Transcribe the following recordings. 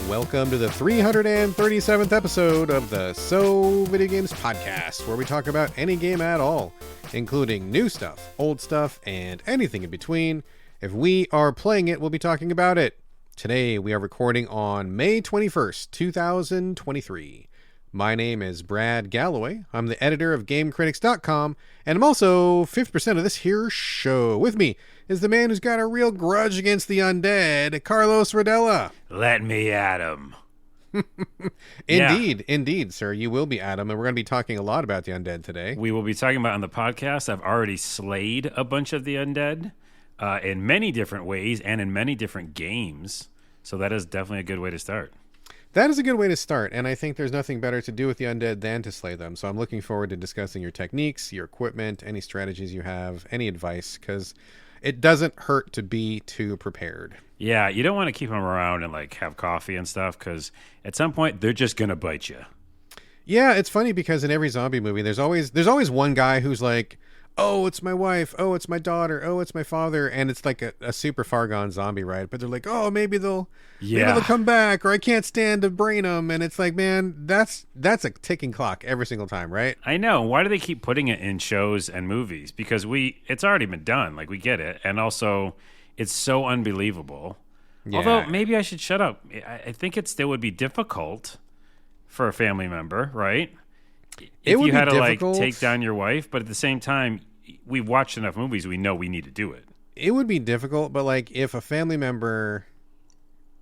Welcome to the 337th episode of the Video Games podcast, where we talk about any game at all, including new stuff, old stuff, and anything in between. If we are playing it, we'll be talking about it. Today, we are recording on May 21st, 2023. My name is Brad Galloway. I'm the editor of GameCritics.com, and I'm also 50% of this here show. With me is the man who's got a real grudge against the undead, Carlos Rodella. Let me at him. Indeed, sir. You will be at him, and we're going to be talking a lot about the undead today. We will be talking about on the podcast. I've already slayed a bunch of the undead in many different ways and in many different games. So that is definitely a good way to start. That is a good way to start, and I think there's nothing better to do with the undead than to slay them. So I'm looking forward to discussing your techniques, your equipment, any strategies you have, any advice, because it doesn't hurt to be too prepared. Yeah, you don't want to keep them around and like have coffee and stuff, because at some point they're just going to bite you. Yeah, it's funny because in every zombie movie, there's always one guy who's like, oh, it's my wife, oh, it's my daughter, oh, it's my father, and it's like a super far gone zombie, right? But they're like, oh, maybe they'll come back, or I can't stand to brain them, and it's like, man, that's a ticking clock every single time, right? I know. Why do they keep putting it in shows and movies? Because it's already been done, like we get it, and also it's so unbelievable. Yeah. Although maybe I should shut up. I think it still would be difficult for a family member, right? If you had to like take down your wife, but at the same time, we've watched enough movies, we know we need to do it. It would be difficult, but like if a family member,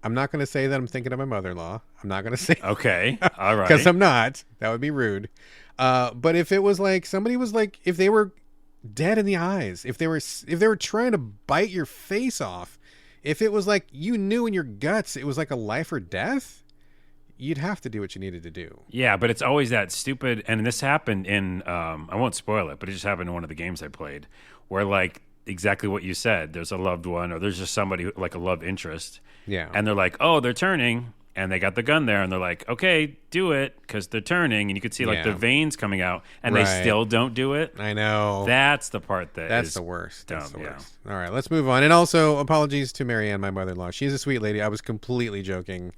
I'm not going to say that I'm thinking of my mother-in-law. I'm not going to say okay, all right, because I'm not. That would be rude. But if it was like somebody was like, if they were dead in the eyes, if they were trying to bite your face off, if it was like you knew in your guts it was like a life or death, you'd have to do what you needed to do. Yeah, but it's always that stupid, and this happened in, I won't spoil it, but it just happened in one of the games I played, where like exactly what you said, there's a loved one, or there's just somebody like a love interest. Yeah. And they're like, oh, they're turning, and they got the gun there, and they're like, okay, do it, because they're turning, and you could see like the veins coming out, and they still don't do it. I know. That's the part that's the worst. Dumb, that's the worst. All right, let's move on. And also, apologies to Marianne, my mother-in-law. She's a sweet lady. I was completely joking.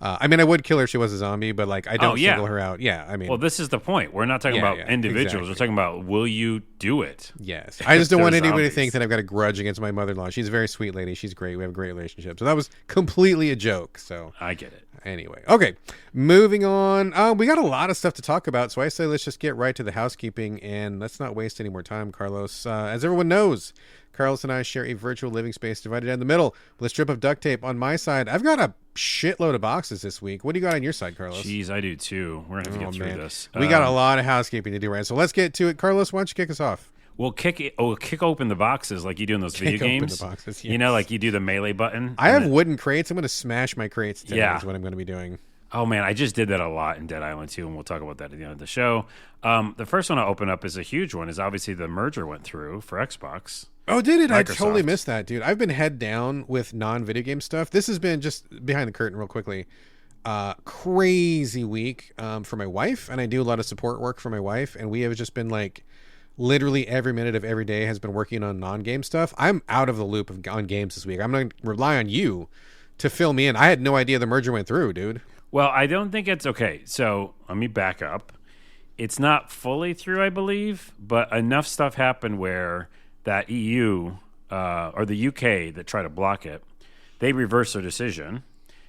I mean, I would kill her if she was a zombie, but like, I don't single her out. Yeah, I mean, well, this is the point. We're not talking about individuals. Exactly. We're talking about, will you do it? Yes. I just don't want anybody to think that I've got a grudge against my mother-in-law. She's a very sweet lady. She's great. We have a great relationship. So that was completely a joke. So I get it. Anyway, okay, moving on. We got a lot of stuff to talk about, so I say let's just get right to the housekeeping and let's not waste any more time, Carlos. As everyone knows, Carlos and I share a virtual living space divided down the middle with a strip of duct tape. On my side, I've got a shitload of boxes this week. What do you got on your side, Carlos? Jeez, I do too. We're going to have to get through this. We got a lot of housekeeping to do, right? So let's get to it. Carlos, why don't you kick us off? We'll kick open the boxes like you do in those video games. The boxes, yes. You know, like you do the melee button. I have wooden crates. I'm going to smash my crates today is what I'm going to be doing. Oh, man, I just did that a lot in Dead Island 2, and we'll talk about that at the end of the show. The first one I'll open up is a huge one, is obviously the merger went through for Xbox. Oh, did it? Microsoft. I totally missed that, dude. I've been head down with non-video game stuff. This has been, just behind the curtain real quickly, crazy week for my wife, and I do a lot of support work for my wife, and we have just been like, literally every minute of every day has been working on non-game stuff. I'm out of the loop on games this week. I'm going to rely on you to fill me in. I had no idea the merger went through, dude. Well, I don't think it's okay. So let me back up. It's not fully through, I believe, but enough stuff happened where that EU or the UK that tried to block it, they reversed their decision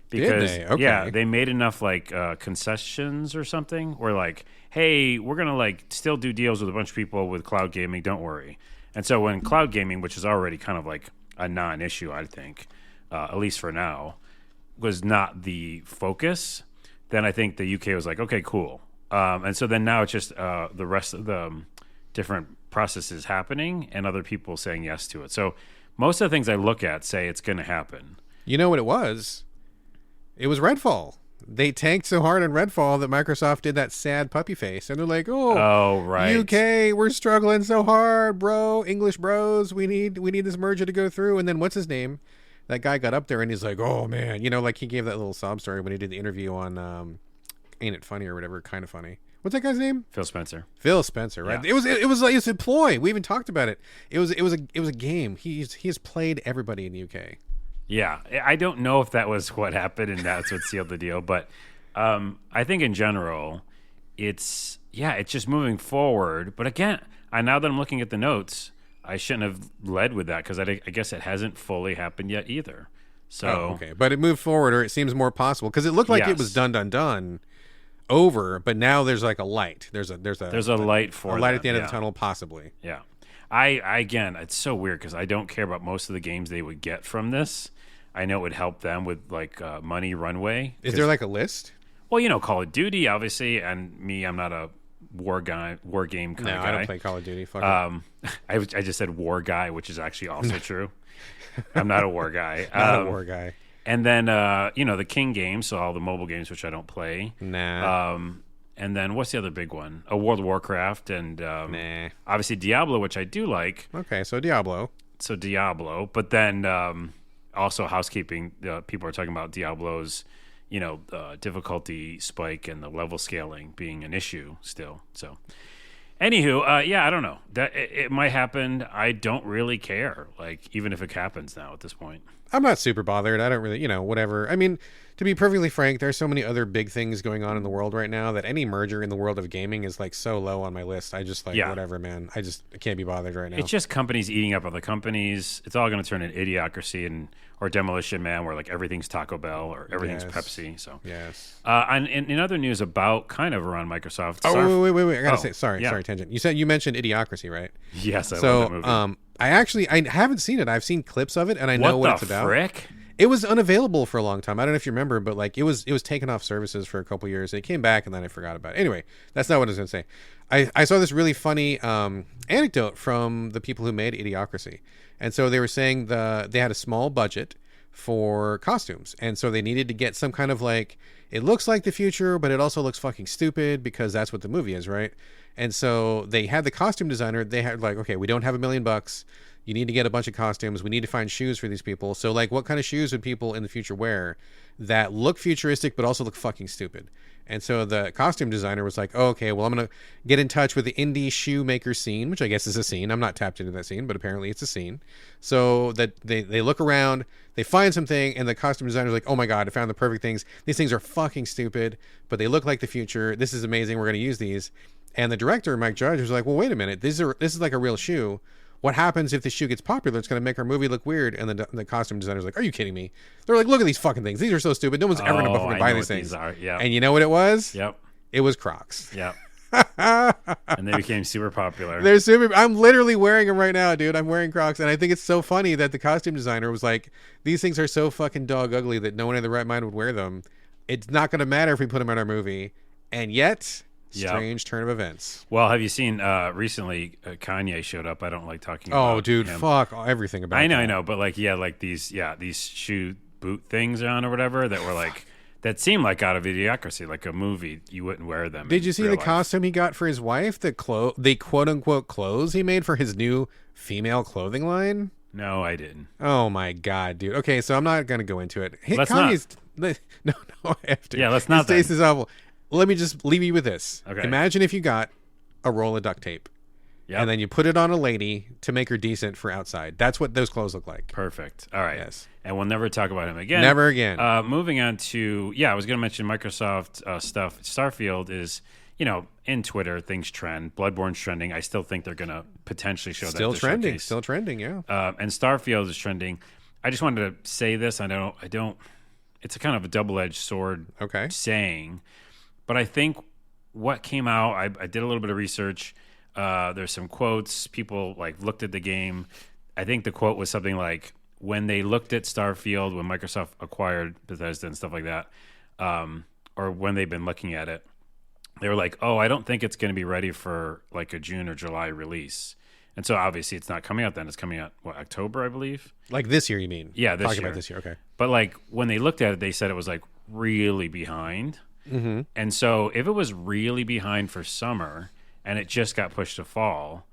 because did they? Okay. They made enough like concessions or something where like, hey, we're gonna like still do deals with a bunch of people with cloud gaming. Don't worry. And so when cloud gaming, which is already kind of like a non-issue, I think, at least for now, was not the focus, then I think the UK was like, okay, cool. And so then now it's just the rest of the different processes happening and other people saying yes to it. So most of the things I look at say it's going to happen. You know what it was? It was Redfall. They tanked so hard on Redfall that Microsoft did that sad puppy face. And they're like, oh right. UK, we're struggling so hard, bro. English bros, we need this merger to go through. And then what's his name? That guy got up there and he's like, oh, man. You know, like he gave that little sob story when he did the interview on Ain't It Funny or whatever, Kind of Funny. What's that guy's name? Phil Spencer. Phil Spencer, right? Yeah. It was like a ploy. We even talked about it. It was a game. He has played everybody in the UK. Yeah, I don't know if that was what happened and that's what sealed the deal, but I think in general, it's just moving forward. But again, now that I'm looking at the notes, I shouldn't have led with that because I guess it hasn't fully happened yet either. So okay, but it moved forward, or it seems more possible because it looked like it was done over, but now there's like a light. There's a light for a light them, at the end of the tunnel, possibly. Yeah. I again, it's so weird because I don't care about most of the games they would get from this. I know it would help them with like money runway. Is there like a list? Well, Call of Duty, obviously, and me, I'm not a war game kind of guy. No, I don't play Call of Duty. Fuck it. I just said war guy, which is actually also true. I'm not a war guy. Not a war guy. And then the King games, so all the mobile games which I don't play. Nah. And then what's the other big one? World of Warcraft and nah. Obviously Diablo, which I do like. Okay, so Diablo. But then also housekeeping. People are talking about Diablo's, difficulty spike and the level scaling being an issue still. So, anywho, I don't know. That it might happen. I don't really care. Like even if it happens now at this point. I'm not super bothered. I don't really, whatever. I mean, to be perfectly frank, there's so many other big things going on in the world right now that any merger in the world of gaming is like so low on my list. I just whatever, man. I can't be bothered right now. It's just companies eating up other companies. It's all going to turn into idiocracy or Demolition Man, where like everything's Taco Bell or everything's Pepsi. So yes. And in other news about kind of around Microsoft. Oh wait! I gotta say, sorry, tangent. You mentioned Idiocracy, right? Yes, I love that movie. I haven't seen it. I've seen clips of it, and I know what it's about. Frick? It was unavailable for a long time. I don't know if you remember, but like it was taken off services for a couple years. It came back, and then I forgot about it. Anyway, that's not what I was going to say. I saw this really funny anecdote from the people who made Idiocracy, and so they were saying they had a small budget for costumes, and so they needed to get some kind of like, it looks like the future, but it also looks fucking stupid because that's what the movie is, right? And so they had the costume designer. They had like, okay, we don't have $1 million. You need to get a bunch of costumes. We need to find shoes for these people. So like, what kind of shoes would people in the future wear that look futuristic but also look fucking stupid? And so the costume designer was like, oh, okay, well, I'm going to get in touch with the indie shoemaker scene, which I guess is a scene. I'm not tapped into that scene, but apparently it's a scene. So that they look around, they find something, and the costume designer's like, oh my God, I found the perfect things. These things are fucking stupid, but they look like the future. This is amazing. We're going to use these. And the director, Mike Judge, was like, well, wait a minute. This is like a real shoe. What happens if the shoe gets popular? It's going to make our movie look weird. And the costume designer's like, are you kidding me? They're like, look at these fucking things. These are so stupid. No one's ever going to fucking buy these things. Yep. And you know what it was? Yep. It was Crocs. Yep. And they became super popular. They're super. I'm literally wearing them right now, dude. I'm wearing Crocs. And I think it's so funny that the costume designer was like, these things are so fucking dog ugly that no one in their right mind would wear them. It's not going to matter if we put them in our movie. And yet... strange turn of events. Well, have you seen recently Kanye showed up? I don't like talking about him. Fuck everything about I know, but like these shoe boot things on or whatever that were like that seemed like out of Idiocracy, like a movie. You wouldn't wear them. Did you see the costume he got for his wife? The quote unquote clothes he made for his new female clothing line? No, I didn't. Oh my God, dude. Okay, so I'm not gonna go into it. Let's Kanye's no, I have to. Yeah, let's not. This is awful. Let me just leave you with this. Okay. Imagine if you got a roll of duct tape. Yep. And then you put it on a lady to make her decent for outside. That's what those clothes look like. Perfect. All right. Yes. And we'll never talk about him again. Never again. Moving on to, I was going to mention Microsoft stuff. Starfield is, in Twitter, things trend. Bloodborne's trending. I still think they're going to potentially show that. Still trending, yeah. And Starfield is trending. I just wanted to say this. I don't, it's a kind of a double-edged sword saying. But I think what came out, I did a little bit of research. There's some quotes. People like looked at the game. I think the quote was something like, when they looked at Starfield, when Microsoft acquired Bethesda and stuff like that, or when they've been looking at it, they were like, oh, I don't think it's going to be ready for like a June or July release. And so obviously it's not coming out then. It's coming out, October, I believe? Like this year, you mean? Yeah, this year. Talking about this year, okay. But like when they looked at it, they said it was like really behind. Mm-hmm. And so if it was really behind for summer and it just got pushed to fall,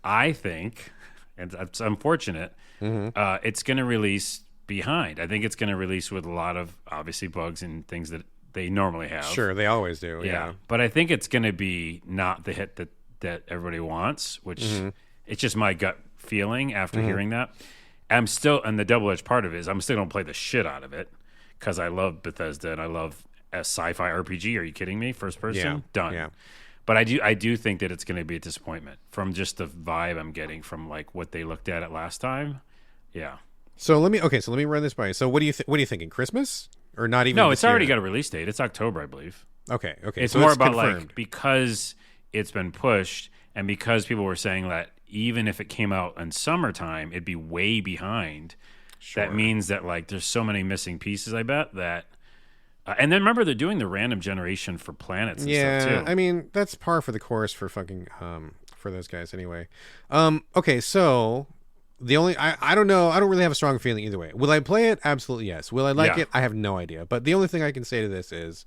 I think, and it's unfortunate, it's going to release behind. I think it's going to release with a lot of obviously bugs and things that they normally have. Sure, they always do. Yeah. But I think it's going to be not the hit that everybody wants, which it's just my gut feeling after hearing that. I'm still, and the double-edged part of it is I'm still going to play the shit out of it because I love Bethesda and I love a sci-fi RPG. Are you kidding me? First person? Yeah. Done. Yeah. But I do think that it's going to be a disappointment from just the vibe I'm getting from like what they looked at it last time. Yeah. So let me run this by you. So what are you thinking? Christmas or not even? No, this it's already year? got a release date. It's October, I believe. Okay. It's so more it's about confirmed. like because it's been pushed and because people were saying that even if it came out in summertime, it'd be way behind. Sure. That means that like there's so many missing pieces. I bet that. And then remember they're doing the random generation for planets and stuff too. I mean, that's par for the course for fucking for those guys anyway. Okay, so the only I don't know, I don't really have a strong feeling either way. Will I play it? Absolutely yes. Will I like Yeah. it? I have no idea. But the only thing I can say to this is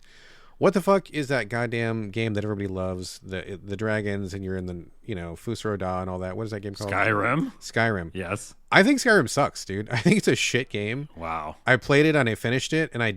what the fuck is that goddamn game that everybody loves? The dragons and you're in the, Fusro Da and all that. What is that game called? Skyrim. Yes. I think Skyrim sucks, dude. I think it's a shit game. Wow. I played it and I finished it and I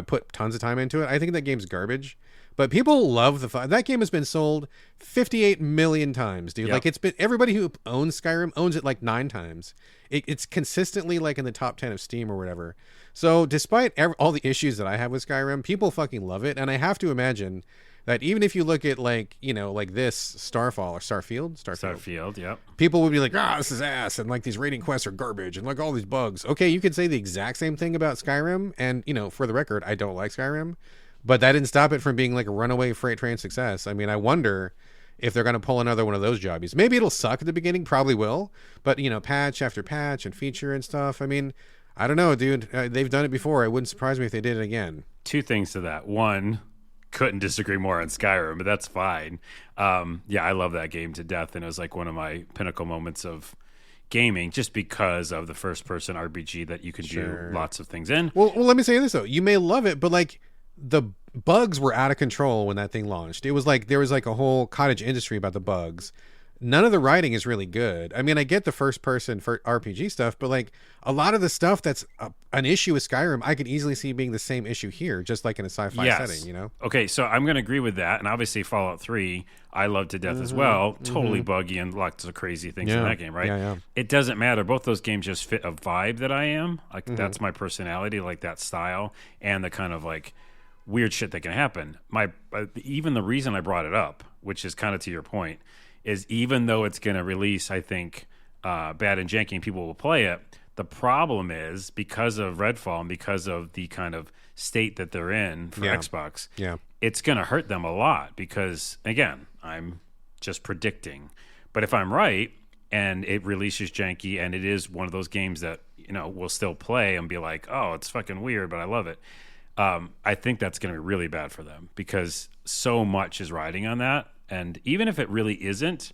put tons of time into it. I think that game's garbage. But people love that game has been sold 58 million times, dude. Yep. Like it's been everybody who owns Skyrim owns it like 9 times. It's consistently like in the top 10 of Steam or whatever. So despite all the issues that I have with Skyrim, people fucking love it. And I have to imagine that even if you look at like this Starfall or Starfield, yep. people would be like, this is ass, and like these raiding quests are garbage, and like all these bugs. Okay, you could say the exact same thing about Skyrim, and for the record, I don't like Skyrim, but that didn't stop it from being like a runaway freight train success. I mean, I wonder if they're going to pull another one of those jobbies. Maybe it'll suck at the beginning, probably will, but patch after patch and feature and stuff. I mean, I don't know, dude. They've done it before. It wouldn't surprise me if they did it again. 2 things to that. One, couldn't disagree more on Skyrim, but that's fine. Yeah, I love that game to death, and it was like one of my pinnacle moments of gaming just because of the first-person RPG that you can do lots of things in. Well, let me say this, though. You may love it, but like the bugs were out of control when that thing launched. It was like there was like a whole cottage industry about the bugs. None of the writing is really good. I mean, I get the first person for RPG stuff, but like a lot of the stuff that's an issue with Skyrim, I could easily see being the same issue here, just like in a sci-fi setting, Okay, so I'm going to agree with that. And obviously Fallout 3, I love to death as well. Totally buggy and lots of crazy things in that game, right? Yeah. It doesn't matter. Both those games just fit a vibe that I am. Like that's my personality, like that style and the kind of like weird shit that can happen. Even the reason I brought it up, which is kind of to your point, is even though it's going to release, I think, bad and janky and people will play it, the problem is because of Redfall and because of the kind of state that they're in for Xbox, it's going to hurt them a lot because, again, I'm just predicting. But if I'm right and it releases janky and it is one of those games that, we'll still play and be like, oh, it's fucking weird, but I love it. I think that's going to be really bad for them because so much is riding on that. And even if it really isn't,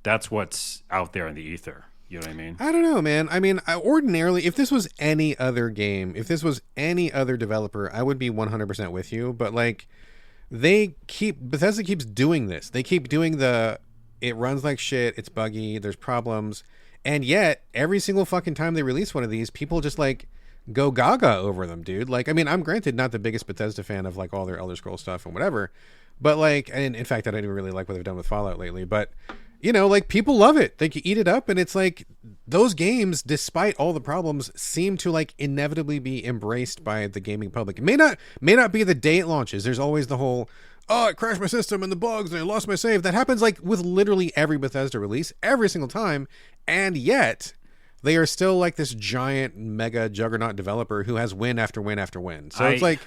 that's what's out there in the ether. You know what I mean? I don't know, man. I mean, ordinarily, if this was any other game, if this was any other developer, I would be 100% with you. But like, Bethesda keeps doing this. They keep doing it runs like shit. It's buggy. There's problems. And yet, every single fucking time they release one of these, people just like go gaga over them, dude. Like, I mean, I'm granted not the biggest Bethesda fan of like all their Elder Scrolls stuff and whatever. But like, and in fact, I don't even really like what they've done with Fallout lately. But like people love it. They can eat it up, and it's like those games, despite all the problems, seem to like inevitably be embraced by the gaming public. It may not be the day it launches. There's always the whole, it crashed my system and the bugs and I lost my save. That happens like with literally every Bethesda release every single time, and yet they are still like this giant mega juggernaut developer who has win after win after win. So it's like,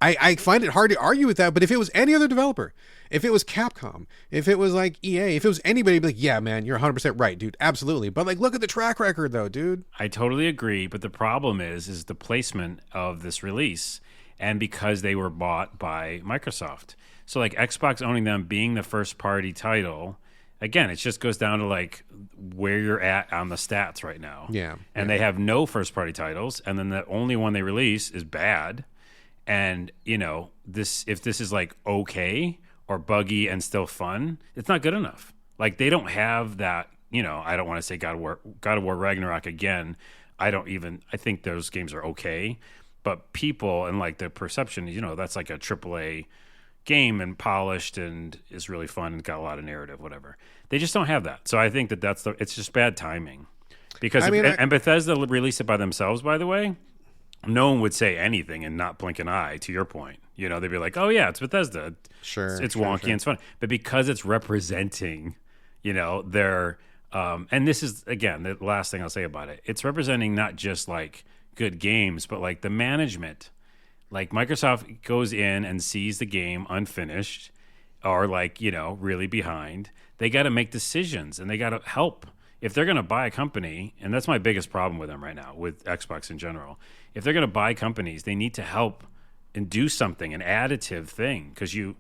I find it hard to argue with that. But if it was any other developer, if it was Capcom, if it was like EA, if it was anybody, I'd be like, yeah, man, you're 100% right, dude. Absolutely. But like, look at the track record though, dude. I totally agree. But the problem is the placement of this release and because they were bought by Microsoft. So like Xbox owning them being the first party title, again, it just goes down to like where you're at on the stats right now. Yeah. And they have no first party titles. And then the only one they release is bad. And, if this is like okay or buggy and still fun, it's not good enough. Like they don't have that, I don't want to say God of War Ragnarok again. I think those games are okay. But people and like the perception, that's like a AAA game and polished and is really fun and got a lot of narrative, whatever. They just don't have that. So I think it's just bad timing. Because I mean, and Bethesda released it by themselves, by the way. No one would say anything and not blink an eye. To your point, they'd be like, "Oh yeah, it's Bethesda. Sure, it's sure, wonky sure. and it's fun." But because it's representing, their and this is again the last thing I'll say about it. It's representing not just like good games, but like the management. Like Microsoft goes in and sees the game unfinished or like, really behind. They got to make decisions and they got to help. If they're going to buy a company, and that's my biggest problem with them right now, with Xbox in general, if they're going to buy companies, they need to help and do something, an additive thing, because you're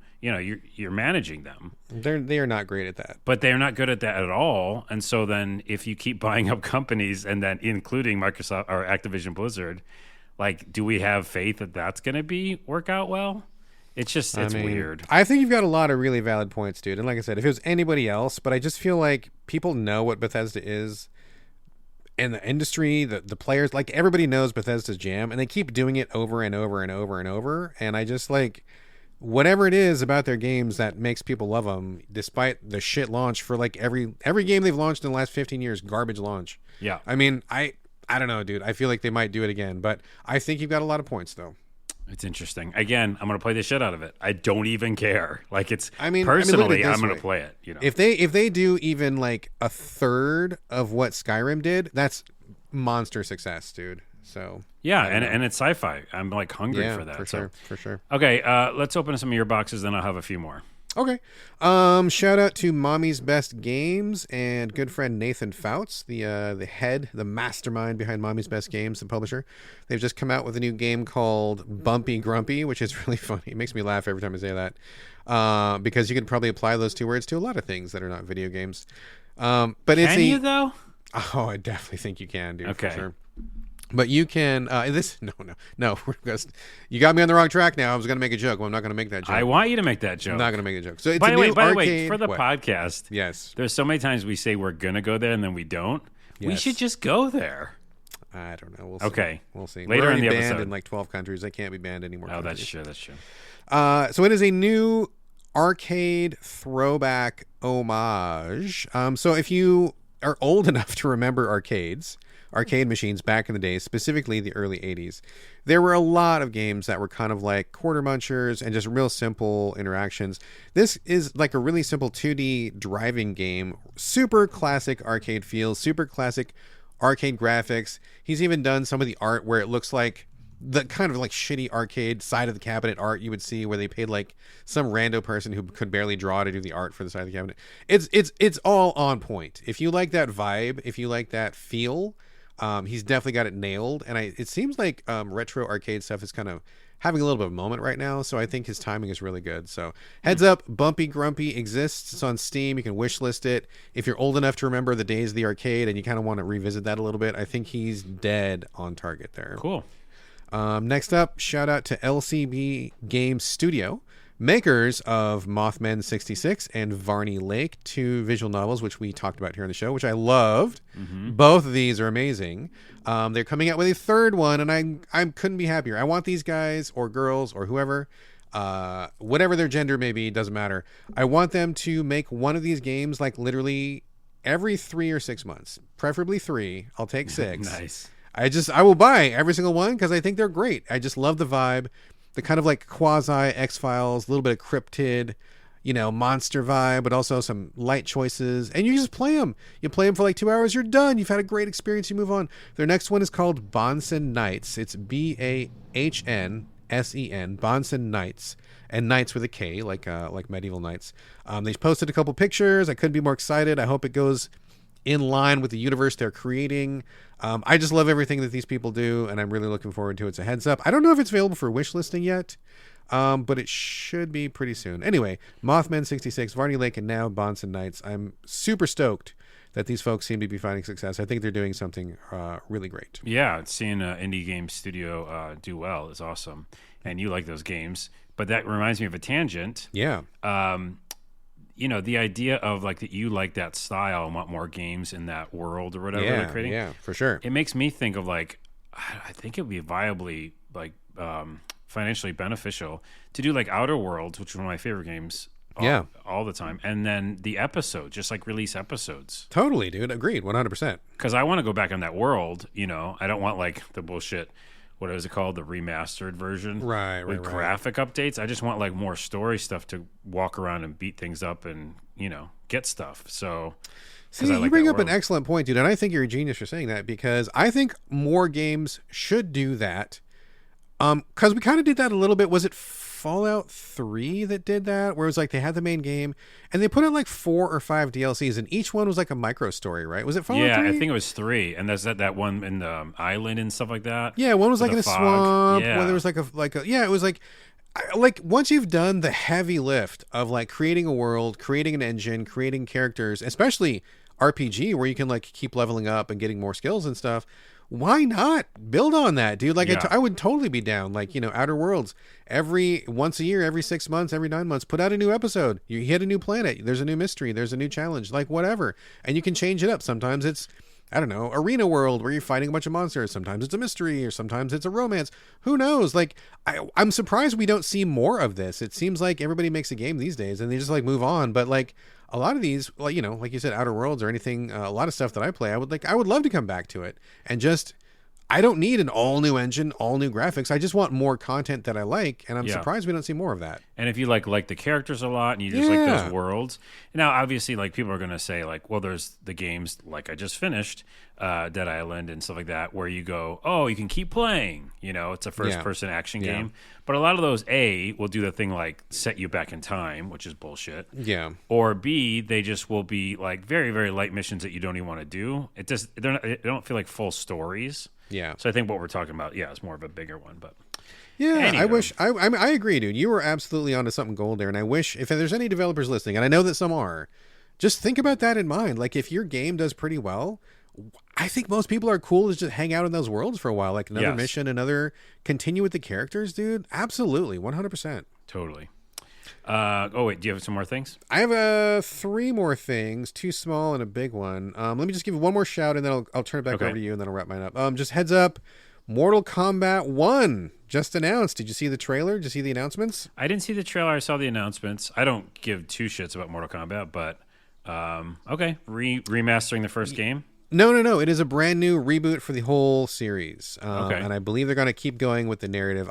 managing them. They are not great at that. But they're not good at that at all. And so then if you keep buying up companies and then including Microsoft or Activision Blizzard, like, do we have faith that that's going to work out well? It's just, it's weird. I think you've got a lot of really valid points, dude. And like I said, if it was anybody else, but I just feel like people know what Bethesda is and the industry, the players, like everybody knows Bethesda's jam and they keep doing it over and over and over and over. And I just like whatever it is about their games that makes people love them, despite the shit launch for like every game they've launched in the last 15 years, garbage launch. Yeah. I mean, I don't know, dude. I feel like they might do it again, but I think you've got a lot of points though. It's interesting. Again, I'm going to play the shit out of it. I don't even care. Like it's personally, look at it I'm this going way. to play it. If they do even like a third of what Skyrim did, that's monster success, dude. So yeah, and it's sci-fi. I'm like hungry for that. For sure. Okay, let's open some of your boxes, then I'll have a few more. Okay. Shout out to Mommy's Best Games and good friend Nathan Fouts, the mastermind behind Mommy's Best Games, the publisher. They've just come out with a new game called Bumpy Grumpy, which is really funny. It makes me laugh every time I say that. Because you could probably apply those two words to a lot of things that are not video games. But it's Can you though? Oh, I definitely think you can, dude. Okay. For sure. But you can no. You got me on the wrong track now. I was going to make a joke. Well, I'm not going to make that joke. I want you to make that joke. I'm not going to make a joke. So it's by a the way, new by the way, arcade- for the what? podcast, Yes. there's so many times we say we're gonna go there and then we don't. We Yes. should just go there. I don't know. We'll see. Okay. We'll see. Later We're in the already banned episode. in like 12 countries. They can't be banned anymore. Oh, that's true. That's true. So it is a new arcade throwback homage. So if you are old enough to remember arcade machines back in the day, specifically the early 80s, there were a lot of games that were kind of like quarter munchers and just real simple interactions. This is like a really simple 2D driving game, super classic arcade feels, super classic arcade graphics. He's even done some of the art where it looks like the kind of like shitty arcade side of the cabinet art you would see where they paid like some rando person who could barely draw to do the art for the side of the cabinet. It's all on point. If you like that vibe, if you like that feel, he's definitely got it nailed. And it seems like retro arcade stuff is kind of having a little bit of a moment right now. So I think his timing is really good. So heads up, Bumpy Grumpy exists. It's on Steam. You can wishlist it. If you're old enough to remember the days of the arcade and you kind of want to revisit that a little bit, I think he's dead on target there. Cool. Next up, shout out to LCB Games Studio, makers of Mothman 66 and Varney Lake, two visual novels, which we talked about here on the show, which I loved. Mm-hmm. Both of these are amazing. They're coming out with a third one, and I couldn't be happier. I want these guys or girls or whoever, whatever their gender may be, doesn't matter. I want them to make one of these games like literally every 3 or 6 months, preferably 3. I'll take 6. Nice. I will buy every single one because I think they're great. I just love the vibe, the kind of like quasi X-Files, a little bit of cryptid, monster vibe, but also some light choices. And you just play them. You play them for like 2 hours, you're done. You've had a great experience, you move on. Their next one is called Bonsen Knights. It's BAHNSEN, Bonsen Knights. And Knights with a K, like medieval knights. They posted a couple pictures. I couldn't be more excited. I hope it goes in line with the universe they're creating. I just love everything that these people do, and I'm really looking forward to it. It's a heads up. I don't know if it's available for wish listing yet, but it should be pretty soon. Anyway, Mothman 66, Varney Lake, and now Bonsen Knights. I'm super stoked that these folks seem to be finding success. I think they're doing something really great. Yeah, seeing an indie game studio do well is awesome. And you like those games. But that reminds me of a tangent. Yeah. The idea of like that you like that style and want more games in that world or whatever they're creating. Yeah, for sure. It makes me think of like, I think it would be viably like financially beneficial to do like Outer Worlds, which is one of my favorite games Yeah. all the time. And then the episode, just like release episodes. Totally, dude. Agreed. 100%. Because I want to go back in that world, you know. I don't want like the bullshit, what is it called? The remastered version. Right. With graphic updates. I just want like more story stuff to walk around and beat things up and, you know, get stuff. So... See, you bring up an excellent point, dude, and I think you're a genius for saying that, because I think more games should do that. Because we kind of did that a little bit. Was it Fallout 3 that did that? Where it was like they had the main game, and they put in like 4 or 5 DLCs, and each one was like a micro story, right? Was it Fallout 3? Yeah, I think it was 3, and there's that one in the island and stuff like that. Yeah, one was like in a swamp. Yeah. Where there was like yeah, it was like once you've done the heavy lift of like creating a world, creating an engine, creating characters, especially RPG where you can like keep leveling up and getting more skills and stuff, why not build on that, dude? Like I would totally be down. Like, you know, Outer Worlds, once a year, every 6 months, every 9 months, put out a new episode. You hit a new planet, there's a new mystery, there's a new challenge, like whatever, and you can change it up. Sometimes it's, I don't know, arena world where you're fighting a bunch of monsters. Sometimes it's a mystery, or sometimes it's a romance. Who knows? Like, I'm surprised we don't see more of this. It seems like everybody makes a game these days and they just like move on. But like a lot of these, like, you know, like you said, Outer Worlds or anything, a lot of stuff that I play, I would love to come back to it and just. I don't need an all new engine, all new graphics. I just want more content that I like, and I'm surprised we don't see more of that. And if you like the characters a lot, and you just like those worlds, now obviously like people are going to say like, well, there's the games like I just finished, Dead Island and stuff like that, where you go, oh, you can keep playing. You know, it's a first person action game, but a lot of those will do the thing like set you back in time, which is bullshit. Yeah. Or B, they just will be like very very light missions that you don't even want to do. They don't feel like full stories. Yeah. So I think what we're talking about, it's more of a bigger one, but yeah, anyway. I agree, dude. You were absolutely onto something gold there, and I wish if there's any developers listening, and I know that some are, just think about that in mind. Like if your game does pretty well, I think most people are cool to just hang out in those worlds for a while, like another mission, continue with the characters, dude. Absolutely, 100%. Totally. Oh wait, do you have some more things? I have 3 more things, 2 small and a big one. Let me just give you one more shout, and then I'll turn it back over to you, and then I'll wrap mine up. Just heads up, Mortal Kombat 1 just announced. Did you see the trailer? Did you see the announcements? I didn't see the trailer. I saw the announcements. I don't give 2 shits about Mortal Kombat, but okay, remastering the first game. No. It is a brand new reboot for the whole series, and I believe they're going to keep going with the narrative.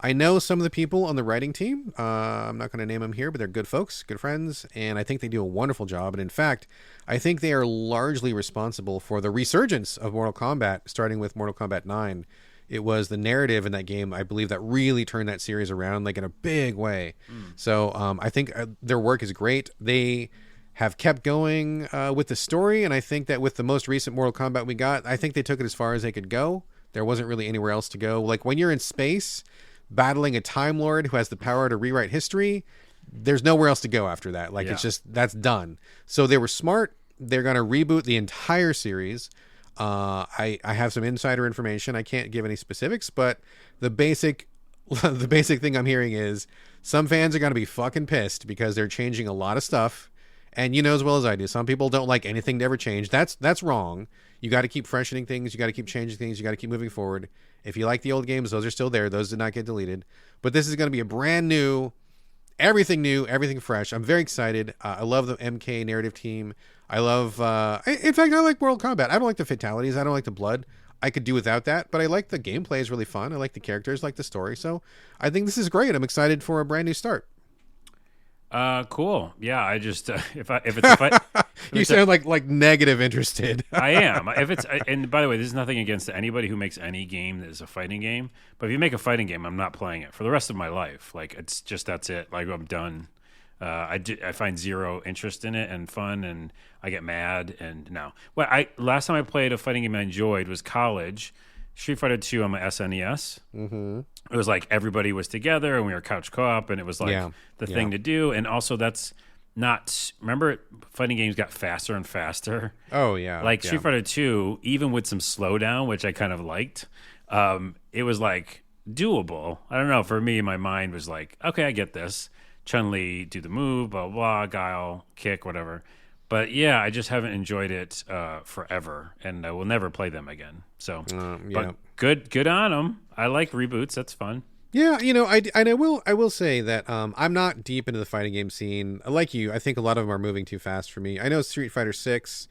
I know some of the people on the writing team. I'm not going to name them here, but they're good folks, good friends, and I think they do a wonderful job. And in fact, I think they are largely responsible for the resurgence of Mortal Kombat, starting with Mortal Kombat 9. It was the narrative in that game, I believe, that really turned that series around, like in a big way. So I think their work is great. They have kept going with the story, and I think that with the most recent Mortal Kombat we got, I think they took it as far as they could go. There wasn't really anywhere else to go. Like when you're in space battling a Time Lord who has the power to rewrite history, there's nowhere else to go after that. Like it's just, that's done. So they were smart. They're going to reboot the entire series. I have some insider information. I can't give any specifics, but the basic thing I'm hearing is some fans are going to be fucking pissed because they're changing a lot of stuff. And you know as well as I do, some people don't like anything to ever change. That's wrong. You got to keep freshening things. You got to keep changing things. You got to keep moving forward. If you like the old games, those are still there. Those did not get deleted. But this is going to be a brand new, everything fresh. I'm very excited. I love the MK narrative team. I love, in fact, I like Mortal Kombat. I don't like the fatalities. I don't like the blood. I could do without that, but I like the gameplay is really fun. I like the characters, like the story. So I think this is great. I'm excited for a brand new start. Cool. Yeah, I just You sound like negative interested. I am. And by the way, this is nothing against anybody who makes any game that is a fighting game. But if you make a fighting game, I'm not playing it for the rest of my life. Like it's just that's it. Like I'm done. I find zero interest in it and fun, and I get mad. And no, last time I played a fighting game I enjoyed was college. Street Fighter 2 on my SNES. Mm-hmm. It was like everybody was together and we were couch co-op, and it was like the thing to do. And also that's not, remember fighting games got faster and faster. Oh yeah. Like Street Fighter 2, even with some slowdown, which I kind of liked, it was like doable. I don't know. For me, my mind was like, okay, I get this. Chun-Li, do the move, blah, blah, guile, kick, whatever. But yeah, I just haven't enjoyed it forever, and I will never play them again. So, but good on them. I like reboots. That's fun. Yeah, I will say that I'm not deep into the fighting game scene. Like you, I think a lot of them are moving too fast for me. I know Street Fighter 6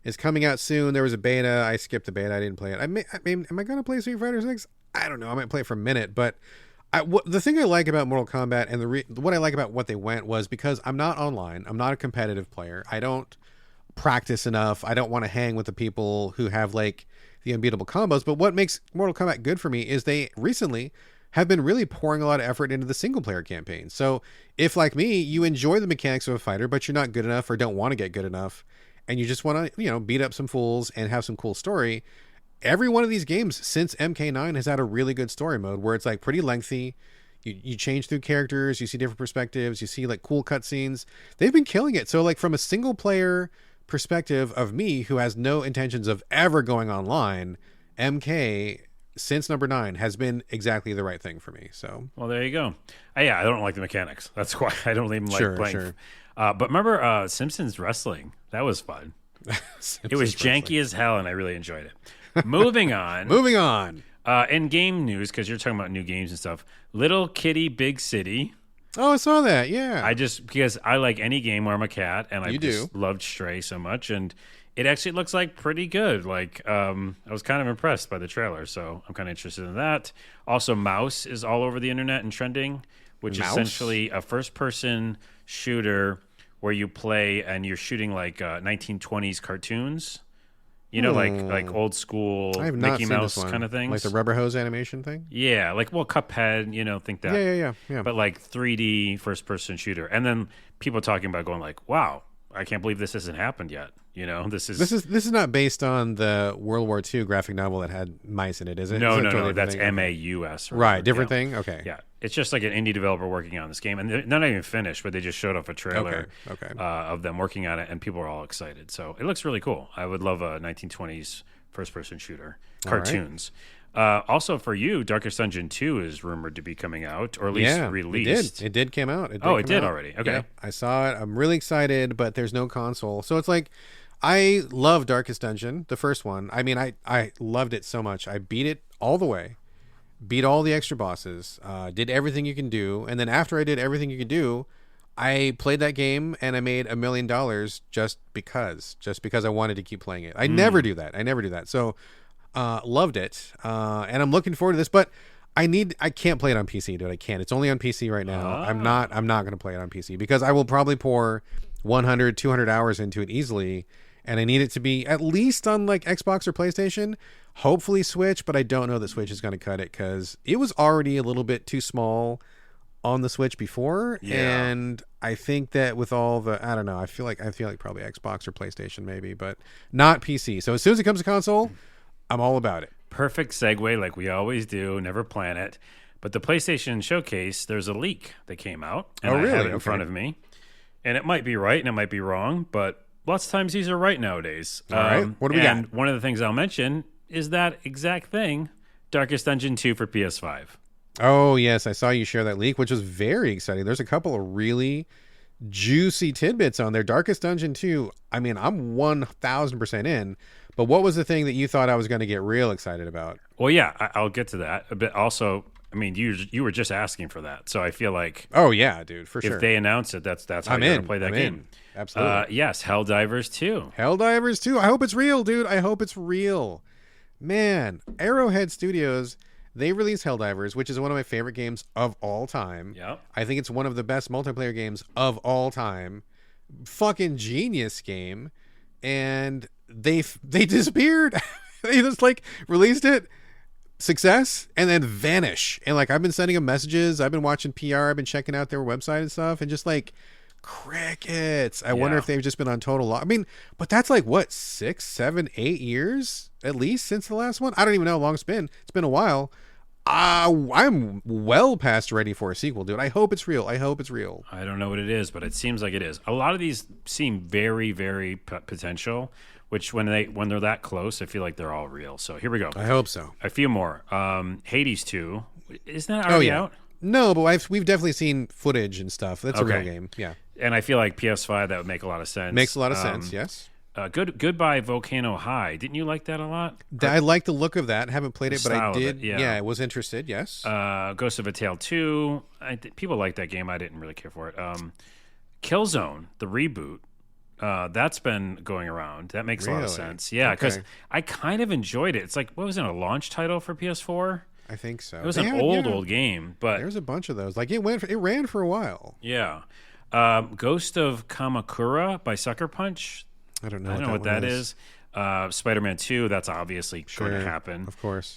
is coming out soon. There was a beta. I skipped the beta. I didn't play it. I mean, am I going to play Street Fighter 6? I don't know. I might play it for a minute, but the thing I like about Mortal Kombat and what I like about what they went was because I'm not online. I'm not a competitive player. I don't practice enough. I don't want to hang with the people who have like the unbeatable combos. But what makes Mortal Kombat good for me is they recently have been really pouring a lot of effort into the single player campaign. So if, like me, you enjoy the mechanics of a fighter, but you're not good enough or don't want to get good enough, and you just want to, beat up some fools and have some cool story, every one of these games since MK9 has had a really good story mode where it's like pretty lengthy. You change through characters, you see different perspectives, you see like cool cutscenes. They've been killing it. So like from a single player perspective of me who has no intentions of ever going online, MK since number 9 has been exactly the right thing for me. So well, there you go. Yeah, I don't like the mechanics. That's why I don't even like playing. Sure. But remember Simpsons wrestling? That was fun. It was janky as hell, and I really enjoyed it. Moving on. Moving on. In game news, because you're talking about new games and stuff. Little Kitty Big City. Oh, I saw that. Yeah. Because I like any game where I'm a cat, and I just loved Stray so much, and it actually looks like pretty good. Like, I was kind of impressed by the trailer, so I'm kind of interested in that. Also, Mouse is all over the internet and trending, which is essentially a first-person shooter where you play and you're shooting like 1920s cartoons. Like old school Mickey Mouse kind of things. Like the rubber hose animation thing? Yeah, Cuphead, think that. Yeah. But like 3D first-person shooter. And then people talking about going like, wow, I can't believe this hasn't happened yet. This is not based on the World War II graphic novel that had mice in it, is it? No. That's MAUS. Right, different thing? Okay. Yeah, it's just like an indie developer working on this game. And they're not even finished, but they just showed off a trailer of them working on it, and people are all excited. So it looks really cool. I would love a 1920s first-person shooter. Cartoons. Also for you, Darkest Dungeon 2 is rumored to be coming out, or at least released. It did come out. It did already. Okay. Yeah, I saw it. I'm really excited, but there's no console. So it's like, I love Darkest Dungeon, the first one. I mean, I loved it so much. I beat it all the way, beat all the extra bosses, did everything you can do. And then after I did everything you could do, I played that game and I made $1 million just because I wanted to keep playing it. I never do that. So, loved it. And I'm looking forward to this, but I can't play it on PC, dude. I can't. It's only on PC right now. I'm not going to play it on PC because I will probably pour 100, 200 hours into it easily. And I need it to be at least on like Xbox or PlayStation, hopefully Switch, but I don't know that Switch is going to cut it because it was already a little bit too small on the Switch before. Yeah. And I think that with all the, I don't know, I feel like probably Xbox or PlayStation maybe, but not PC. So as soon as it comes to console, I'm all about it. Perfect segue like we always do, never plan it. But the PlayStation Showcase, there's a leak that came out. And I have it in front of me. And it might be right and it might be wrong, but lots of times these are right nowadays. All right. What do we got? And one of the things I'll mention is that exact thing, Darkest Dungeon 2 for PS5. Oh, yes. I saw you share that leak, which was very exciting. There's a couple of really juicy tidbits on there. Darkest Dungeon 2, I mean, I'm 1,000% in. But what was the thing that you thought I was going to get real excited about? Well, yeah, I'll get to that. But also, I mean, you were just asking for that. So I feel like... Oh, yeah, dude, for sure. If they announce it, that's how you're going to play that game. Absolutely. Yes, Helldivers 2. Helldivers 2. I hope it's real, dude. I hope it's real. Man, Arrowhead Studios, they released Helldivers, which is one of my favorite games of all time. Yep. I think it's one of the best multiplayer games of all time. Fucking genius game. And they disappeared. They just like released it, success, and then vanish. And like I've been sending them messages, I've been watching PR, I've been checking out their website and stuff, and just like crickets. I wonder if they've just been on total lock. I mean, but that's like what, 6, 7, 8 years at least since the last one. I don't even know how long it's been. It's been a while. I'm well past ready for a sequel, dude. I hope it's real. I don't know what it is, but it seems like it is. A lot of these seem very, very potential, which when they're that close, I feel like they're all real. So here we go. I hope so. A few more. Hades 2. Isn't that already out? No, but we've definitely seen footage and stuff. That's a real game. Yeah. And I feel like PS5, that would make a lot of sense. Makes a lot of sense, yes. Goodbye Volcano High. Didn't you like that a lot? I like the look of that. Haven't played it, but I style of did. it, yeah. I was interested. Yes. Ghost of a Tale 2. People like that game. I didn't really care for it. Killzone, the reboot. That's been going around. That makes a lot of sense. Yeah, because I kind of enjoyed it. It's like, what was it, a launch title for PS4? I think so. It was an old game, but there's a bunch of those. Like it ran for a while. Yeah. Ghost of Kamakura by Sucker Punch. I don't know what that is. Spider-Man 2, that's obviously going to happen. Of course.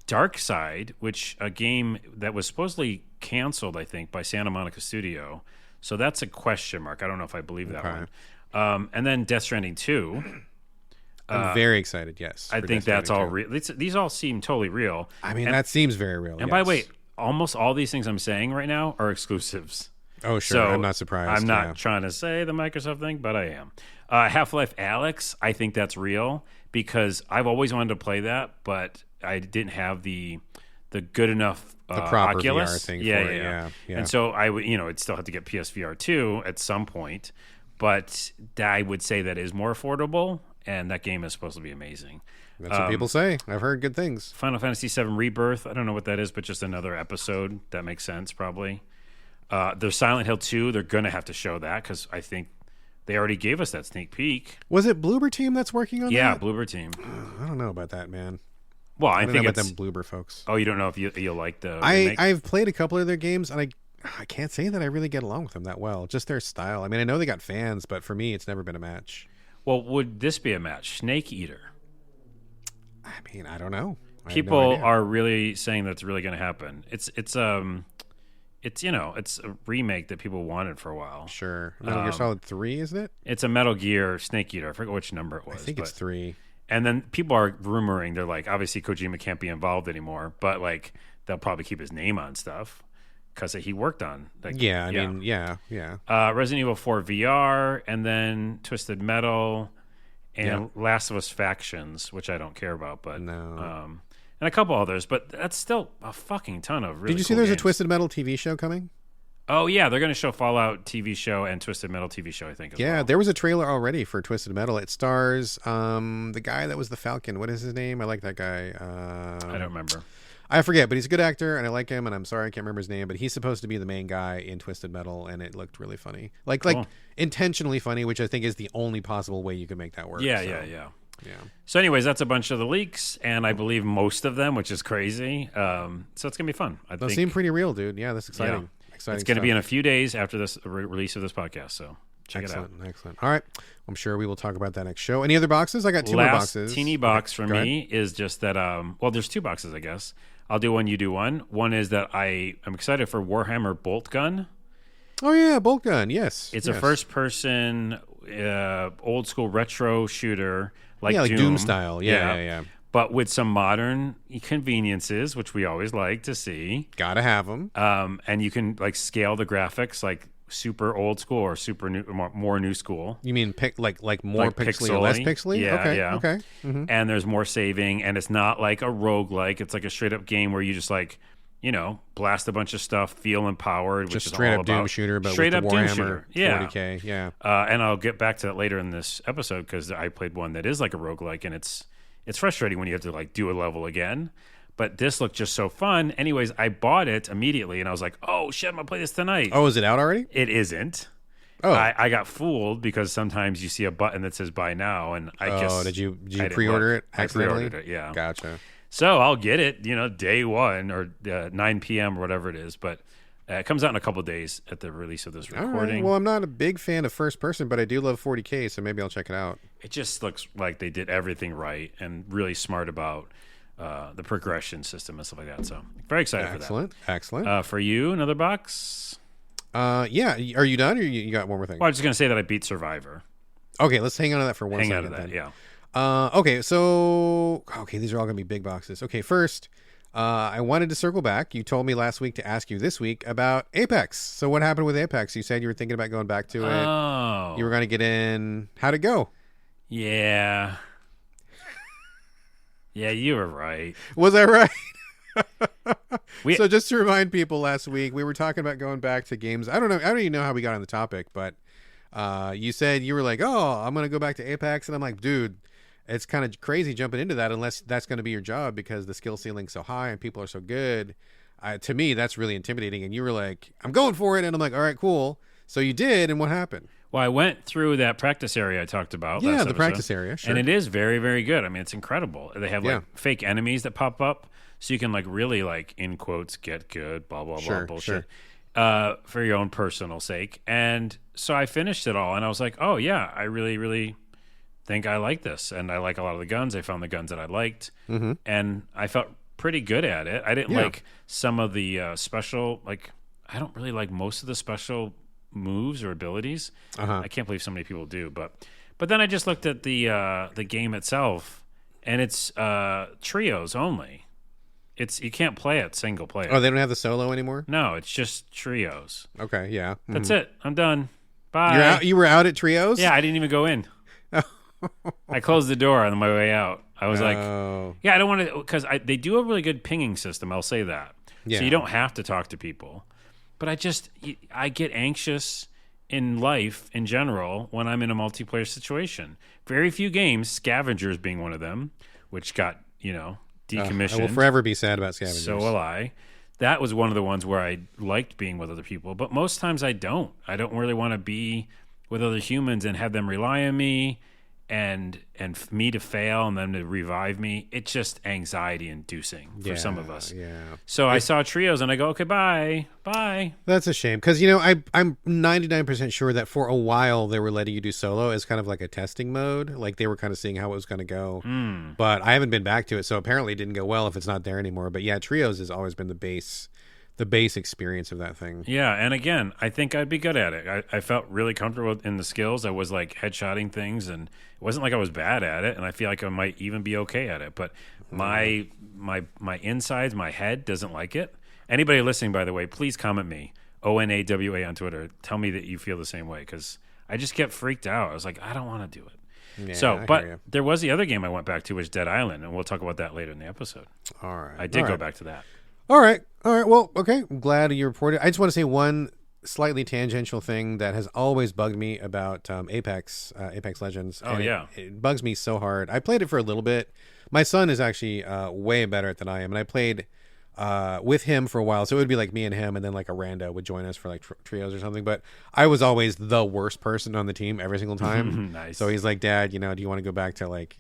Dark Side, which a game that was supposedly canceled, I think, by Santa Monica Studio. So that's a question mark. I don't know if I believe that one. And then Death Stranding 2. I'm very excited, yes. I think that's all real. These all seem totally real. I mean, that seems very real. And by the way, almost all these things I'm saying right now are exclusives. Oh, sure. So I'm not surprised. I'm not trying to say the Microsoft thing, but I am. Half-Life Alyx, I think that's real because I've always wanted to play that, but I didn't have the good enough the proper Oculus VR thing for it. Yeah. And so I would, I'd still have to get PSVR 2 at some point, but I would say that is more affordable, and that game is supposed to be amazing. That's what people say. I've heard good things. Final Fantasy VII Rebirth, I don't know what that is, but just another episode. That makes sense, probably. There's Silent Hill 2. They're going to have to show that because I think they already gave us that sneak peek. Was it Bloober Team that's working on that? Yeah, Bloober Team. I don't know about that, man. Well, I think know it's about them Bloober folks. Oh, you don't know if you like the remake? I've played a couple of their games, and I can't say that I really get along with them that well. Just their style. I mean, I know they got fans, but for me, it's never been a match. Well, would this be a match? Snake Eater. I mean, I don't know. People are really saying that's really going to happen. It's a remake that people wanted for a while. Sure. Metal Gear Solid 3, isn't it? It's a Metal Gear Snake Eater. I forget which number it was. I think it's 3. And then people are rumoring, they're like, obviously Kojima can't be involved anymore, but like they'll probably keep his name on stuff because he worked on. Like, I mean, yeah. Resident Evil 4 VR, and then Twisted Metal, and Last of Us Factions, which I don't care about, but and a couple others, but that's still a fucking ton of really. Did you see there's a Twisted Metal TV show coming? Oh yeah, they're going to show Fallout TV show and Twisted Metal TV show, I think. As well. There was a trailer already for Twisted Metal. It stars the guy that was the Falcon. What is his name? I like that guy. I don't remember. I forget, but he's a good actor, and I like him. And I'm sorry I can't remember his name, but he's supposed to be the main guy in Twisted Metal, and it looked really funny, like intentionally funny, which I think is the only possible way you could make that work. Yeah. So, anyways, that's a bunch of the leaks, and I believe most of them, which is crazy. So it's gonna be fun. Those seem pretty real, dude. Yeah, that's exciting. Yeah. It's going to be in a few days after this release of this podcast, so check it out. Excellent. All right. I'm sure we will talk about that next show. Any other boxes? I got two more boxes. Teeny box for me is just that, there's two boxes, I guess. I'll do one, you do one. One is that I am excited for Warhammer Bolt Gun. Oh, yeah, Bolt Gun, yes. It's a first-person, old-school retro shooter, like Doom style. Yeah. But with some modern conveniences, which we always like to see. Gotta have them. And you can like scale the graphics like super old school or super new, more new school. You mean like more pixely or less pixely? Yeah. Okay. Mm-hmm. And there's more saving, and it's not like a roguelike. It's like a straight up game where you just like, blast a bunch of stuff, feel empowered. Just which straight is all up Doom about shooter, but straight with up the Warhammer Doom shooter. 40K. Yeah. And I'll get back to that later in this episode because I played one that is like a roguelike, and it's frustrating when you have to like do a level again, but this looked just so fun. Anyways, I bought it immediately and I was like, oh shit, I'm gonna play this tonight. Oh, is it out already? It isn't. Oh, I got fooled because sometimes you see a button that says buy now, and I guess. Did you pre-order it accidentally? I pre-ordered it, yeah. Gotcha. So I'll get it, day one or 9 p.m. or whatever it is, but it comes out in a couple of days at the release of this recording. All right. Well, I'm not a big fan of first person, but I do love 40K, so maybe I'll check it out. It just looks like they did everything right and really smart about the progression system and stuff like that. So very excited for that. Excellent. For you, another box? Yeah. Are you done, or you got one more thing? Well, I was just going to say that I beat Survivor. Okay, let's hang on to that for one second. Hang on to that, then. yeah. Okay, these are all going to be big boxes. Okay, first, I wanted to circle back. You told me last week to ask you this week about Apex. So what happened with Apex? You said you were thinking about going back to it. Oh. You were going to get in. How'd it go? Yeah. Yeah, you were right. Was I right? So just to remind people, last week we were talking about going back to games. I don't even know how we got on the topic, but You said you were like, oh, I'm going to go back to Apex. And I'm like, dude, it's kind of crazy jumping into that unless that's going to be your job because the skill ceiling's so high and people are so good. To me, that's really intimidating. And you were like, I'm going for it. And I'm like, all right, cool. So you did. And what happened? Well, I went through that practice area I talked about. Yeah, last the episode, practice area. Sure. And it is very, very good. I mean, it's incredible. They have like fake enemies that pop up. So you can like really like, in quotes, get good, blah, blah, blah, bullshit. For your own personal sake. And so I finished it all. And I was like, oh, yeah, I really, really think I like this. And I like a lot of the guns. I found the guns that I liked. Mm-hmm. And I felt pretty good at it. I didn't like some of the special, like, I don't really like most of the special moves or abilities. I can't believe so many people do. But then I just looked at the game itself, and it's trios only. You can't play it single player. Oh, they don't have the solo anymore? No, it's just trios. Okay, yeah. Mm-hmm. That's it. I'm done. Bye. You're out, you were out at trios? Yeah, I didn't even go in. I closed the door on my way out. I was like, yeah, I don't want to, because they do a really good pinging system. I'll say that. Yeah. So you don't have to talk to people. But I get anxious in life in general when I'm in a multiplayer situation. Very few games, Scavengers being one of them, which got, decommissioned. I will forever be sad about Scavengers. So will I. That was one of the ones where I liked being with other people, but most times I don't. I don't really want to be with other humans and have them rely on me and me to fail and them to revive me. It's just anxiety inducing for some of us. Yeah. So I saw trios and I go, okay, bye. That's a shame because I'm 99% sure that for a while they were letting you do solo as kind of like a testing mode, like they were kind of seeing how it was going to go. But I haven't been back to it, so apparently it didn't go well if it's not there anymore. But yeah, trios has always been the base experience of that thing. Yeah, and again, I think I'd be good at it. I felt really comfortable in the skills. I was like headshotting things, and it wasn't like I was bad at it, and I feel like I might even be okay at it. But my insides, my head doesn't like it. Anybody listening, by the way, please comment me, ONAWA on Twitter. Tell me that you feel the same way, because I just get freaked out. I was like, I don't want to do it. Yeah, but there was the other game I went back to, was Dead Island, and we'll talk about that later in the episode. All right. I did go back to that. All right. Well, okay. I'm glad you reported. I just want to say one slightly tangential thing that has always bugged me about Apex Legends. Oh, yeah. It bugs me so hard. I played it for a little bit. My son is actually way better at it than I am, and I played with him for a while. So it would be like me and him, and then like a rando would join us for like trios or something. But I was always the worst person on the team every single time. Nice. So he's like, Dad, do you want to go back to like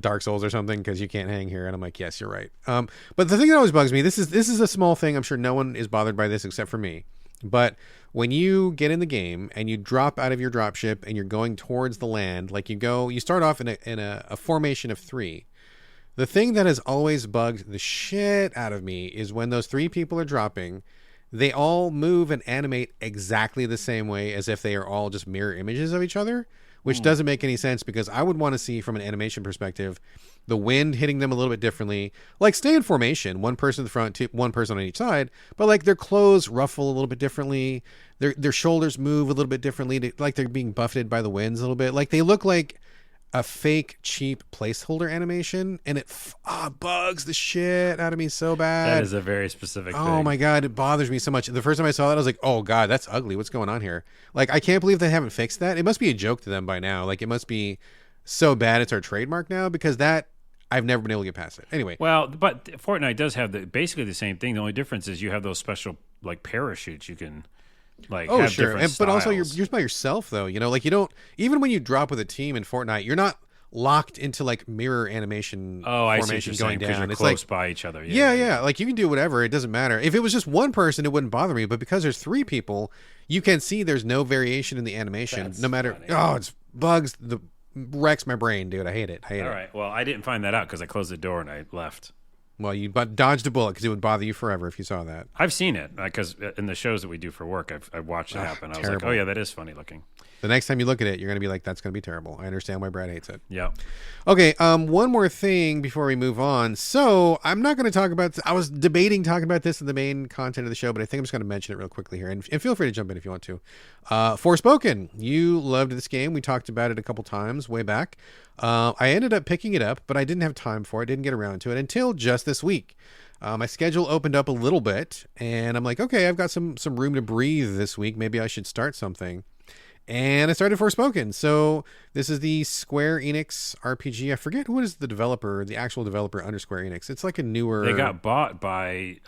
Dark Souls or something because you can't hang here? And I'm like, yes, you're right. But the thing that always bugs me, this is a small thing. I'm sure no one is bothered by this except for me. But when you get in the game and you drop out of your dropship and you're going towards the land, like you start off in a formation of 3. The thing that has always bugged the shit out of me is when those 3 people are dropping, they all move and animate exactly the same way as if they are all just mirror images of each other, which doesn't make any sense because I would want to see from an animation perspective the wind hitting them a little bit differently. Like stay in formation, one person in the front, one person on each side, but like their clothes ruffle a little bit differently. Their shoulders move a little bit differently, like they're being buffeted by the winds a little bit. Like they look like a fake cheap placeholder animation, and it bugs the shit out of me so bad. That is a very specific thing. Oh my God, it bothers me so much. The first time I saw that, I was like, oh God, that's ugly. What's going on here? Like, I can't believe they haven't fixed that. It must be a joke to them by now. Like, it must be so bad it's our trademark now, because that, I've never been able to get past it. Anyway. Well, but Fortnite does have basically the same thing. The only difference is you have those special, like, parachutes you can... Like, oh, have sure. different But also you're styles. just by yourself though, like you don't, even when you drop with a team in Fortnite, you're not locked into like mirror animation I see what formation you're going saying, 'cause down. you're It's close like, by each other. yeah. Like you can do whatever. It doesn't matter. If it was just one person, it wouldn't bother me. But because there's 3 people, you can see there's no variation in the animation. That's no matter. funny. Oh, it's bugs. Wrecks my brain, dude. I hate it. All right. Well, I didn't find that out because I closed the door and I left. Well, you dodged a bullet because it would bother you forever if you saw that. I've seen it because in the shows that we do for work, I've watched it happen. I was like, oh yeah, that is funny looking. The next time you look at it, you're going to be like, that's going to be terrible. I understand why Brad hates it. Yeah. Okay, one more thing before we move on. So I'm not going to talk about... I was debating talking about this in the main content of the show, but I think I'm just going to mention it real quickly here. And feel free to jump in if you want to. Forspoken. You loved this game. We talked about it a couple times way back. I ended up picking it up, but I didn't have time for it. Didn't get around to it until just this week. My schedule opened up a little bit, and I'm like, okay, I've got some room to breathe this week. Maybe I should start something. And I started Forspoken. So this is the Square Enix RPG. I forget who is the developer, the actual developer under Square Enix. It's like a newer. They got bought by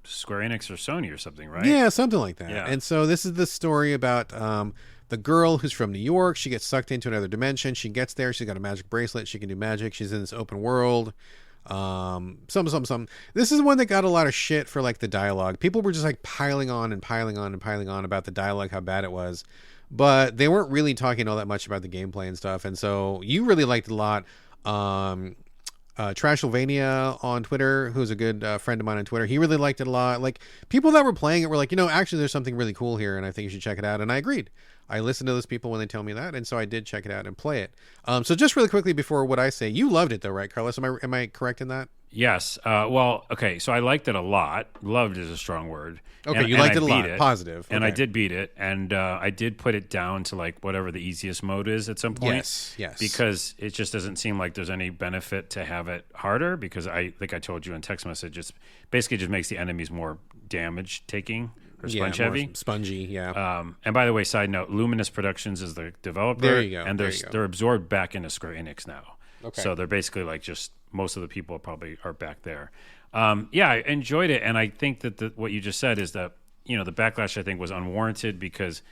Square Enix or Sony or something, right? Yeah, something like that. Yeah. And so this is the story about the girl who's from New York. She gets sucked into another dimension. She gets there. She's got a magic bracelet. She can do magic. She's in this open world. Some. This is one that got a lot of shit for like the dialogue. People were just like piling on about the dialogue, how bad it was. But they weren't really talking all that much about the gameplay and stuff. And so you really liked it a lot. Trashylvania on Twitter, who's a good friend of mine on Twitter, he really liked it a lot. Like, people that were playing it were like, actually there's something really cool here and I think you should check it out. And I agreed. I listen to those people when they tell me that, and so I did check it out and play it. So just really quickly before what I say, you loved it though, right, Carlos? Am I correct in that? Yes. Well, okay. So I liked it a lot. Loved is a strong word. Okay, you liked it a lot. Positive. And okay. I did beat it, and I did put it down to like whatever the easiest mode is at some point. Yes. Because it just doesn't seem like there's any benefit to have it harder. Because I think I told you in text message, it's basically just makes the enemies more damage taking. Or sponge heavy, spongy, yeah. And by the way, side note: Luminous Productions is the developer. There you go. And they're absorbed back into Square Enix now. Okay. So they're basically like just most of the people probably are back there. Yeah, I enjoyed it, and I think that what you just said is that the backlash I think was unwarranted because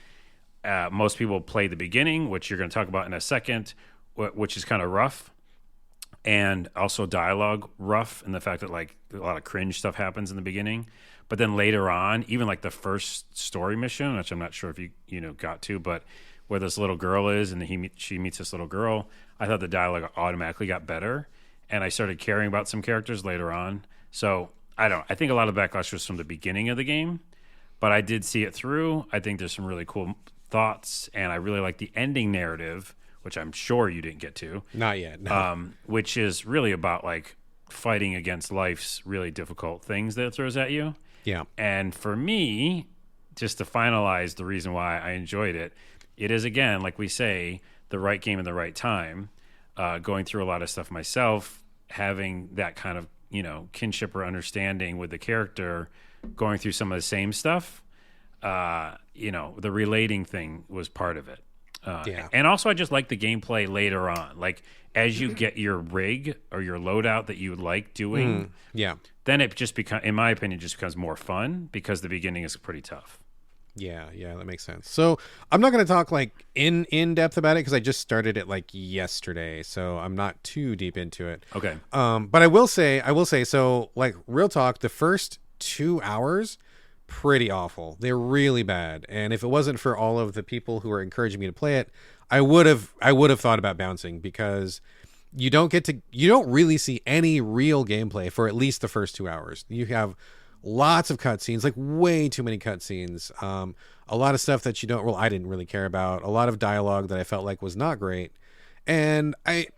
most people play the beginning, which you're going to talk about in a second, which is kind of rough. And also dialogue rough, and the fact that like a lot of cringe stuff happens in the beginning, but then later on, even like the first story mission, which I'm not sure if you got to, but where this little girl is and she meets this little girl, I thought the dialogue automatically got better, and I started caring about some characters later on. So I think a lot of backlash was from the beginning of the game, but I did see it through. I think there's some really cool thoughts, and I really like the ending narrative, which I'm sure you didn't get to. Not yet. No. Which is really about like fighting against life's really difficult things that it throws at you. Yeah. And for me, just to finalize the reason why I enjoyed it, it is, again, like we say, the right game at the right time. Going through a lot of stuff myself, having that kind of, kinship or understanding with the character, going through some of the same stuff, the relating thing was part of it. Yeah. And also I just like the gameplay later on. Like, as you get your rig or your loadout that you like doing, yeah, then it just becomes, in my opinion, just becomes more fun because the beginning is pretty tough. Yeah, that makes sense. So I'm not going to talk like in depth about it because I just started it like yesterday, so I'm not too deep into it. Okay. But I will say, so like real talk, the first 2 hours, pretty awful. They're really bad. And if it wasn't for all of the people who are encouraging me to play it, I would have thought about bouncing because you don't really see any real gameplay for at least the first 2 hours. You have lots of cutscenes, like way too many cutscenes. A lot of stuff that I didn't really care about. A lot of dialogue that I felt like was not great. And I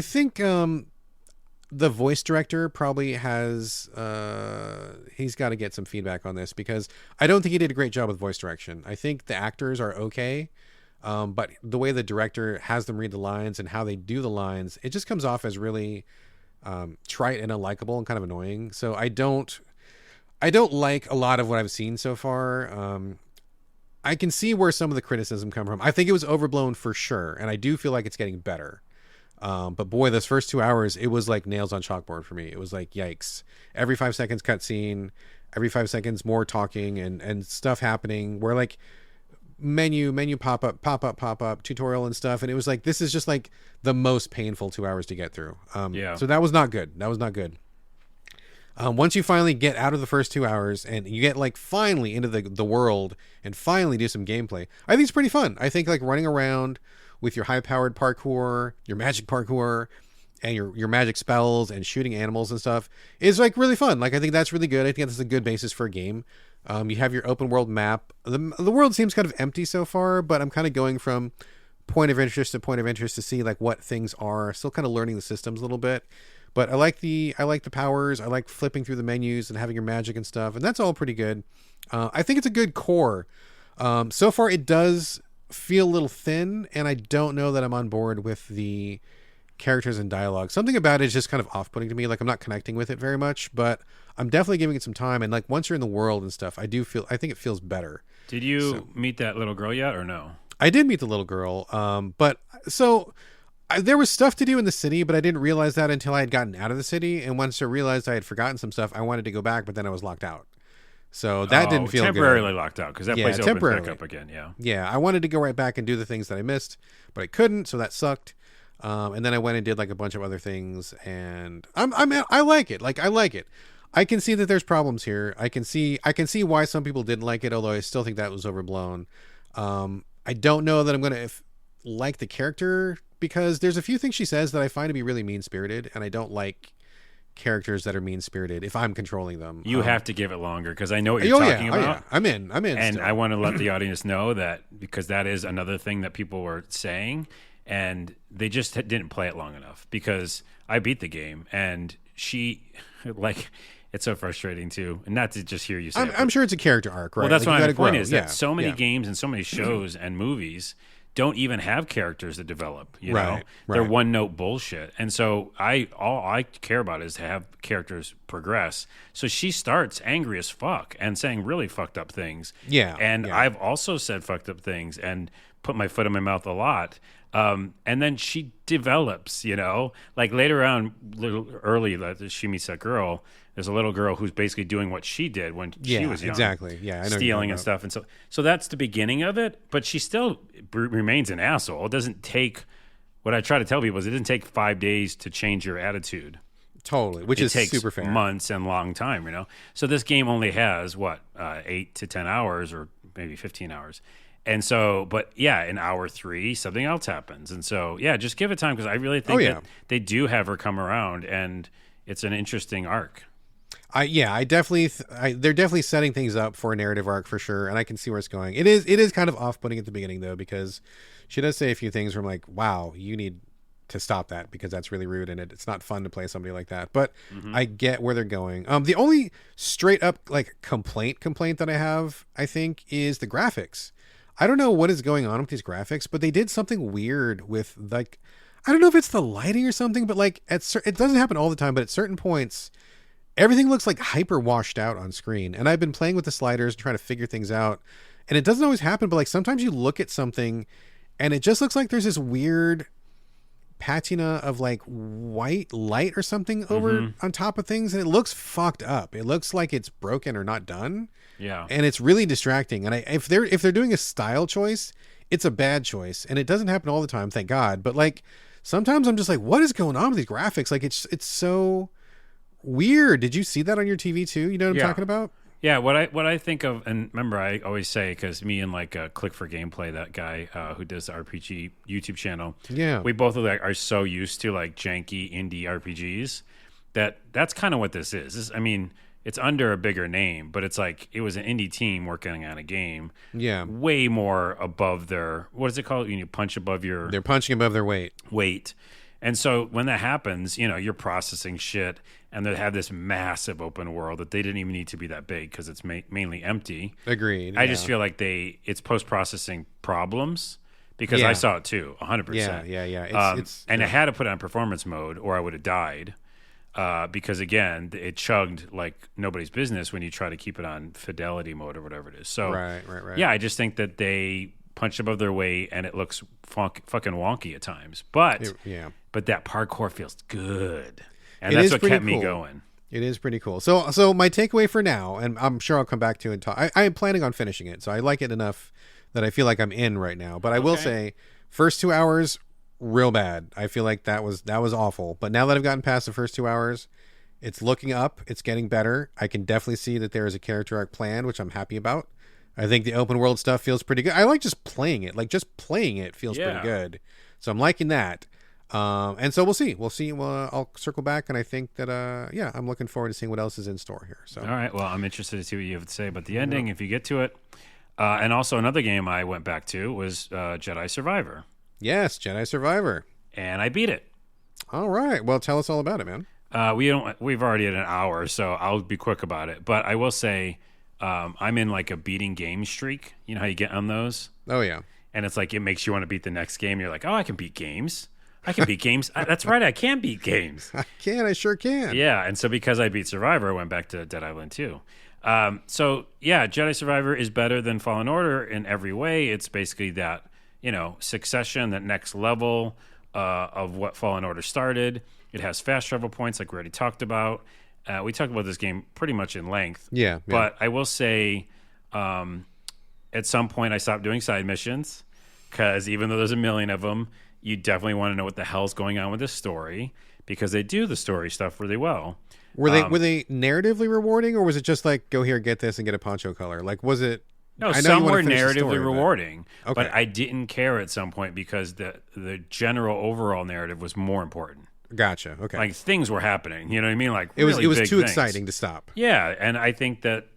think the voice director probably has he's got to get some feedback on this because I don't think he did a great job with voice direction. I think the actors are okay, but the way the director has them read the lines and how they do the lines, it just comes off as really trite and unlikable and kind of annoying. So I don't like a lot of what I've seen so far. I can see where some of the criticism come from. I think it was overblown for sure, and I do feel like it's getting better. But boy, those first 2 hours, it was like nails on chalkboard for me. It was like, yikes. Every 5 seconds cutscene, every 5 seconds more talking and stuff happening where like menu pop up, tutorial and stuff. And it was like, this is just like the most painful 2 hours to get through. So that was not good. Once you finally get out of the first 2 hours and you get like finally into the world and finally do some gameplay, I think it's pretty fun. I think like running around with your high-powered parkour, your magic parkour, and your magic spells and shooting animals and stuff is like really fun. Like I think that's really good. I think that's a good basis for a game. You have your open world map. The world seems kind of empty so far, but I'm kind of going from point of interest to point of interest to see like what things are. Still kind of learning the systems a little bit. But I like the powers. I like flipping through the menus and having your magic and stuff, and that's all pretty good. I think it's a good core. So far, it does feel a little thin, and I don't know that I'm on board with the characters and dialogue. Something about it is just kind of off-putting to me. Like I'm not connecting with it very much, but I'm definitely giving it some time. And like once you're in the world and stuff, I think it feels better. Did you meet that little girl yet, or no? I did meet the little girl. But so there was stuff to do in the city, but I didn't realize that until I had gotten out of the city. And once I realized I had forgotten some stuff, I wanted to go back, but then I was locked out. So that didn't feel temporarily good. locked out because that place opened back up again. Yeah. Yeah. I wanted to go right back and do the things that I missed, but I couldn't. So that sucked. And then I went and did like a bunch of other things, and I like it. Like I like it. I can see that there's problems here. I can see why some people didn't like it, although I still think that was overblown. I don't know that I'm going to like the character because there's a few things she says that I find to be really mean-spirited, and I don't like characters that are mean-spirited if I'm controlling them. You have to give it longer because I know what you're talking about. Yeah. I'm in. And still. I want to let the audience know that because that is another thing that people were saying, and they just didn't play it long enough because I beat the game, and she, like, it's so frustrating too. And not to just hear you say I'm sure it's a character arc, right? Well, that's like my point is that so many yeah. games and so many shows and movies don't even have characters that develop. You know, Right. They're one note bullshit. And so all I care about is to have characters progress. So she starts angry as fuck and saying really fucked up things. Yeah, and yeah. I've also said fucked up things and put my foot in my mouth a lot. And then she develops, you know, like later on, little early that she meets that girl. There's a little girl who's basically doing what she did when she was young. Exactly. Yeah, I know stealing and stuff. And so that's the beginning of it, but she still remains an asshole. It doesn't take, what I try to tell people is it doesn't take 5 days to change your attitude. Totally, which is super fair. Months and long time, you know? So this game only has, 8 to 10 hours or maybe 15 hours. And so, but yeah, in hour 3, something else happens. And so, yeah, just give it time because I really think that they do have her come around and it's an interesting arc. They're definitely setting things up for a narrative arc for sure, and I can see where it's going. It is kind of off-putting at the beginning though, because she does say a few things where I'm like, wow, you need to stop that because that's really rude and it's not fun to play somebody like that. But I get where they're going. The only straight up like complaint that I have, I think, is the graphics. I don't know what is going on with these graphics, but they did something weird with like, I don't know if it's the lighting or something, but like it doesn't happen all the time, but at certain points everything looks like hyper washed out on screen. And I've been playing with the sliders, trying to figure things out. And it doesn't always happen, but like sometimes you look at something and it just looks like there's this weird patina of like white light or something over on top of things. And it looks fucked up. It looks like it's broken or not done. Yeah. And it's really distracting. And if they're doing a style choice, it's a bad choice. And it doesn't happen all the time, thank God. But like sometimes I'm just like, what is going on with these graphics? Like it's so weird. Did you see that on your TV too? You know what I'm talking about? Yeah, what I think of, and remember I always say, because me and like Click for Gameplay, that guy who does the RPG YouTube channel, we both are so used to like janky indie RPGs that's kind of what this is. I mean, it's under a bigger name, but it's like it was an indie team working on a game. Yeah, way more above their, what is it called? You punch above your. They're punching above their weight. And so when that happens, you know, you're processing shit, and they have this massive open world that they didn't even need to be that big because it's mainly empty. Agreed. I just feel like it's post-processing problems because I saw it too, 100%. Yeah. I had to put it on performance mode or I would have died because, again, it chugged like nobody's business when you try to keep it on fidelity mode or whatever it is. So, right. Yeah, I just think that they punch above their weight and it looks fucking wonky at times. But that parkour feels good. And that's what kept me going. It is pretty cool. So my takeaway for now, and I'm sure I'll come back to it and talk. I am planning on finishing it, so I like it enough that I feel like I'm in right now. But I will say, first 2 hours, real bad. I feel like that was awful. But now that I've gotten past the first 2 hours, it's looking up. It's getting better. I can definitely see that there is a character arc planned, which I'm happy about. I think the open world stuff feels pretty good. I like just playing it. Like just playing it feels pretty good. So I'm liking that. And so we'll see. I'll circle back, and I think that I'm looking forward to seeing what else is in store here. So all right. Well, I'm interested to see what you have to say about the ending if you get to it. And also another game I went back to was Jedi Survivor. Yes, Jedi Survivor. And I beat it. All right. Well, tell us all about it, man. We've already had an hour, so I'll be quick about it. But I will say I'm in like a beating game streak. You know how you get on those? Oh, yeah. And it's like it makes you want to beat the next game. You're like, oh, I can beat games. That's right. I can beat games. I sure can. Yeah. And so because I beat Survivor, I went back to Dead Island 2. So yeah, Jedi Survivor is better than Fallen Order in every way. It's basically that Succession, that next level of what Fallen Order started. It has fast travel points, like we already talked about. We talked about this game pretty much in length. Yeah. But I will say, at some point, I stopped doing side missions because even though there's a million of them, you definitely want to know what the hell's going on with this story because they do the story stuff really well. Were they narratively rewarding, or was it just like go here, get this, and get a poncho color? Like, was it? No, I know some you want were to finish the narratively story, rewarding, Okay. but I didn't care at some point because the general overall narrative was more important. Gotcha. Okay. Like things were happening, you know what I mean? Like it was really big too things. exciting to stop. Yeah, and I think that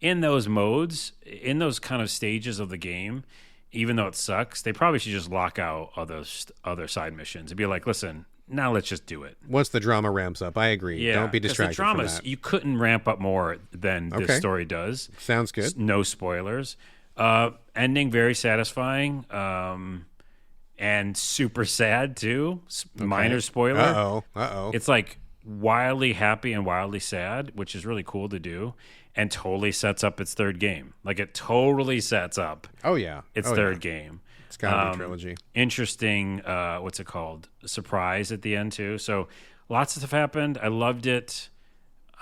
in those modes, in those kind of stages of the game, even though it sucks, they probably should just lock out other side missions and be like, listen, now let's just do it. Once the drama ramps up, I agree. Yeah, Don't be distracted the dramas, from that. you couldn't ramp up more than this story does. Sounds good. No spoilers. Ending very satisfying. And super sad too. Minor spoiler. Uh-oh. It's like wildly happy and wildly sad, which is really cool to do, and totally sets up its third game. Like it totally sets up Oh yeah. its third game. It's gotta be a trilogy. Interesting, what's it called? Surprise at the end too. So lots of stuff happened. I loved it.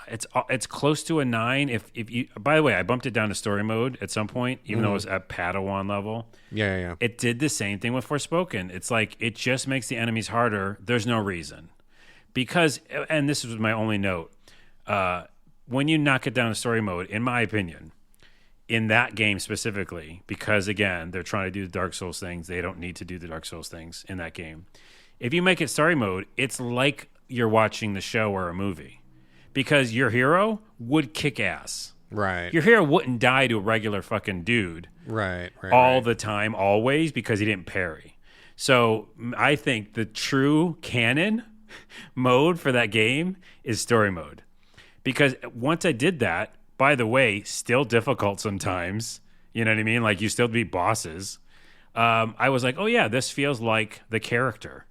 It's close to a 9. If you, by the way, I bumped it down to story mode at some point, even though it was at Padawan level. Yeah. It did the same thing with Forspoken. It's like it just makes the enemies harder. There's no reason. Because, and this was my only note, when you knock it down to story mode, in my opinion, in that game specifically, because again, they're trying to do the Dark Souls things, they don't need to do the Dark Souls things in that game. If you make it story mode, it's like you're watching the show or a movie. Because your hero would kick ass. Right. Your hero wouldn't die to a regular fucking dude. Right. All the time, always, because he didn't parry. So I think the true canon mode for that game is story mode. Because once I did that, by the way, still difficult sometimes. You know what I mean? Like you still beat bosses. I was like, oh yeah, this feels like the character.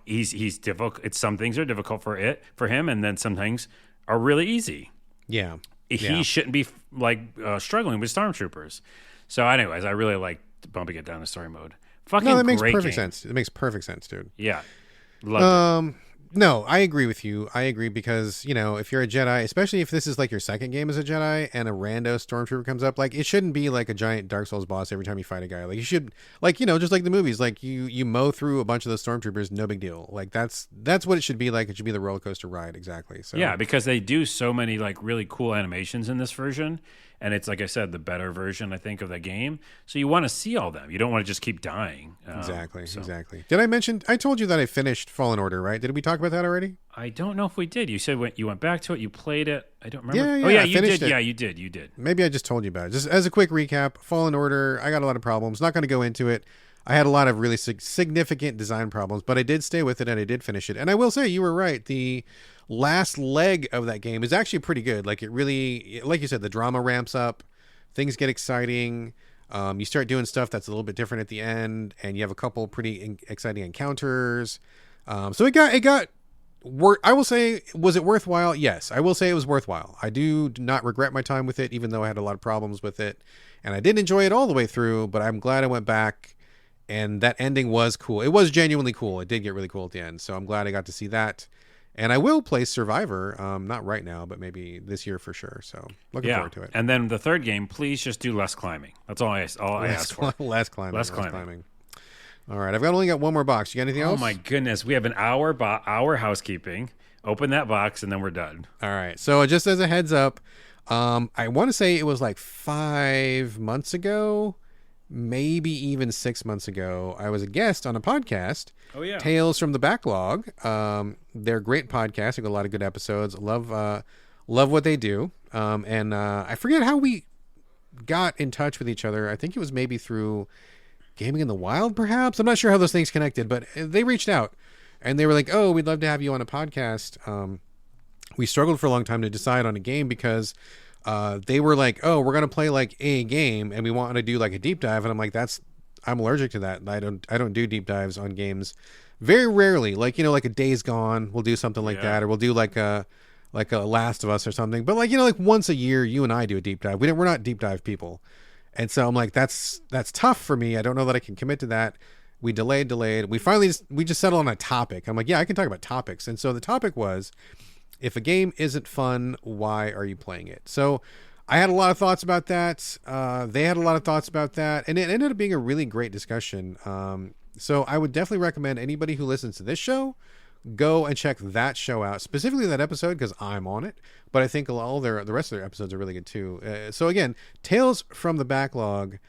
He's difficult. Some things are difficult for him, and then some things are really easy. Yeah. He shouldn't be struggling with stormtroopers. So, anyways, I really like bumping it down to story mode. No, that makes great perfect game. sense. It makes perfect sense, dude. Yeah, loved it. No, I agree with you. I agree because, if you're a Jedi, especially if this is like your second game as a Jedi and a rando stormtrooper comes up, like it shouldn't be like a giant Dark Souls boss every time you fight a guy. Like you should, just like the movies, like you mow through a bunch of those stormtroopers, no big deal. Like that's what it should be like. It should be the roller coaster ride. Exactly. So yeah, because they do so many like really cool animations in this version. And it's, like I said, the better version, I think, of the game. So you want to see all them. You don't want to just keep dying. Exactly. Did I mention, I told you that I finished Fallen Order, right? Did we talk about that already? I don't know if we did. You said you went back to it, you played it. I don't remember. Yeah, oh, yeah, I you finished did. it. Yeah, you did. Maybe I just told you about it. Just as a quick recap, Fallen Order, I got a lot of problems. Not going to go into it. I had a lot of really significant design problems, but I did stay with it and I did finish it. And I will say, you were right. The last leg of that game is actually pretty good. Like it really, like you said, the drama ramps up. Things get exciting. You start doing stuff that's a little bit different at the end, and you have a couple pretty exciting encounters. So it got. I will say, was it worthwhile? Yes, I will say it was worthwhile. I do not regret my time with it, even though I had a lot of problems with it, and I didn't enjoy it all the way through. But I'm glad I went back, and that ending was cool. It was genuinely cool. It did get really cool at the end, so I'm glad I got to see that. And I will play Survivor, not right now, but maybe this year for sure. So looking forward to it. And then the third game, please just do less climbing. That's all I ask for. Less climbing. All right, I've only got one more box. You got anything else? Oh my goodness, we have an hour housekeeping. Open that box and then we're done. All right. So just as a heads up, I want to say it was like 5 months ago, maybe even 6 months ago. I was a guest on a podcast. Oh yeah, Tales from the Backlog. They're a great podcast. They got a lot of good episodes. Love what they do. And I forget how we got in touch with each other. I think it was maybe through Gaming in the Wild, perhaps. I'm not sure how those things connected, but they reached out and they were like, "Oh, we'd love to have you on a podcast." We struggled for a long time to decide on a game because they were like, "Oh, we're gonna play like a game, and we want to do like a deep dive." And I'm like, I'm allergic to that. I don't do deep dives on games. Very rarely, like a Days Gone, we'll do something like that, or we'll do like a Last of Us or something. But like once a year, you and I do a deep dive. We're not deep dive people. And so I'm like, that's tough for me. I don't know that I can commit to that. We delayed. We finally we just settled on a topic. I'm like, yeah, I can talk about topics. And so the topic was, if a game isn't fun, why are you playing it? So I had a lot of thoughts about that. They had a lot of thoughts about that, and it ended up being a really great discussion. So I would definitely recommend anybody who listens to this show go and check that show out, specifically that episode, because I'm on it. But I think all the rest of their episodes are really good too. So again, Tales from the Backlog,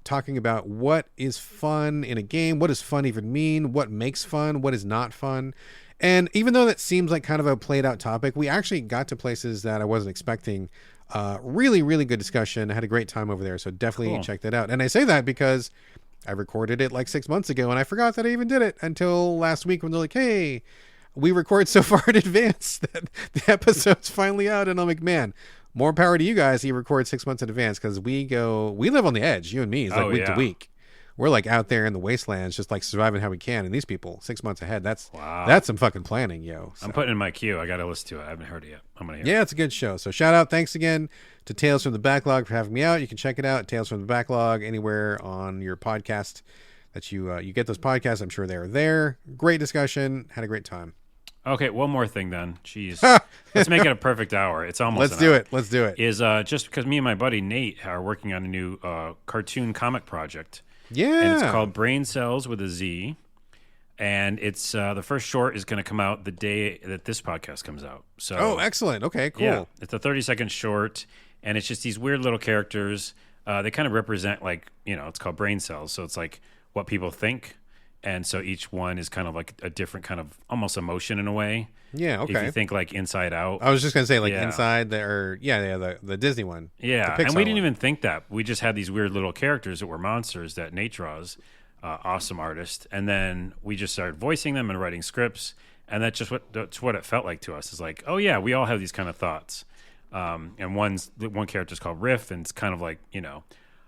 talking about what is fun in a game, what does fun even mean, what makes fun, what is not fun. And even though that seems like kind of a played out topic, we actually got to places that I wasn't expecting. Really, really good discussion. I had a great time over there. So definitely check that out. And I say that because I recorded it like 6 months ago and I forgot that I even did it until last week when they're like, hey, we record so far in advance that the episode's finally out. And I'm like, man, more power to you guys. You record 6 months in advance because we live on the edge, you and me. It's like week to week. We're like out there in the wastelands, just like surviving how we can. And these people 6 months ahead, that's some fucking planning, yo. So. I'm putting in my queue. I got to listen to it. I haven't heard it yet. I'm going to hear it. Yeah, it's a good show. So shout out. Thanks again to Tales from the Backlog for having me out. You can check it out, Tales from the Backlog, anywhere on your podcast that you get those podcasts. I'm sure they're there. Great discussion. Had a great time. Okay, one more thing then. Jeez. Let's make it a perfect hour. It's almost Let's do it. Is just because me and my buddy Nate are working on a new cartoon comic project. Yeah. And it's called Brain Cells with a Z. And it's the first short is going to come out the day that this podcast comes out. So excellent. Okay, cool. Yeah, it's a 30-second short, and it's just these weird little characters. They kind of represent, like, it's called brain cells. So it's like what people think. And so each one is kind of like a different kind of almost emotion in a way. Yeah, okay. If you think like Inside Out. I was just going to say Inside, the Disney one. Yeah, and we didn't even think that. We just had these weird little characters that were monsters that Nate draws, awesome artist. And then we just started voicing them and writing scripts. And that's what it felt like to us. Is like, oh yeah, we all have these kind of thoughts. And one character is called Riff, and it's kind of like,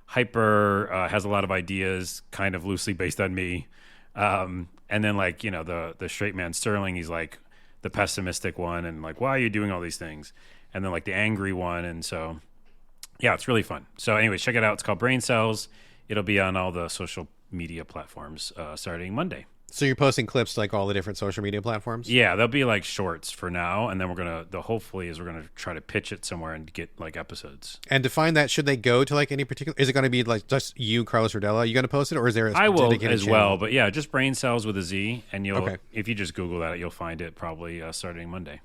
hyper, has a lot of ideas, kind of loosely based on me. And then like, the straight man Sterling, he's like the pessimistic one and like, why are you doing all these things? And then like the angry one. And so, yeah, it's really fun. So anyways, check it out. It's called Brain Cells. It'll be on all the social media platforms, starting Monday. So you're posting clips to like all the different social media platforms? Yeah, they'll be like shorts for now, and then we're gonna try to pitch it somewhere and get like episodes. And to find that, should they go to like any particular? Is it going to be like just you, Carlos Rodella? You going to post it, or is there? I will as channel? Well, but yeah, just Brain Cells with a Z, and if you just Google that, you'll find it probably starting Monday.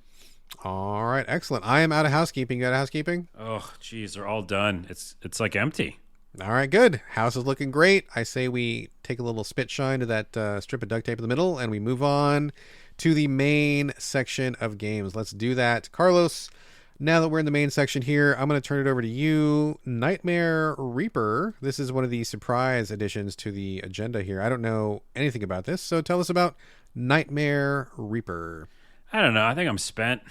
All right, excellent. I am out of housekeeping. You got housekeeping? Oh, geez, they're all done. It's like empty. All right, good. House is looking great. I say we take a little spit shine to that strip of duct tape in the middle, and we move on to the main section of games. Let's do that. Carlos, now that we're in the main section here, I'm going to turn it over to you. Nightmare Reaper. This is one of the surprise additions to the agenda here. I don't know anything about this, so tell us about Nightmare Reaper. I don't know. I think I'm spent.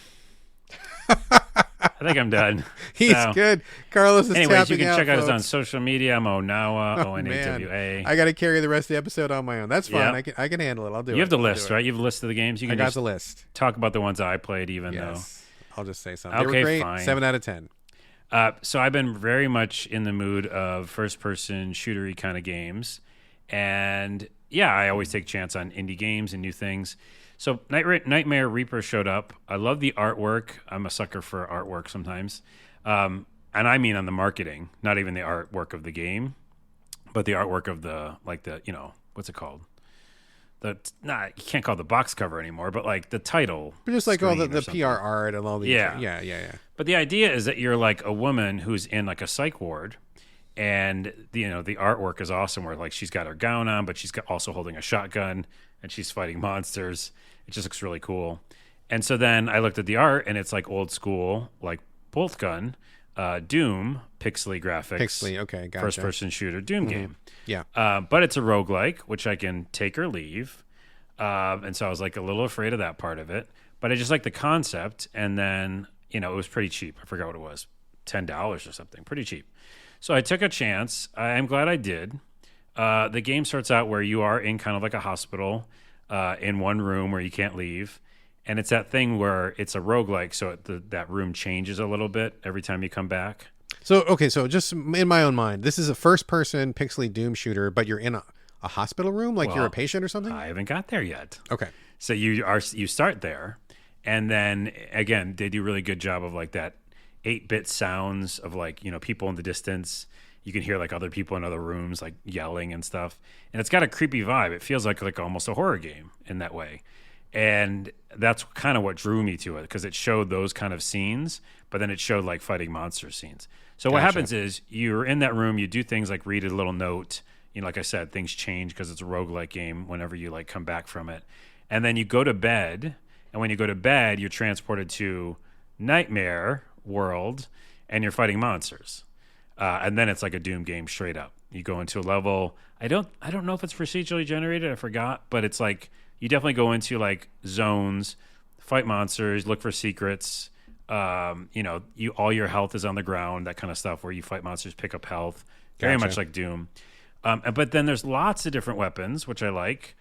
I think I'm done. He's good. Carlos is anyways, you can out, check out folks. us on social media. I'm Onawa, O-N-A-W-A. I got to carry the rest of the episode on my own. That's fine. Yep. I can handle it. I'll do it. You have the list, right? You have a list of the games. You can I got the list. Talk about the ones I played, even though. I'll just say something. They were great. Fine. 7 out of 10. So I've been very much in the mood of first-person shootery kind of games. And, yeah, I always take a chance on indie games and new things. So Nightmare Reaper showed up. I love the artwork. I'm a sucker for artwork sometimes. And I mean on the marketing, not even the artwork of the game, but the artwork of what's it called? You can't call it the box cover anymore, but like the title. But just like all the PR art and all the... Yeah. But the idea is that you're like a woman who's in like a psych ward, and the artwork is awesome where like she's got her gown on, but she's also holding a shotgun and she's fighting monsters. It just looks really cool. And so then I looked at the art, and it's like old school, like bolt gun, Doom, pixely graphics. Okay, gotcha. First-person shooter Doom game. Yeah. But it's a roguelike, which I can take or leave. And so I was like a little afraid of that part of it. But I just like the concept. And then, it was pretty cheap. I forgot what it was. $10 or something. Pretty cheap. So I took a chance. I'm glad I did. The game starts out where you are in kind of like a hospital in one room where you can't leave. And it's that thing where it's a roguelike, so that room changes a little bit every time you come back. So, okay, so just in my own mind, this is a first-person pixely Doom shooter, but you're in a hospital room, like you're a patient or something? I haven't got there yet. Okay. So you start there, and then again they do a really good job of like that 8-bit sounds of like, you know, people in the distance. You can hear like other people in other rooms like yelling and stuff, and it's got a creepy vibe. It feels like almost a horror game in that way, and that's kind of what drew me to it, because it showed those kind of scenes, but then it showed like fighting monster scenes. So what happens is you're in that room, you do things like read a little note. You know, like I said, things change because it's a roguelike game whenever you like come back from it. And then you go to bed, and when you go to bed, you're transported to Nightmare World, and you're fighting monsters. And then it's like a Doom game straight up. You go into a level. I don't know if it's procedurally generated. I forgot, but it's like you definitely go into like zones, fight monsters, look for secrets. You know, all your health is on the ground, that kind of stuff. Where you fight monsters, pick up health, very much like Doom. But then there's lots of different weapons, which I like.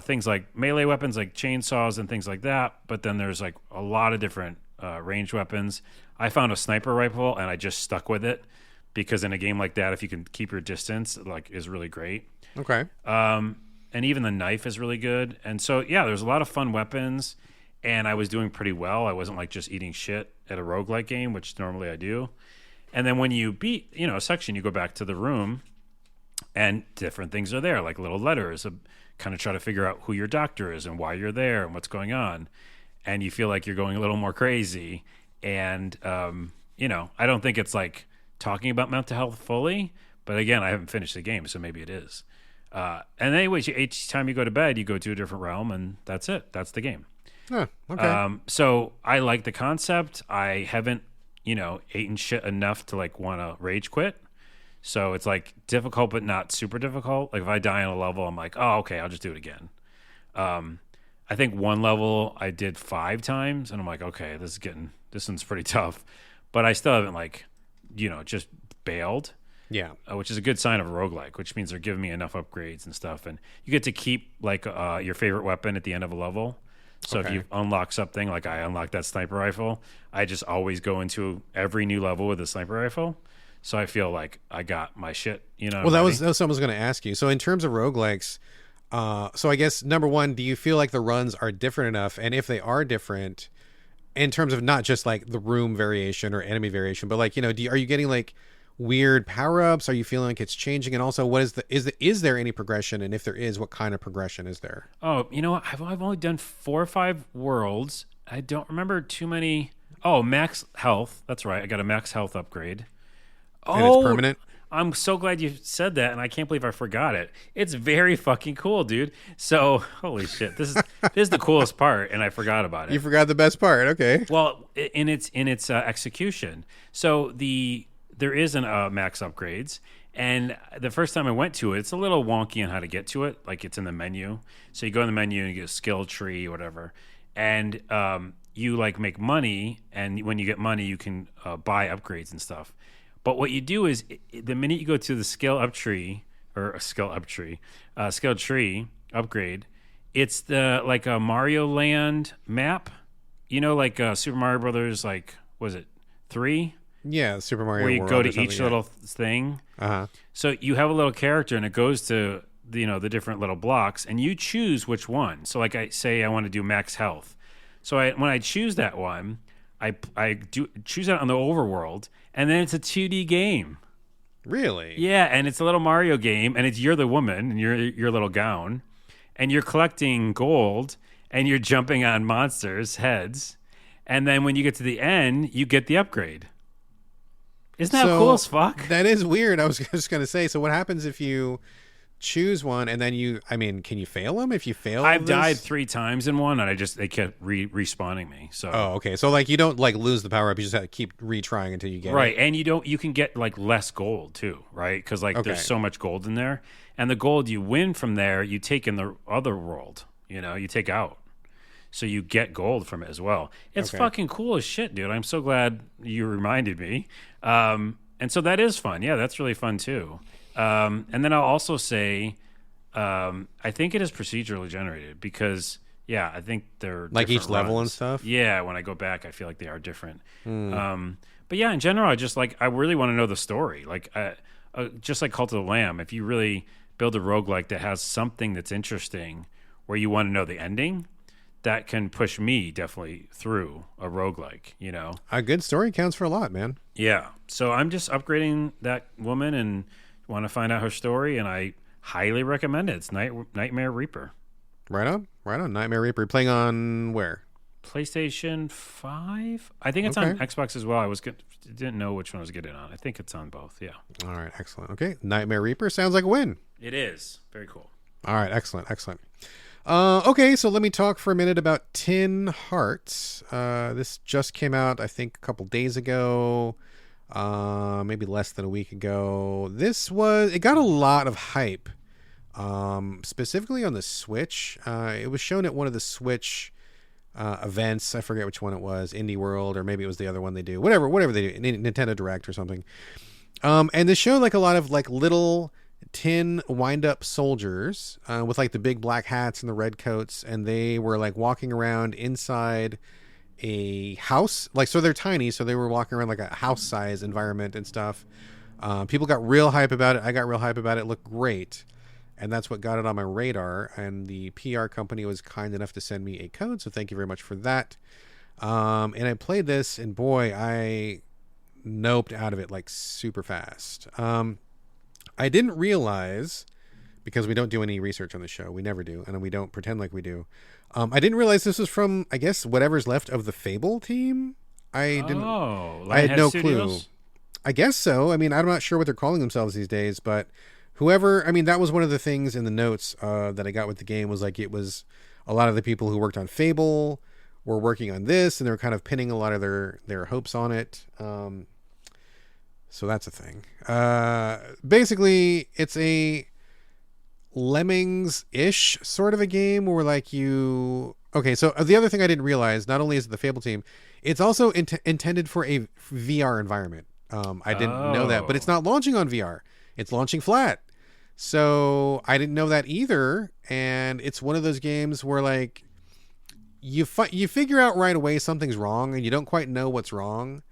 Things like melee weapons, like chainsaws and things like that. But then there's like a lot of different ranged weapons. I found a sniper rifle, and I just stuck with it, because in a game like that, if you can keep your distance, like, is really great. Okay. And even the knife is really good. And so, yeah, there's a lot of fun weapons, and I was doing pretty well. I wasn't like just eating shit at a roguelike game, which normally I do. And then when you beat, you know, a section, you go back to the room, and different things are there, like little letters, kind of try to figure out who your doctor is and why you're there and what's going on. And you feel like you're going a little more crazy. And, you know, I don't think it's like talking about mental health fully, but again, I haven't finished the game, so maybe it is. And anyways, each time you go to bed, you go to a different realm, and that's it. That's the game. Oh, okay. So I like the concept. I haven't, you know, eaten shit enough to like want to rage quit. So it's like difficult, but not super difficult. Like if I die on a level, I'm like, oh, okay, I'll just do it again. I think one level I did 5 times, and I'm like, okay, this one's pretty tough. But I still haven't like, you know, just bailed. Yeah. Which is a good sign of a roguelike, which means they're giving me enough upgrades and stuff. And you get to keep like your favorite weapon at the end of a level. So if you unlock something, like I unlocked that sniper rifle, I just always go into every new level with a sniper rifle. So I feel like I got my shit, you know. Well, that was something I was going to ask you. So in terms of roguelikes, so I guess number one, do you feel like the runs are different enough? And if they are different, in terms of not just like the room variation or enemy variation, but like, you know, are you getting like weird power-ups? Are you feeling like it's changing? And also, what is there any progression? And if there is, what kind of progression is there? Oh, you know what? I've only done 4 or 5 worlds. I don't remember too many. Oh, max health. That's right. I got a max health upgrade. And it's permanent? I'm so glad you said that, and I can't believe I forgot it. It's very fucking cool, dude. So, holy shit, this is the coolest part, and I forgot about it. You forgot the best part. Okay. Well, in its execution. So there is an max upgrades, and the first time I went to it, it's a little wonky on how to get to it. Like it's in the menu. So you go in the menu and you get a skill tree or whatever, and you like make money, and when you get money, you can buy upgrades and stuff. But what you do is the minute you go to the skill tree upgrade, it's the like a Mario Land map, you know, like Super Mario Brothers, like was it 3? Yeah, Super Mario where you World go to each little thing. So you have a little character, and it goes to the different little blocks, and you choose which one. So like I say, I want to do max health. So when I choose that one, I choose that on the overworld, and then it's a 2D game. Really? Yeah, and it's a little Mario game, and you're the woman in your little gown, and you're collecting gold, and you're jumping on monsters' heads, and then when you get to the end, you get the upgrade. Isn't that cool as fuck? That is weird. I was just going to say, so what happens if you choose one and then can you fail them if you fail? I've died 3 times in one, and they kept respawning me. So okay. So like you don't like lose the power up, you just have to keep retrying until you get right. it. And you can get like less gold too, right? Because like there's so much gold in there, and the gold you win from there, you take in the other world. You know, you take out. So you get gold from it as well. It's fucking cool as shit, dude. I'm so glad you reminded me. And so that is fun. Yeah, that's really fun too. And then I'll also say, I think it is procedurally generated because, I think they're like each level runs. And stuff. Yeah, when I go back, I feel like they are different. But yeah, in general, I really want to know the story. Just like Cult of the Lamb, if you really build a roguelike that has something that's interesting where you want to know the ending, that can push me definitely through a roguelike, A good story counts for a lot, man. Yeah. So I'm just upgrading that woman and want to find out her story, and I highly recommend it. It's Nightmare Reaper. Right on. Nightmare Reaper. Playing on where? PlayStation 5? I think it's on Xbox as well. Didn't know which one I was getting on. I think it's on both, yeah. All right, excellent. Okay, Nightmare Reaper sounds like a win. It is. Very cool. All right, excellent. Okay, so let me talk for a minute about Tin Hearts. This just came out, I think, a couple days ago, maybe less than a week ago. It got a lot of hype, specifically on the Switch. It was shown at one of the Switch events. I forget which one it was, Indie World, or maybe it was the other one they do. Whatever they do, Nintendo Direct or something. And they showed like a lot of like little tin wind-up soldiers with like the big black hats and the red coats, and they were like walking around inside a house. Like, so they're tiny, so they were walking around like a house-size environment and stuff. People got real hype about it. I got real hype about it. It looked great. And that's what got it on my radar. And the PR company was kind enough to send me a code, so thank you very much for that. And I played this, and boy, I noped out of it like super fast. I didn't realize, because we don't do any research on the show, we never do, and we don't pretend like we do. I didn't realize this was from, I guess, whatever's left of the Fable team. I had no clue. I guess so. I mean, I'm not sure what they're calling themselves these days, but whoever, I mean, that was one of the things in the notes that I got with the game, was like, it was a lot of the people who worked on Fable were working on this, and they were kind of pinning a lot of their hopes on it. So that's a thing. Basically, it's a Lemmings-ish sort of a game where like you... Okay, so the other thing I didn't realize, not only is it the Fable team, it's also intended for a VR environment. I didn't know that, but it's not launching on VR. It's launching flat. So I didn't know that either. And it's one of those games where like you figure out right away something's wrong, and you don't quite know what's wrong.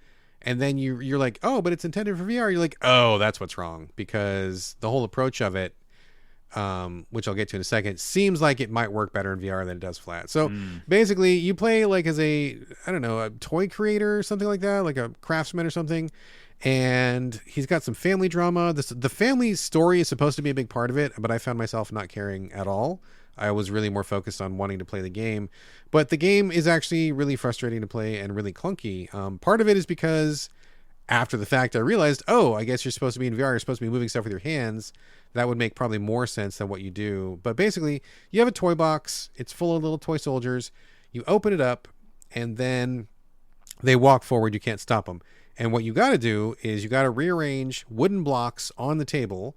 And then you're like, oh, but it's intended for VR. You're like, oh, that's what's wrong, because the whole approach of it, which I'll get to in a second, seems like it might work better in VR than it does flat. So basically, you play like as a toy creator or something like that, like a craftsman or something. And he's got some family drama. The family story is supposed to be a big part of it, but I found myself not caring at all. I was really more focused on wanting to play the game. But the game is actually really frustrating to play and really clunky. Part of it is because after the fact, I realized, oh, I guess you're supposed to be in VR. You're supposed to be moving stuff with your hands. That would make probably more sense than what you do. But basically, you have a toy box. It's full of little toy soldiers. You open it up, and then they walk forward. You can't stop them. And what you got to do is you got to rearrange wooden blocks on the table.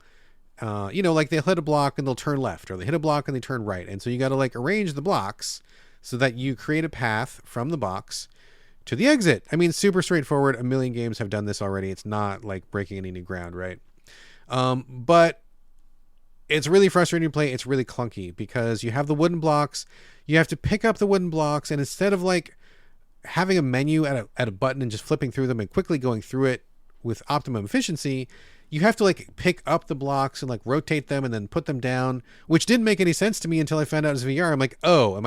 Like they'll hit a block and they'll turn left, or they hit a block and they turn right. And so you got to like arrange the blocks so that you create a path from the box to the exit. I mean, super straightforward. A million games have done this already. It's not like breaking any new ground, right? But it's really frustrating to play. It's really clunky because you have the wooden blocks. You have to pick up the wooden blocks, and instead of like having a menu at a button and just flipping through them and quickly going through it with optimum efficiency, you have to like pick up the blocks and like rotate them and then put them down, which didn't make any sense to me until I found out it was VR. I'm like, oh,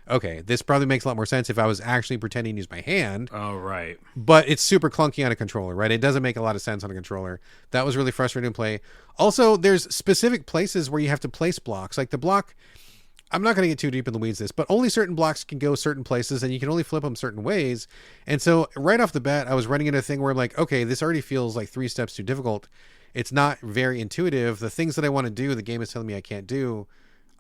okay, this probably makes a lot more sense if I was actually pretending to use my hand. Oh, right. But it's super clunky on a controller, right? It doesn't make a lot of sense on a controller. That was really frustrating to play. Also, there's specific places where you have to place blocks. Like the block, I'm not going to get too deep in the weeds this, but only certain blocks can go certain places, and you can only flip them certain ways. And so right off the bat, I was running into a thing where I'm like, okay, this already feels like 3 steps too difficult. It's not very intuitive. The things that I want to do, the game is telling me I can't do.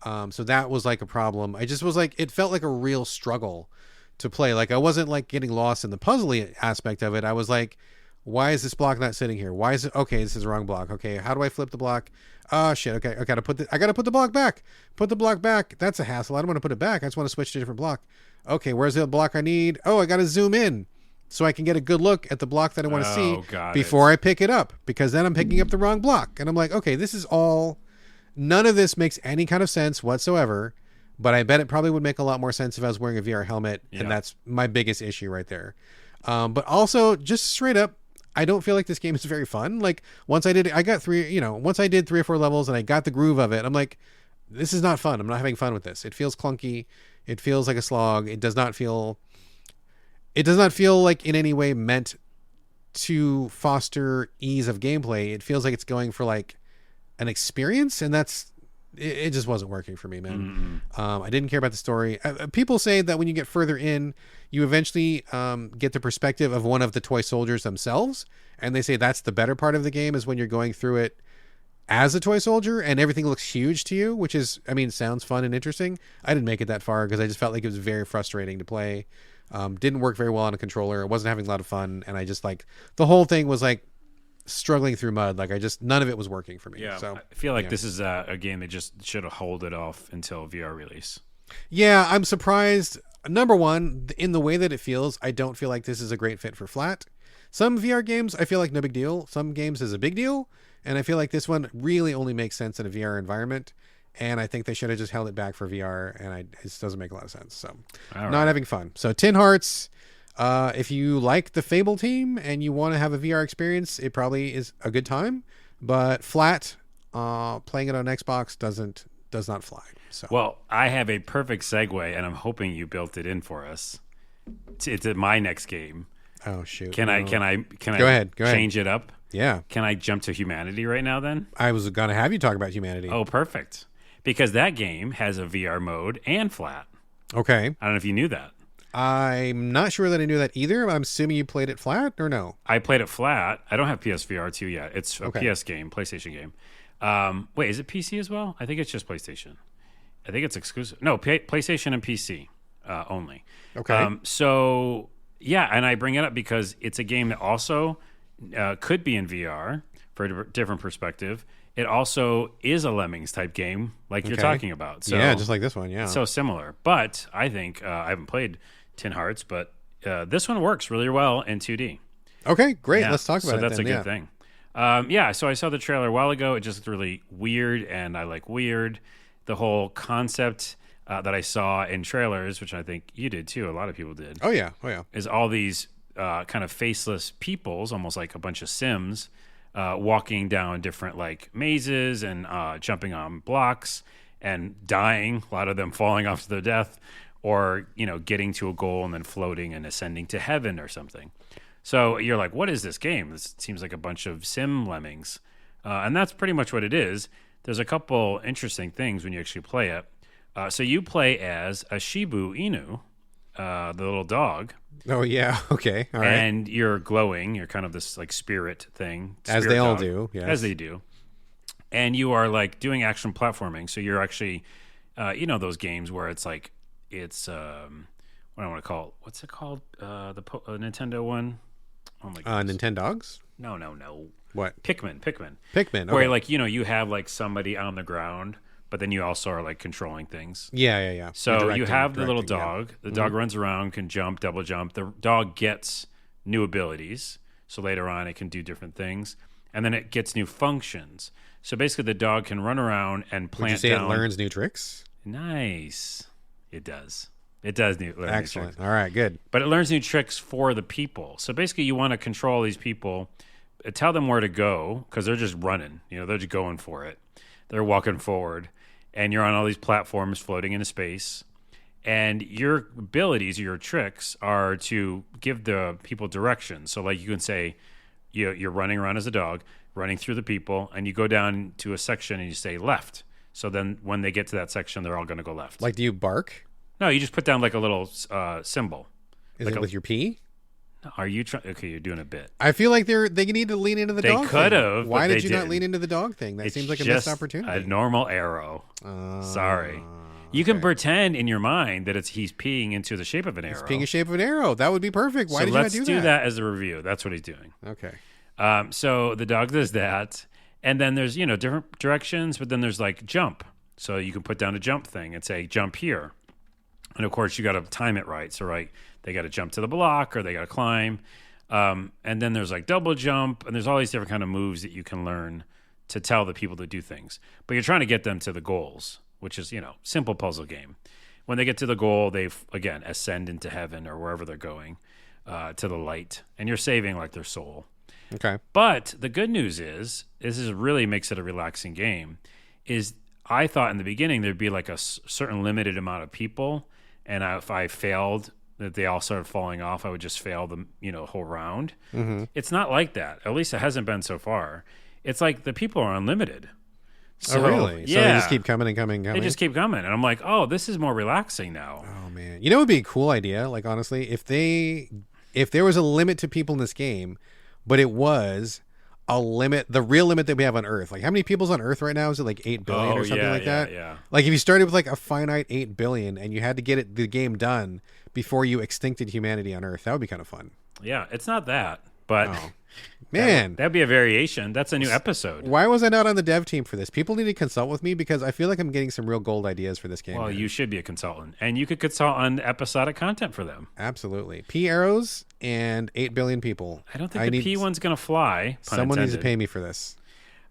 So that was like a problem. I just was like, it felt like a real struggle to play. Like I wasn't like getting lost in the puzzly aspect of it. I was like, why is this block not sitting here? Why is it? Okay, this is the wrong block. Okay, how do I flip the block? Oh shit. Okay, I gotta put the block back. Put the block back. That's a hassle. I don't want to put it back. I just want to switch to a different block. Okay, where's the block I need? Oh, I gotta zoom in so I can get a good look at the block that I want to see before I pick it up, because then I'm picking up the wrong block. And I'm like, okay, this is all. None of this makes any kind of sense whatsoever. But I bet it probably would make a lot more sense if I was wearing a VR helmet, and that's my biggest issue right there. But also, just straight up, I don't feel like this game is very fun. Like once I did once I did 3 or 4 levels and I got the groove of it, I'm like, this is not fun. I'm not having fun with this. It feels clunky. It feels like a slog. It does not feel like in any way meant to foster ease of gameplay. It feels like it's going for like an experience, and it just wasn't working for me, man. I didn't care about the story. People say that when you get further in, you eventually get the perspective of one of the toy soldiers themselves, and they say that's the better part of the game, is when you're going through it as a toy soldier and everything looks huge to you, which is, I mean, sounds fun and interesting. I didn't make it that far because I just felt like it was very frustrating to play. Didn't work very well on a controller. I wasn't having a lot of fun, and I just like the whole thing was like struggling through mud. Like none of it was working for me. Yeah, so I feel like this is a game that just should have held it off until VR release. Yeah, I'm surprised. Number one, in the way that it feels, I don't feel like this is a great fit for flat. Some VR games, I feel like no big deal. Some games is a big deal, and I feel like this one really only makes sense in a VR environment. And I think they should have just held it back for VR, and it just doesn't make a lot of sense. So, not having fun. So, Tin Hearts, if you like the Fable team and you want to have a VR experience, it probably is a good time. But flat, playing it on Xbox does not fly. So, well, I have a perfect segue, and I'm hoping you built it in for us. It's my next game. Oh shoot! Can I Go ahead. Change it up? Yeah. Can I jump to Humanity right now? Then I was gonna have you talk about Humanity. Oh, perfect. Because that game has a VR mode and flat. Okay. I don't know if you knew that. I'm not sure that I knew that either. I'm assuming you played it flat or no? I played it flat. I don't have PSVR 2 yet. It's a PS game, PlayStation game. Wait, is it PC as well? I think it's just PlayStation. I think it's exclusive. No, PlayStation and PC only. Okay. So, yeah, and I bring it up because it's a game that also could be in VR for a different perspective. It also is a Lemmings type game like you're talking about. So, yeah, just like this one, yeah. So similar. But I think, I haven't played Tin Hearts, but this one works really well in 2D. Okay, great. Yeah, Let's talk about it. So that's a good thing. So I saw the trailer a while ago. It just looked really weird, and I like weird. The whole concept that I saw in trailers, which I think you did too, a lot of people did. Oh, yeah. Is all these kind of faceless peoples, almost like a bunch of Sims, walking down different like mazes and jumping on blocks and dying, a lot of them falling off to their death, or getting to a goal and then floating and ascending to heaven or something. So you're like, what is this game? This seems like a bunch of sim lemmings, and that's pretty much what it is. There's a couple interesting things when you actually play it. So you play as a Shibu Inu, the little dog. Oh, yeah. Okay. All right. And you're glowing. You're kind of this like spirit thing. As they all do. Yes. As they do. And you are like doing action platforming. So you're actually, those games where it's like, it's, what do I want to call it? What's it called? The Nintendo one? Oh my god. Nintendogs? No. What? Pikmin. Okay. Where like, you have like somebody on the ground, but then you also are like controlling things. Yeah. So you have the little dog. Yeah. The dog runs around, can jump, double jump. The dog gets new abilities. So later on, it can do different things. And then it gets new functions. So basically, the dog can run around and plant down. Would you say it learns new tricks? Nice. It does. It does learn new tricks. Excellent. All right, good. But it learns new tricks for the people. So basically, you want to control these people, tell them where to go, because they're just running. They're just going for it. They're walking forward. And you're on all these platforms floating into space. And your abilities, your tricks, are to give the people directions. So, like, you can say you're running around as a dog, running through the people, and you go down to a section and you say left. So then when they get to that section, they're all going to go left. Like, do you bark? No, you just put down, like, a little symbol. Is like it with your pee? Are you trying? Okay, you're doing a bit. I feel like they need to lean into the dog thing. They could have. Why did you not lean into the dog thing? That seems like a missed opportunity. A normal arrow. Sorry. You can pretend in your mind that he's peeing into the shape of an arrow. He's peeing a shape of an arrow. That would be perfect. Why did you not do that? Let's do that as a review. That's what he's doing. Okay. So the dog does that. And then there's, different directions, but then there's like jump. So you can put down a jump thing and say, jump here. And of course, you got to time it right. So, right, they got to jump to the block or they got to climb. And then there's like double jump. And there's all these different kind of moves that you can learn to tell the people to do things. But you're trying to get them to the goals, which is, simple puzzle game. When they get to the goal, they, again, ascend into heaven or wherever they're going. to the light, and you're saving like their soul. Okay. But the good news is this really makes it a relaxing game. Is I thought in the beginning there'd be like a certain limited amount of people, and if I failed, that they all started falling off, I would just fail the whole round. Mm-hmm. It's not like that. At least it hasn't been so far. It's like the people are unlimited. So, oh, really? Yeah. So they just keep coming and coming and coming? They just keep coming. And I'm like, oh, this is more relaxing now. Oh, man. You know what would be a cool idea? Like, honestly, if there was a limit to people in this game, but it was a limit, the real limit that we have on Earth. Like, how many people's on Earth right now? Is it like 8 billion or something like that? Yeah. Like, if you started with like a finite 8 billion and you had to get the game done before you extincted humanity on Earth, that would be kind of fun. Yeah, it's not that, but man, that'd be a variation. That's a new episode. Why was I not on the dev team for this? People need to consult with me because I feel like I'm getting some real gold ideas for this game. Well, you should be a consultant, and you could consult on episodic content for them. Absolutely. P arrows and 8 billion people. I don't think the P one's going to fly. Someone needs to pay me for this.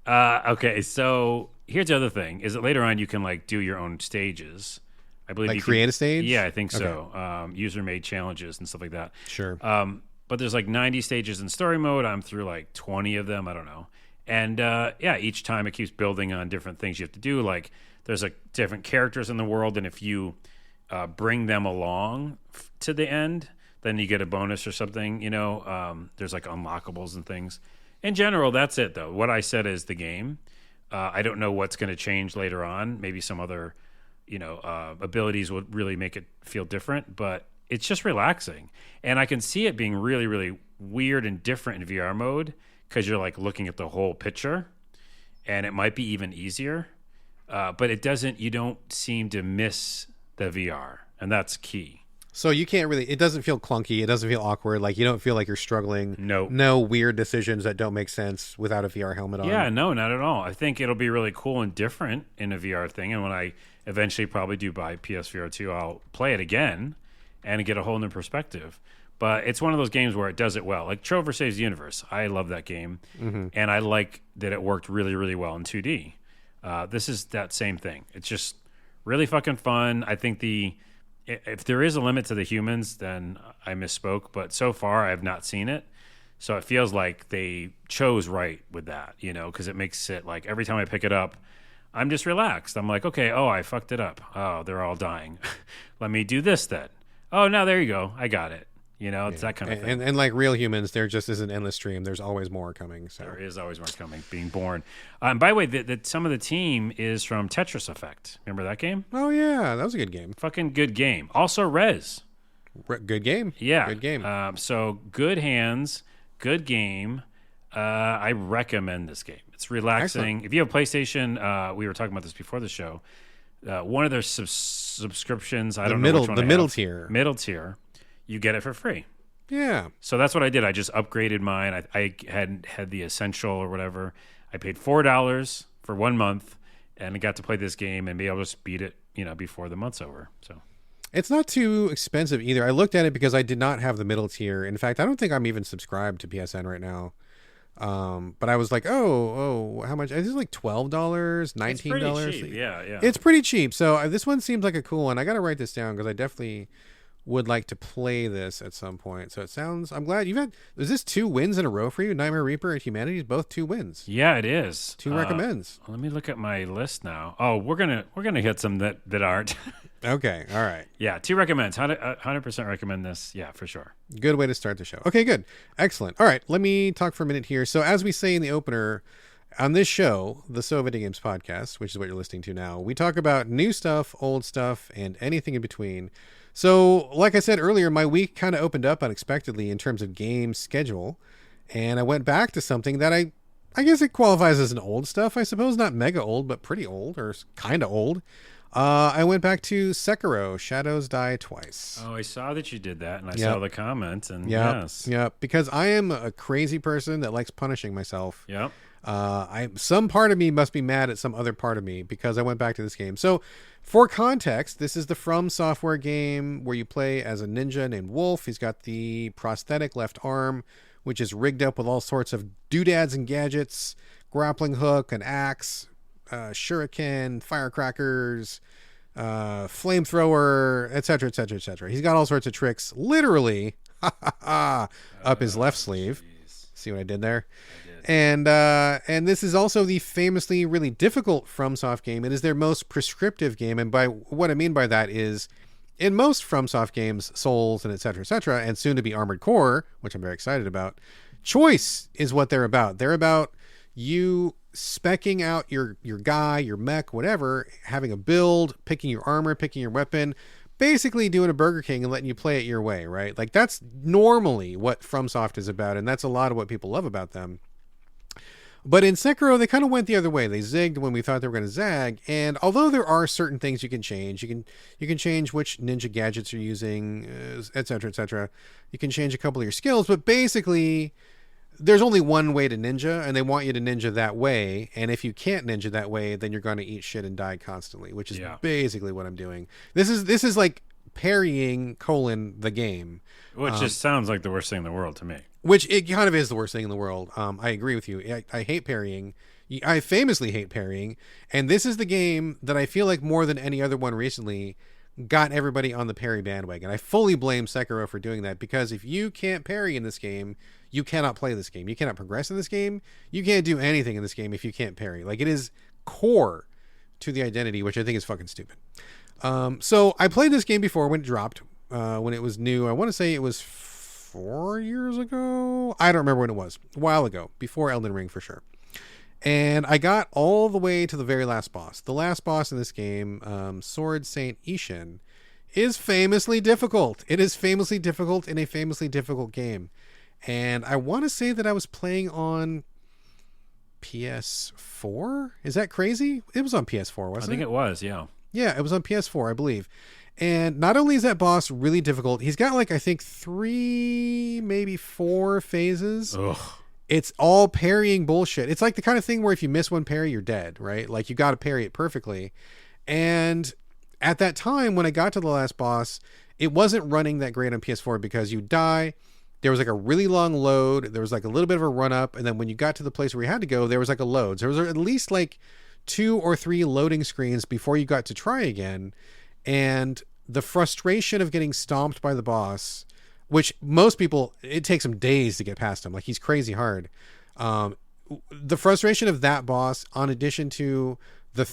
Okay, so here's the other thing: is that later on you can like do your own stages. I believe like you create a stage. Yeah, I think so. User-made challenges and stuff like that. Sure. But there's like 90 stages in story mode. I'm through like 20 of them. I don't know. And each time it keeps building on different things you have to do. Like there's like different characters in the world, and if you bring them along to the end, then you get a bonus or something. There's like unlockables and things. In general, that's it though. What I said is the game. I don't know what's going to change later on. Maybe some other abilities would really make it feel different, but it's just relaxing. And I can see it being really, really weird and different in VR mode because you're like looking at the whole picture, and it might be even easier. But you don't seem to miss the VR, and that's key. So you can't really, it doesn't feel clunky. It doesn't feel awkward. Like you don't feel like you're struggling. No weird decisions that don't make sense without a VR helmet on. Yeah, no, not at all. I think it'll be really cool and different in a VR thing. And when I eventually probably do buy PSVR 2, I'll play it again and get a whole new perspective. But it's one of those games where it does it well. Like Trover Saves the Universe. I love that game. Mm-hmm. And I like that it worked really, really well in 2D. This is that same thing. It's just really fucking fun. I think if there is a limit to the humans, then I misspoke. But so far, I have not seen it. So it feels like they chose right with that, because it makes it like every time I pick it up, I'm just relaxed. I'm like, okay, I fucked it up. Oh, they're all dying. Let me do this then. Oh, now there you go. I got it. It's that kind of thing. And like real humans, there just is an endless stream. There's always more coming. So. There is always more coming, being born. And by the way, some of the team is from Tetris Effect. Remember that game? Oh, yeah. That was a good game. Fucking good game. Also, Rez. Good game. Yeah. Good game. So good hands, good game. I recommend this game. It's relaxing. Excellent. If you have PlayStation, we were talking about this before the show. One of their subscriptions, I don't know which one the middle tier. Middle tier. You get it for free. Yeah. So that's what I did. I just upgraded mine. I had the essential or whatever. I paid $4 for 1 month, and I got to play this game and be able to just beat it, before the month's over. So it's not too expensive either. I looked at it because I did not have the middle tier. In fact, I don't think I'm even subscribed to PSN right now. But I was like, how much? Is it like $12, $19? It's pretty cheap. Yeah. It's pretty cheap. So this one seems like a cool one. I got to write this down because I definitely would like to play this at some point. So I'm glad is this 2 wins in a row for you? Nightmare Reaper and Humanities, both 2 wins. Yeah, it is. 2 recommends. Let me look at my list now. Oh, we're gonna hit some that aren't. Okay, all right. Yeah, 2 recommends. 100% recommend this. Yeah, for sure. Good way to start the show. Okay, good. Excellent. All right, let me talk for a minute here. So as we say in the opener, on this show, the So Videogames podcast, which is what you're listening to now, we talk about new stuff, old stuff, and anything in between. So, like I said earlier, my week kind of opened up unexpectedly in terms of game schedule, and I went back to something that I guess it qualifies as an old stuff, I suppose. Not mega old, but pretty old, or kind of old. I went back to Sekiro, Shadows Die Twice. Oh, I saw that you did that, and I saw the comment, and yes. Yeah, because I am a crazy person that likes punishing myself. Yep. Some part of me must be mad at some other part of me because I went back to this game. So, for context, this is the From Software game where you play as a ninja named Wolf. He's got the prosthetic left arm, which is rigged up with all sorts of doodads and gadgets, grappling hook, an axe, shuriken, firecrackers, flamethrower, etc., etc., etc. He's got all sorts of tricks, literally up his left sleeve. Jeez. See what I did there? I did. And this is also the famously really difficult FromSoft game. It is their most prescriptive game, and by what I mean by that is, in most FromSoft games, Souls and etc., and soon to be Armored Core, which I'm very excited about, choice is what they're about. They're about you speccing out your guy, your mech, whatever, having a build, picking your armor, picking your weapon, basically doing a Burger King and letting you play it your way, right? Like that's normally what FromSoft is about, and that's a lot of what people love about them. But in Sekiro, they kind of went the other way. They zigged when we thought they were going to zag. And although there are certain things you can change, you can change which ninja gadgets you're using, etc. You can change a couple of your skills, but basically, there's only one way to ninja, and they want you to ninja that way. And if you can't ninja that way, then you're going to eat shit and die constantly, which is basically what I'm doing. This is like parrying : the game. Which just sounds like the worst thing in the world to me. Which it kind of is the worst thing in the world. I agree with you. I hate parrying. I famously hate parrying. And this is the game that I feel like more than any other one recently got everybody on the parry bandwagon. I fully blame Sekiro for doing that, because if you can't parry in this game, you cannot play this game. You cannot progress in this game. You can't do anything in this game if you can't parry. Like, it is core to the identity, which I think is fucking stupid. So I played this game before when it dropped, when it was new. I want to say it was 4 years ago. I don't remember when it was. A while ago, before Elden Ring for sure. And I got all the way to the very last boss. The last boss in this game, Sword Saint Ishin, is famously difficult. It is famously difficult in a famously difficult game. And I want to say that I was playing on PS4. Is that crazy? It was on PS4, wasn't it? I think it was, yeah. Yeah, it was on PS4, I believe. And not only is that boss really difficult, he's got like, I think 3, maybe 4 phases. Ugh. It's all parrying bullshit. It's like the kind of thing where if you miss one parry, you're dead, right? Like, you got to parry it perfectly. And at that time, when I got to the last boss, it wasn't running that great on PS4, because you die. There was like a really long load. There was like a little bit of a run up. And then when you got to the place where you had to go, there was like a load. So there was at least like 2 or 3 loading screens before you got to try again. And the frustration of getting stomped by the boss, which most people, it takes them days to get past him. Like, he's crazy hard. The frustration of that boss, on addition to the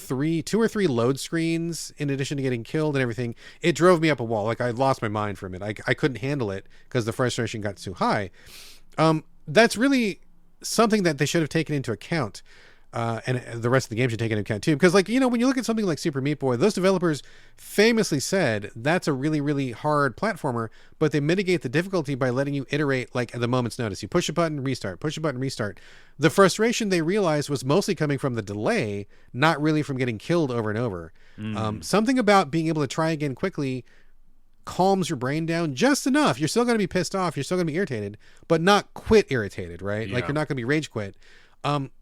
2 or 3 load screens, in addition to getting killed and everything, it drove me up a wall. Like, I lost my mind from it. I couldn't handle it because the frustration got too high. That's really something that they should have taken into account. And the rest of the game should take into account too. Because, like, you know, when you look at something like Super Meat Boy, those developers famously said that's a really, really hard platformer, but they mitigate the difficulty by letting you iterate, like, at the moment's notice. You push a button, restart, push a button, restart. The frustration they realized was mostly coming from the delay, not really from getting killed over and over. Something about being able to try again quickly calms your brain down just enough. You're still going to be pissed off. You're still going to be irritated, but not quit irritated, right? Yeah. Like, you're not going to be rage quit.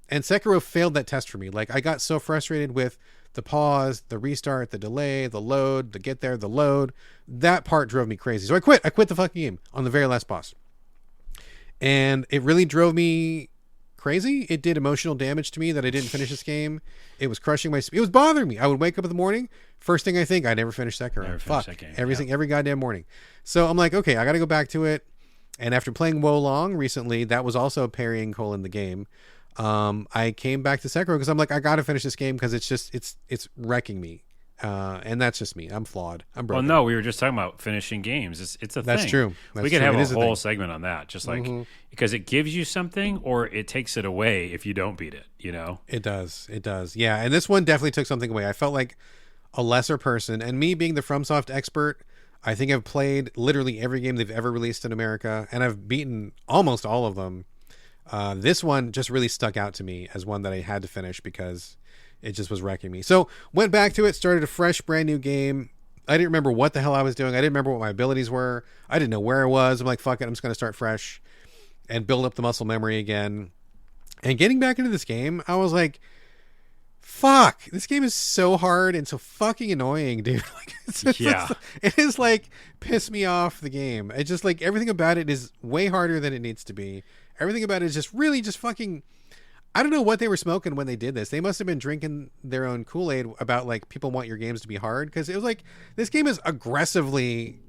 And Sekiro failed that test for me. Like, I got so frustrated with the pause, the restart, the delay, the load, the get there, the load. That part drove me crazy. So I quit. I quit the fucking game on the very last boss. And it really drove me crazy. It did emotional damage to me that I didn't finish this game. It was crushing my... It was bothering me. I would wake up in the morning. First thing I think, I never finished Sekiro. Never Fuck. finished that game. Every goddamn morning. So I'm like, okay, I got to go back to it. And after playing Wolong recently, that was also parrying : the game. I came back to Sekiro because I'm like, I got to finish this game because it's wrecking me. And that's just me. I'm flawed. I'm broken. Well, no, we were just talking about finishing games. It's a That's thing. true. That's we could true. have It is a a whole thing. segment on that, just like because it gives you something or it takes it away if you don't beat it. You know, It does. Yeah. And this one definitely took something away. I felt like a lesser person, and me being the FromSoft expert, I think I've played literally every game they've ever released in America, and I've beaten almost all of them. This one just really stuck out to me as one that I had to finish because it just was wrecking me. So went back to it, started a fresh, brand new game. I didn't remember what the hell I was doing. I didn't remember what my abilities were. I didn't know where I was. I'm like, fuck it. I'm just going to start fresh and build up the muscle memory again. And getting back into this game, I was like, fuck, this game is so hard and so fucking annoying, dude. Like, it is like piss me off the game. It's just like everything about it is way harder than it needs to be. Everything about it is just really just fucking... I don't know what they were smoking when they did this. They must have been drinking their own Kool-Aid about, like, people want your games to be hard. Because it was like, this game is aggressively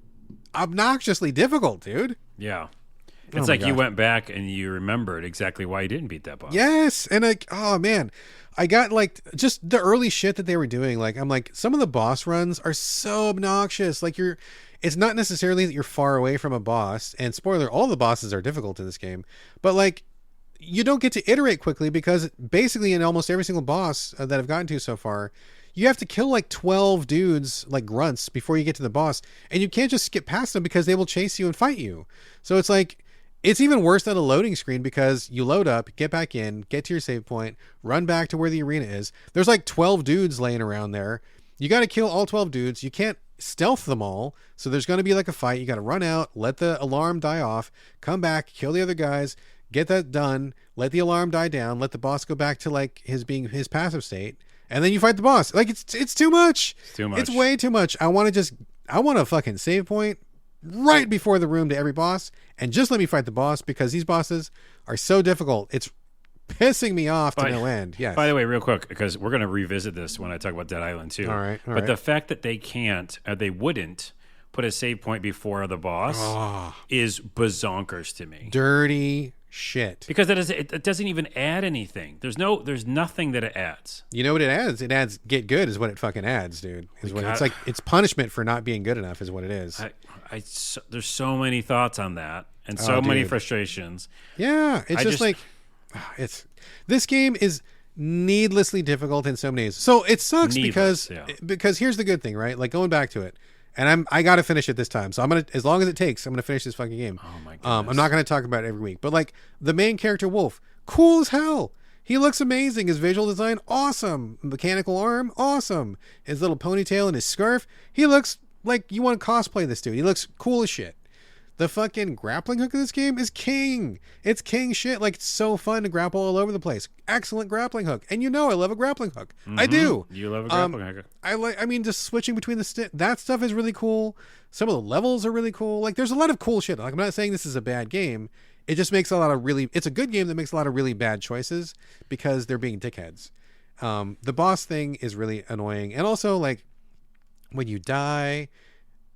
obnoxiously difficult, dude. Yeah. Oh It's my like you God. went back and you remembered exactly why you didn't beat that boss. Yes, and like, oh man, I got like just the early shit that they were doing. Like, I'm like, some of the boss runs are so obnoxious. Like, it's not necessarily that you're far away from a boss. And spoiler, all the bosses are difficult in this game, but like, you don't get to iterate quickly because basically in almost every single boss that I've gotten to so far, you have to kill like 12 dudes, like grunts, before you get to the boss, and you can't just skip past them because they will chase you and fight you. So it's like, it's even worse than a loading screen because you load up, get back in, get to your save point, run back to where the arena is. There's like 12 dudes laying around there. You got to kill all 12 dudes. You can't stealth them all. So there's going to be like a fight. You got to run out, let the alarm die off, come back, kill the other guys, get that done, let the alarm die down, let the boss go back to like his passive state, and then you fight the boss. Like, it's too much. It's too much. It's way too much. I want a fucking save point right before the room to every boss, and just let me fight the boss because these bosses are so difficult. It's pissing me off to no end. Yes. By the way, real quick, because we're going to revisit this when I talk about Dead Island too. All right. But the fact that they can't, they wouldn't put a save point before the boss is bazonkers to me. Dirty shit. Because it doesn't even add anything. There's nothing that it adds. You know what it adds? It adds get good is what it fucking adds, dude. It's like it's punishment for not being good enough is what it is. There's so many thoughts on that and so many frustrations. Yeah, it's this game is needlessly difficult in so many ways. So it sucks because here's the good thing, right? Like, going back to it, and I got to finish it this time. So I'm gonna, as long as it takes, I'm gonna finish this fucking game. Oh my goodness. I'm not gonna talk about it every week, but like the main character Wolf, cool as hell. He looks amazing. His visual design, awesome. Mechanical arm, awesome. His little ponytail and his scarf, he looks like you want to cosplay this dude. He looks cool as shit. The fucking grappling hook of this game is king. It's king shit. Like, it's so fun to grapple all over the place. Excellent grappling hook. And you know I love a grappling hook. I do. You love a grappling hook. I mean, just switching between that stuff is really cool. Some of the levels are really cool. Like, there's a lot of cool shit. Like, I'm not saying this is a bad game. It just makes it's a good game that makes a lot of really bad choices because they're being dickheads. The boss thing is really annoying. And also, like, when you die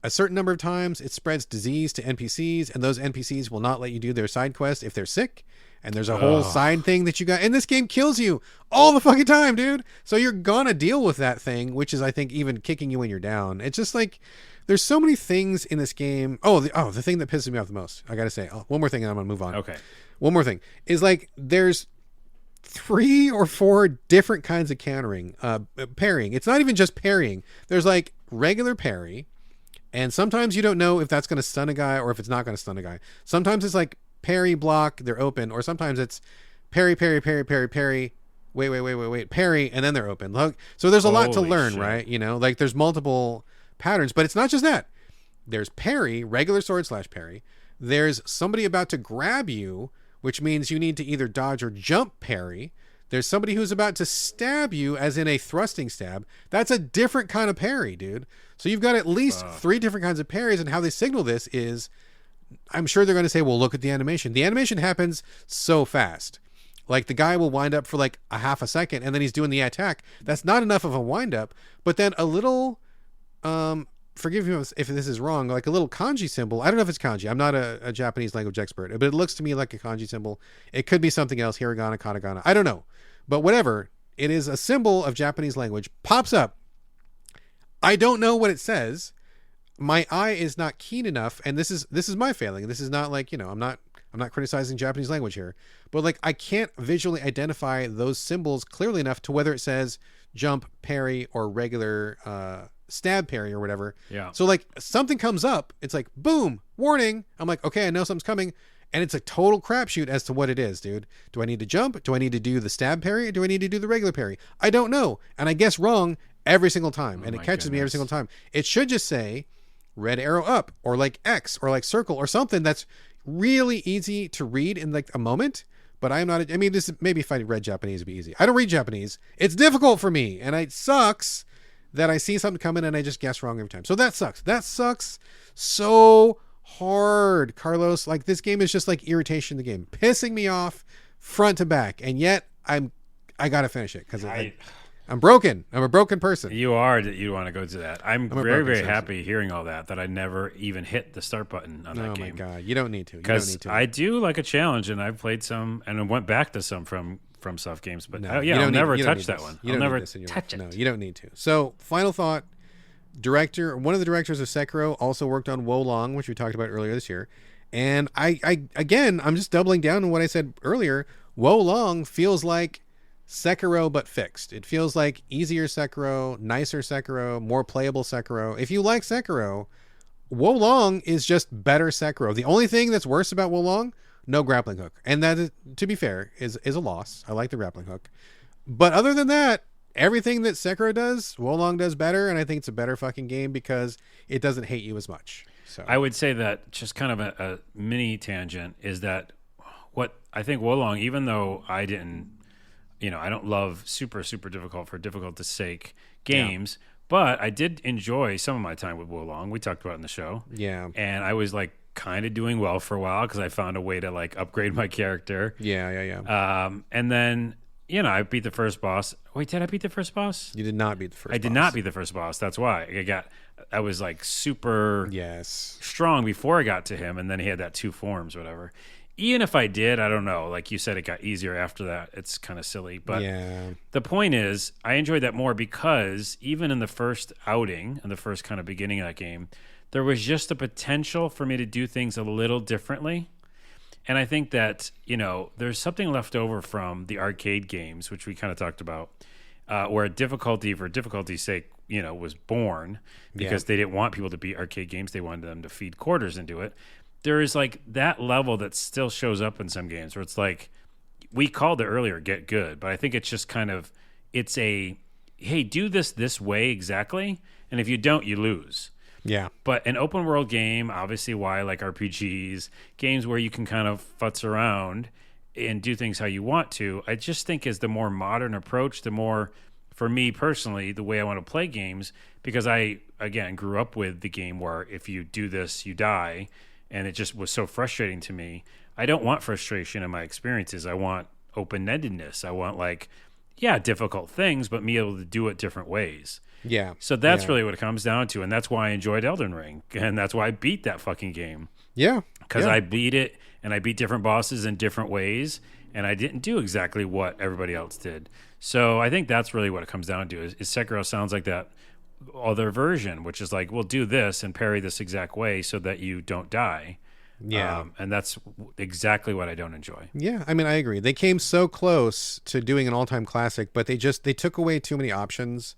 a certain number of times, it spreads disease to NPCs, and those NPCs will not let you do their side quest if they're sick. And there's a whole side thing that you got, and this game kills you all the fucking time, dude. So you're gonna deal with that thing, which is, I think, even kicking you when you're down. It's just like, there's so many things in this game. The thing that pisses me off the most, I gotta say, one more thing and I'm gonna move on. Okay. One more thing is, like, there's 3 or 4 different kinds of countering, parrying. It's not even just parrying. There's like regular parry, and sometimes you don't know if that's going to stun a guy or if it's not going to stun a guy. Sometimes it's like parry, block, they're open, or sometimes it's parry, parry, parry, parry, parry, wait, parry, and then they're open. So there's a lot to learn, right? You know, like, there's multiple patterns, but it's not just that. There's parry, regular sword / parry. There's somebody about to grab you, which means you need to either dodge or jump parry. There's somebody who's about to stab you, as in a thrusting stab. That's a different kind of parry, dude. So you've got at least 3 different kinds of parries, and how they signal this is, I'm sure they're going to say, well, look at the animation. The animation happens so fast. Like, the guy will wind up for like a half a second, and then he's doing the attack. That's not enough of a wind up, but then a little, forgive me if this is wrong, like a little kanji symbol. I don't know if it's kanji. I'm not a Japanese language expert, but it looks to me like a kanji symbol. It could be something else, hiragana, katakana. I don't know. But whatever, it is a symbol of Japanese language, pops up. I don't know what it says. My eye is not keen enough, and this is my failing. This is not like, I'm not criticizing Japanese language here, but like, I can't visually identify those symbols clearly enough to whether it says jump, parry, or regular stab parry or whatever. Yeah. So like, something comes up, it's like, boom, warning. I'm like, okay, I know something's coming. And it's a total crapshoot as to what it is, dude. Do I need to jump? Do I need to do the stab parry? Or do I need to do the regular parry? I don't know. And I guess wrong every single time. And it catches me every single time. It should just say red arrow up, or like X, or like circle, or something that's really easy to read in like a moment. But I'm not, maybe if I read Japanese, it'd be easy. I don't read Japanese. It's difficult for me. And it sucks that I see something coming and I just guess wrong every time. So that sucks. That sucks so hard, Carlos. Like, this game is just like irritation in the game, pissing me off front to back, and yet I gotta finish it because I'm broken. I'm a broken person. You want to go to that. I'm a very, broken very citizen. happy hearing all that I never even hit the start button on that Oh game. my God. You don't need to. You don't Because need to. I do like a challenge, and I've played some, and I went back to some from soft games. But No, I'll never touch need that this. one. You I'll don't never need this in your touch life. it. No, you don't need to. So, final thought. One of the directors of Sekiro also worked on Wo Long, which we talked about earlier this year. And I'm just doubling down on what I said earlier. Wo Long feels like Sekiro but fixed. It feels like easier Sekiro, nicer Sekiro, more playable Sekiro. If you like Sekiro, Wo Long is just better Sekiro. The only thing that's worse about Wo Long, no grappling hook. And that is, to be fair, is a loss. I like the grappling hook. But other than that, everything that Sekiro does, Wo Long does better, and I think it's a better fucking game because it doesn't hate you as much. So I would say that just kind of a mini tangent is that what I think Wo Long, even though I didn't, I don't love super, super difficult for difficulty's sake games, but I did enjoy some of my time with Wo Long. We talked about it in the show. Yeah. And I was like kind of doing well for a while because I found a way to like upgrade my character. Yeah. And then, I beat the first boss. Wait, did I beat the first boss? You did not beat the first boss. I did not beat the first boss. That's why I was like super strong before I got to him, and then he had that 2 forms, whatever. Even if I did, I don't know. Like you said, it got easier after that. It's kind of silly. But the point is, I enjoyed that more because even in the first outing, in the first kind of beginning of that game, there was just the potential for me to do things a little differently. And I think that, there's something left over from the arcade games, which we kind of talked about, where difficulty for difficulty's sake, was born because they didn't want people to beat arcade games. They wanted them to feed quarters into it. There is like that level that still shows up in some games where it's like, we called it earlier, get good, but I think it's just kind of, it's a, hey, do this way exactly. And if you don't, you lose. Yeah. But an open world game, obviously why I like RPGs, games where you can kind of futz around and do things how you want to, I just think is the more modern approach, the more, for me personally, the way I want to play games, because I, again, grew up with the game where if you do this, you die, and it just was so frustrating to me. I don't want frustration in my experiences. I want open-endedness. I want difficult things, but me able to do it different ways. Yeah. So that's really what it comes down to, and that's why I enjoyed Elden Ring, and that's why I beat that fucking game. Yeah. Because I beat it, and I beat different bosses in different ways, and I didn't do exactly what everybody else did. So I think that's really what it comes down to, is Sekiro sounds like that other version, which is like, we'll do this and parry this exact way so that you don't die. Yeah. And that's exactly what I don't enjoy. Yeah, I mean, I agree. They came so close to doing an all-time classic, but they took away too many options.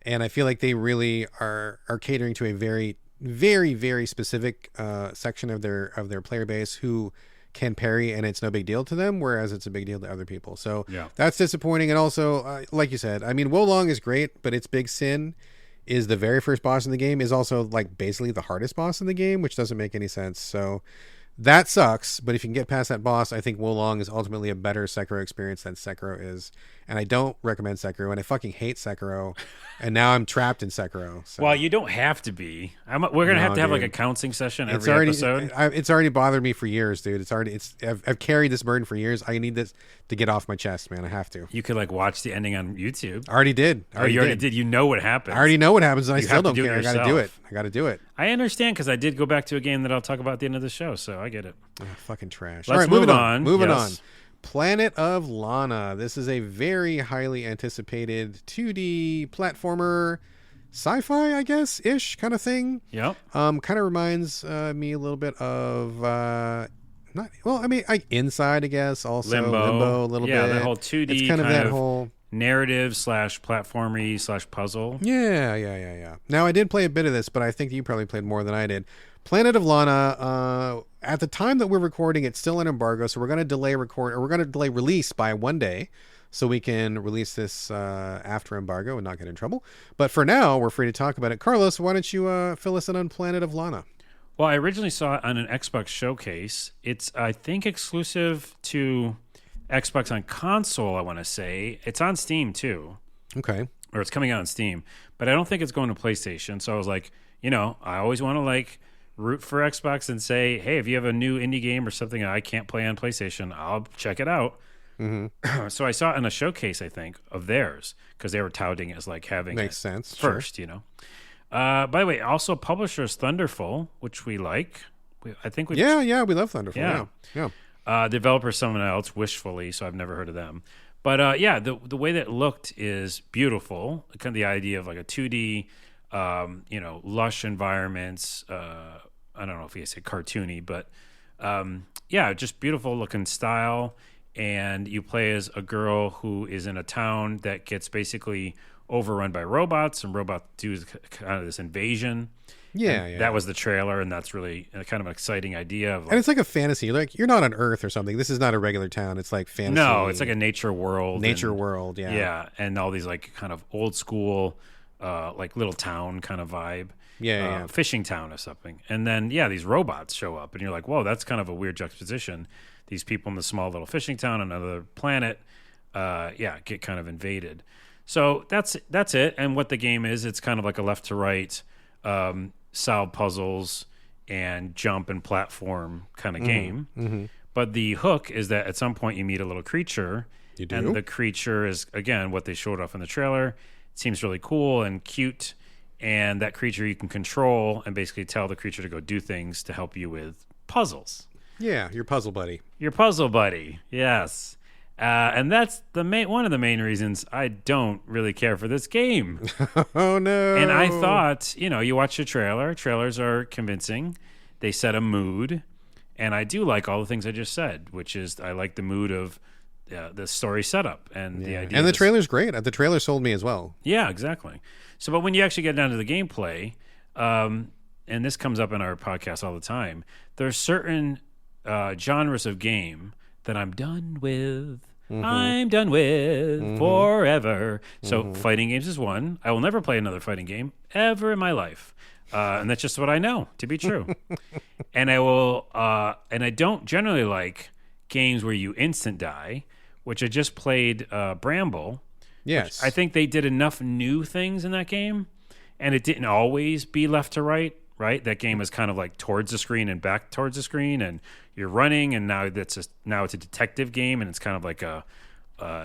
And I feel like they really are catering to a very, very, very specific section of their player base who can parry, and it's no big deal to them, whereas it's a big deal to other people. So that's disappointing. And also, like you said, I mean, Wo Long is great, but its big sin is the very first boss in the game is also like basically the hardest boss in the game, which doesn't make any sense. So that sucks. But if you can get past that boss, I think Wo Long is ultimately a better Sekiro experience than Sekiro is. And I don't recommend Sekiro, and I fucking hate Sekiro. And now I'm trapped in Sekiro. So. Well, you don't have to be. We're gonna have to have like a counseling session every episode. It's already bothered me for years, dude. I've carried this burden for years. I need this to get off my chest, man. I have to. You could like watch the ending on YouTube. I already did. You already did. You know what happens. I already know what happens, and I still don't do care. I got to do it. I got to do it. I understand because I did go back to a game that I'll talk about at the end of the show, so I get it. Oh, fucking trash. Let's move on. Moving on. Planet of Lana. This is a very highly anticipated 2D platformer, sci-fi, I guess, ish kind of thing. Yep. Kind of reminds me a little bit of Inside, I guess. Also Limbo a little bit. Yeah, the whole 2D it's kind of that whole narrative / platformy / puzzle. Yeah. Now I did play a bit of this, but I think you probably played more than I did. Planet of Lana. At the time that we're recording, it's still in embargo, so we're going to delay release by 1 day, so we can release this after embargo and not get in trouble. But for now, we're free to talk about it. Carlos, why don't you fill us in on Planet of Lana? Well, I originally saw it on an Xbox showcase. It's, I think, exclusive to Xbox on console, I want to say. It's on Steam, too. Okay. Or it's coming out on Steam. But I don't think it's going to PlayStation. So I was like, I always want to, root for Xbox and say, hey, if you have a new indie game or something I can't play on PlayStation, I'll check it out. So I saw it in a showcase, I think, of theirs because they were touting it as like having Makes it sense. first, you know. By the way, also publisher is Thunderful, which we like. I think we Yeah, we love Thunderful. Yeah. developer someone else, Wishfully, so I've never heard of them. But yeah, the way that it looked is beautiful. Kind of the idea of like a 2D, lush environments. I don't know if you say cartoony, but yeah, just beautiful looking style. And you play as a girl who is in a town that gets basically overrun by robots, and robots do kind of this invasion. Yeah. That was the trailer, and that's really kind of an exciting idea. Of like, And it's like a fantasy. Like, you're not on Earth or something. This is not a regular town. It's like fantasy. no, it's like a nature world. world. Yeah. Yeah, and all these like kind of old school, like little town kind of vibe. Yeah. Fishing town or something. And then, these robots show up, and you're like, whoa, that's kind of a weird juxtaposition. These people in the small little fishing town on another planet, get kind of invaded. So that's it. And what the game is, it's kind of like a left to right, solve puzzles and jump and platform kind of game. Mm-hmm. But the hook is that at some point you meet a little creature. You do? And the creature is, again, what they showed off in the trailer. It seems really cool and cute. And that creature you can control and basically tell the creature to go do things to help you with puzzles. Yeah, your puzzle buddy. Your puzzle buddy, yes. And that's one of the main reasons I don't really care for this game. Oh, no. And I thought, you watch the trailer. Trailers are convincing. They set a mood. And I do like all the things I just said, which is I like the mood of the story setup and the idea. And the trailer's great. The trailer sold me as well. Yeah, exactly. So, but when you actually get down to the gameplay, and this comes up in our podcast all the time, there's certain genres of game that I'm done with. Mm-hmm. I'm done with forever. So fighting games is one. I will never play another fighting game ever in my life. And that's just what I know to be true. And I will, and I don't generally like games where you instant die, which I just played Bramble. Yes. I think they did enough new things in that game, and it didn't always be left to right. That game is kind of like towards the screen and back towards the screen, and you're running, and now it's a detective game, and it's kind of like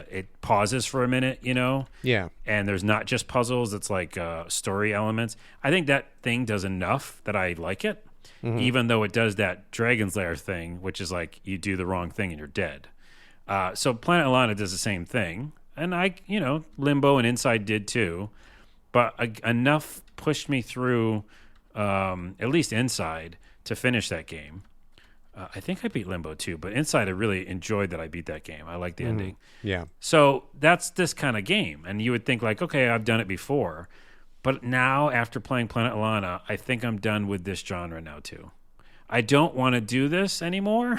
it pauses for a minute, Yeah. And there's not just puzzles; it's like story elements. I think that thing does enough that I like it, even though it does that Dragon's Lair thing, which is like you do the wrong thing and you're dead. So Planet Lana does the same thing, and Limbo and Inside did too, but enough pushed me through. At least Inside to finish that game. I think I beat Limbo too, but Inside I really enjoyed that I beat that game. I like the ending. Yeah. So that's this kind of game. And you would think like, okay, I've done it before. But now after playing Planet Lana, I think I'm done with this genre now too. I don't want to do this anymore.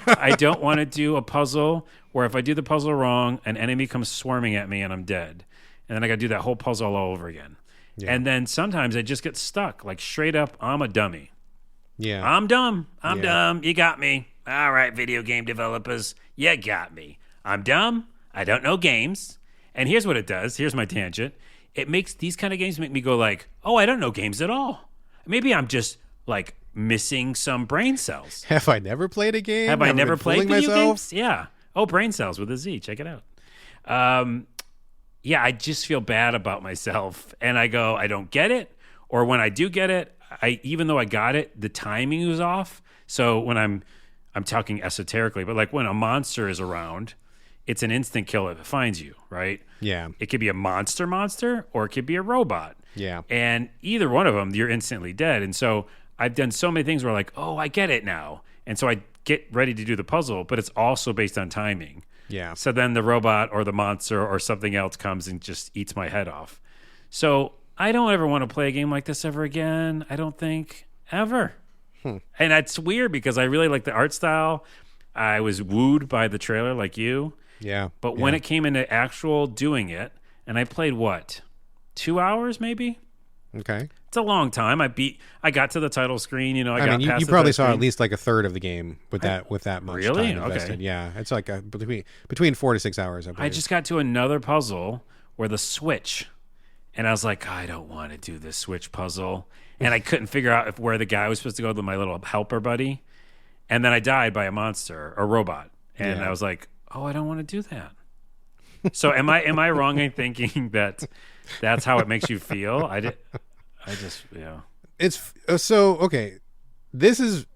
I don't want to do a puzzle where if I do the puzzle wrong, an enemy comes swarming at me and I'm dead. And then I got to do that whole puzzle all over again. Yeah. And then sometimes I just get stuck, like straight up, I'm a dummy. Yeah. I'm dumb. I'm dumb. You got me. All right, video game developers, you got me. I'm dumb. I don't know games. And here's what it does. Here's my tangent. It makes these kind of games make me go like, oh, I don't know games at all. Maybe I'm just like missing some brain cells. Have I never played a game? Have I never played video myself? games? Yeah. Oh, brain cells with a Z. Check it out. Yeah, I just feel bad about myself, and I go, I don't get it. Or when I do get it, even though I got it, the timing was off. So when I'm talking esoterically, but like when a monster is around, it's an instant kill if it finds you, right? Yeah. It could be a monster, or it could be a robot. Yeah. And either one of them, you're instantly dead. And so I've done so many things where like, oh, I get it now. And so I get ready to do the puzzle, but it's also based on timing. Yeah. So then the robot or the monster or something else comes and just eats my head off. So I don't ever want to play a game like this ever again. I don't think ever. And that's weird because I really like the art style. I was wooed by the trailer like you. Yeah. But when it came into actual doing it, and I played 2 hours maybe? Okay. It's a long time. I got to the title screen, I mean, got you probably saw at least like a third of the game with that much really? time invested. Okay. Yeah, it's like between 4 to 6 hours. I just got to another puzzle where the switch, and I was like, I don't want to do this switch puzzle, and I couldn't figure out where the guy was supposed to go to my little helper buddy, and then I died by a monster or robot, and I was like, Oh, I don't want to do that. So am I wrong in thinking that that's how it makes you feel? Yeah. It's so okay. This is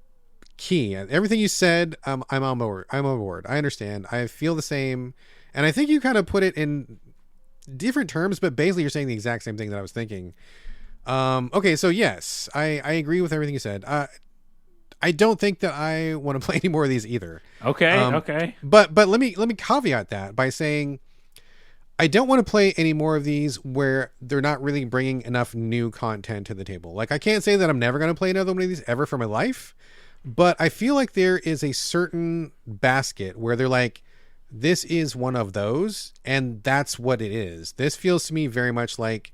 key. Everything you said, I'm on board. I'm on board. I understand. I feel the same, and I think you kind of put it in different terms, but basically you're saying the exact same thing that I was thinking. Okay, so yes, I agree with everything you said. I don't think that I want to play any more of these either. Okay, okay. But let me caveat that by saying I don't want to play any more of these where they're not really bringing enough new content to the table. Like, I can't say that I'm never going to play another one of these ever for my life, but I feel like there is a certain basket where they're like, this is one of those, and that's what it is. This feels to me very much like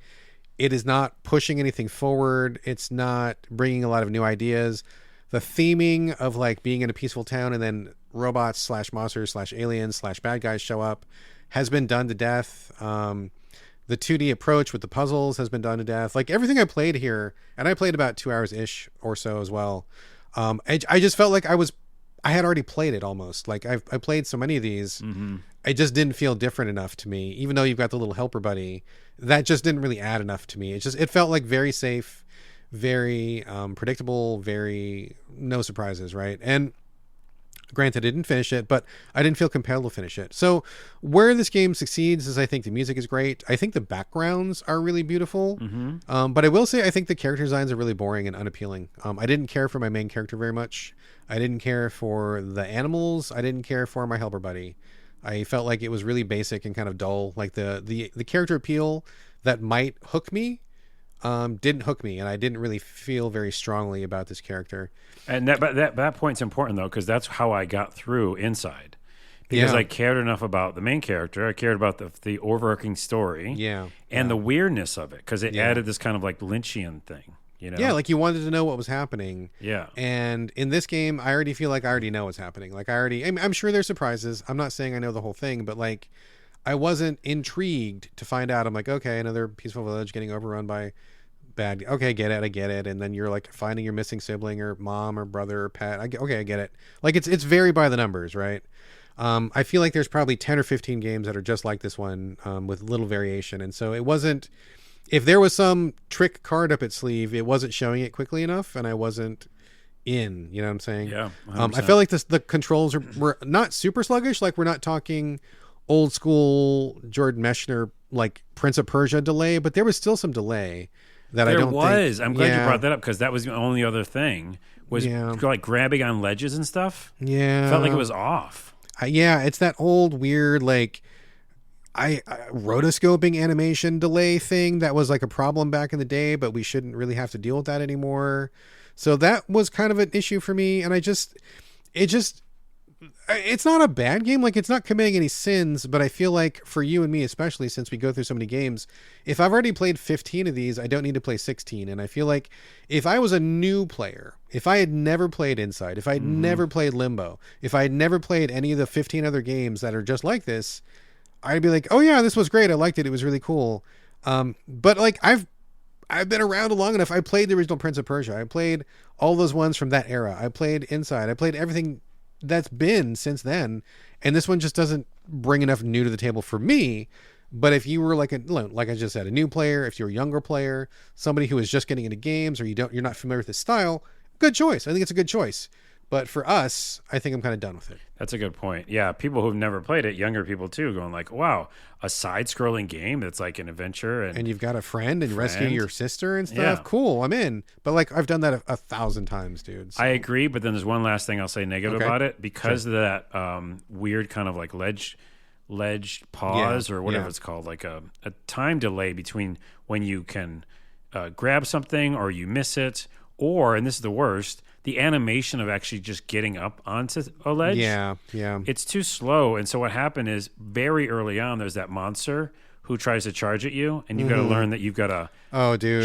it is not pushing anything forward. It's not bringing a lot of new ideas. The theming of like being in a peaceful town and then robots / monsters / aliens / bad guys show up has been done to death. The 2D approach with the puzzles has been done to death. Like, everything I played here, and I played about 2 hours ish or so as well. I just felt like I had already played it almost. Like, I played so many of these. Mm-hmm. It just didn't feel different enough to me. Even though you've got the little helper buddy, that just didn't really add enough to me. It felt like very safe, very predictable, very no surprises, right? And granted, I didn't finish it, but I didn't feel compelled to finish it. So where this game succeeds is I think the music is great. I think the backgrounds are really beautiful. Mm-hmm. But I will say I think the character designs are really boring and unappealing. I didn't care for my main character very much. I didn't care for the animals. I didn't care for my helper buddy. I felt like it was really basic and kind of dull. Like the character appeal that might hook me didn't hook me, and I didn't really feel very strongly about this character. And that point's important, though, because that's how I got through Inside. Because I cared enough about the main character. I cared about the overarching story. And the weirdness of it, because it added this kind of like Lynchian thing. You know? Yeah, like you wanted to know what was happening. Yeah. And in this game, I already feel like I already know what's happening. Like, I'm sure there's surprises. I'm not saying I know the whole thing, but like, I wasn't intrigued to find out. I'm like, okay, another peaceful village getting overrun by bad. Okay, I get it. And then you're like finding your missing sibling or mom or brother or pet. I get it. Like, it's very by the numbers, right? I feel like there's probably 10 or 15 games that are just like this one, with little variation. And so it wasn't, if there was some trick card up its sleeve, it wasn't showing it quickly enough, and I wasn't in, you know what I'm saying? Yeah. I felt like the controls were not super sluggish. Like, we're not talking old school Jordan Mechner, like Prince of Persia delay, but there was still some delay that I don't think. I'm glad you brought that up, because that was the only other thing was like grabbing on ledges and stuff. Yeah. Felt like it was off. It's that old weird, like, rotoscoping animation delay thing that was like a problem back in the day, but we shouldn't really have to deal with that anymore. So that was kind of an issue for me. And it's not a bad game. Like, it's not committing any sins, but I feel like for you and me, especially since we go through so many games, if I've already played 15 of these, I don't need to play 16. And I feel like if I was a new player, if I had never played Inside, if I had never played Limbo, if I had never played any of the 15 other games that are just like this, I'd be like, oh yeah, this was great. I liked it. It was really cool. But like, I've been around long enough. I played the original Prince of Persia. I played all those ones from that era. I played Inside. I played everything that's been since then. And this one just doesn't bring enough new to the table for me. But if you were like I just said, a new player, if you're a younger player, somebody who is just getting into games, or you're not familiar with this style, good choice. I think it's a good choice. But for us, I think I'm kind of done with it. That's a good point. Yeah, people who've never played it, younger people too, going like, wow, a side-scrolling game that's like an adventure. And you've got a friend and rescuing your sister and stuff. Yeah. Cool, I'm in. But like, I've done that a 1,000 times, dude. So. I agree, but then there's one last thing I'll say negative about it. Because of that weird kind of like ledge pause or whatever it's called, like a time delay between when you can grab something or you miss it, or, and this is the worst, the animation of actually just getting up onto a ledge. Yeah. It's too slow. And so what happened is, very early on, there's that monster who tries to charge at you, and you've got to learn that you've got to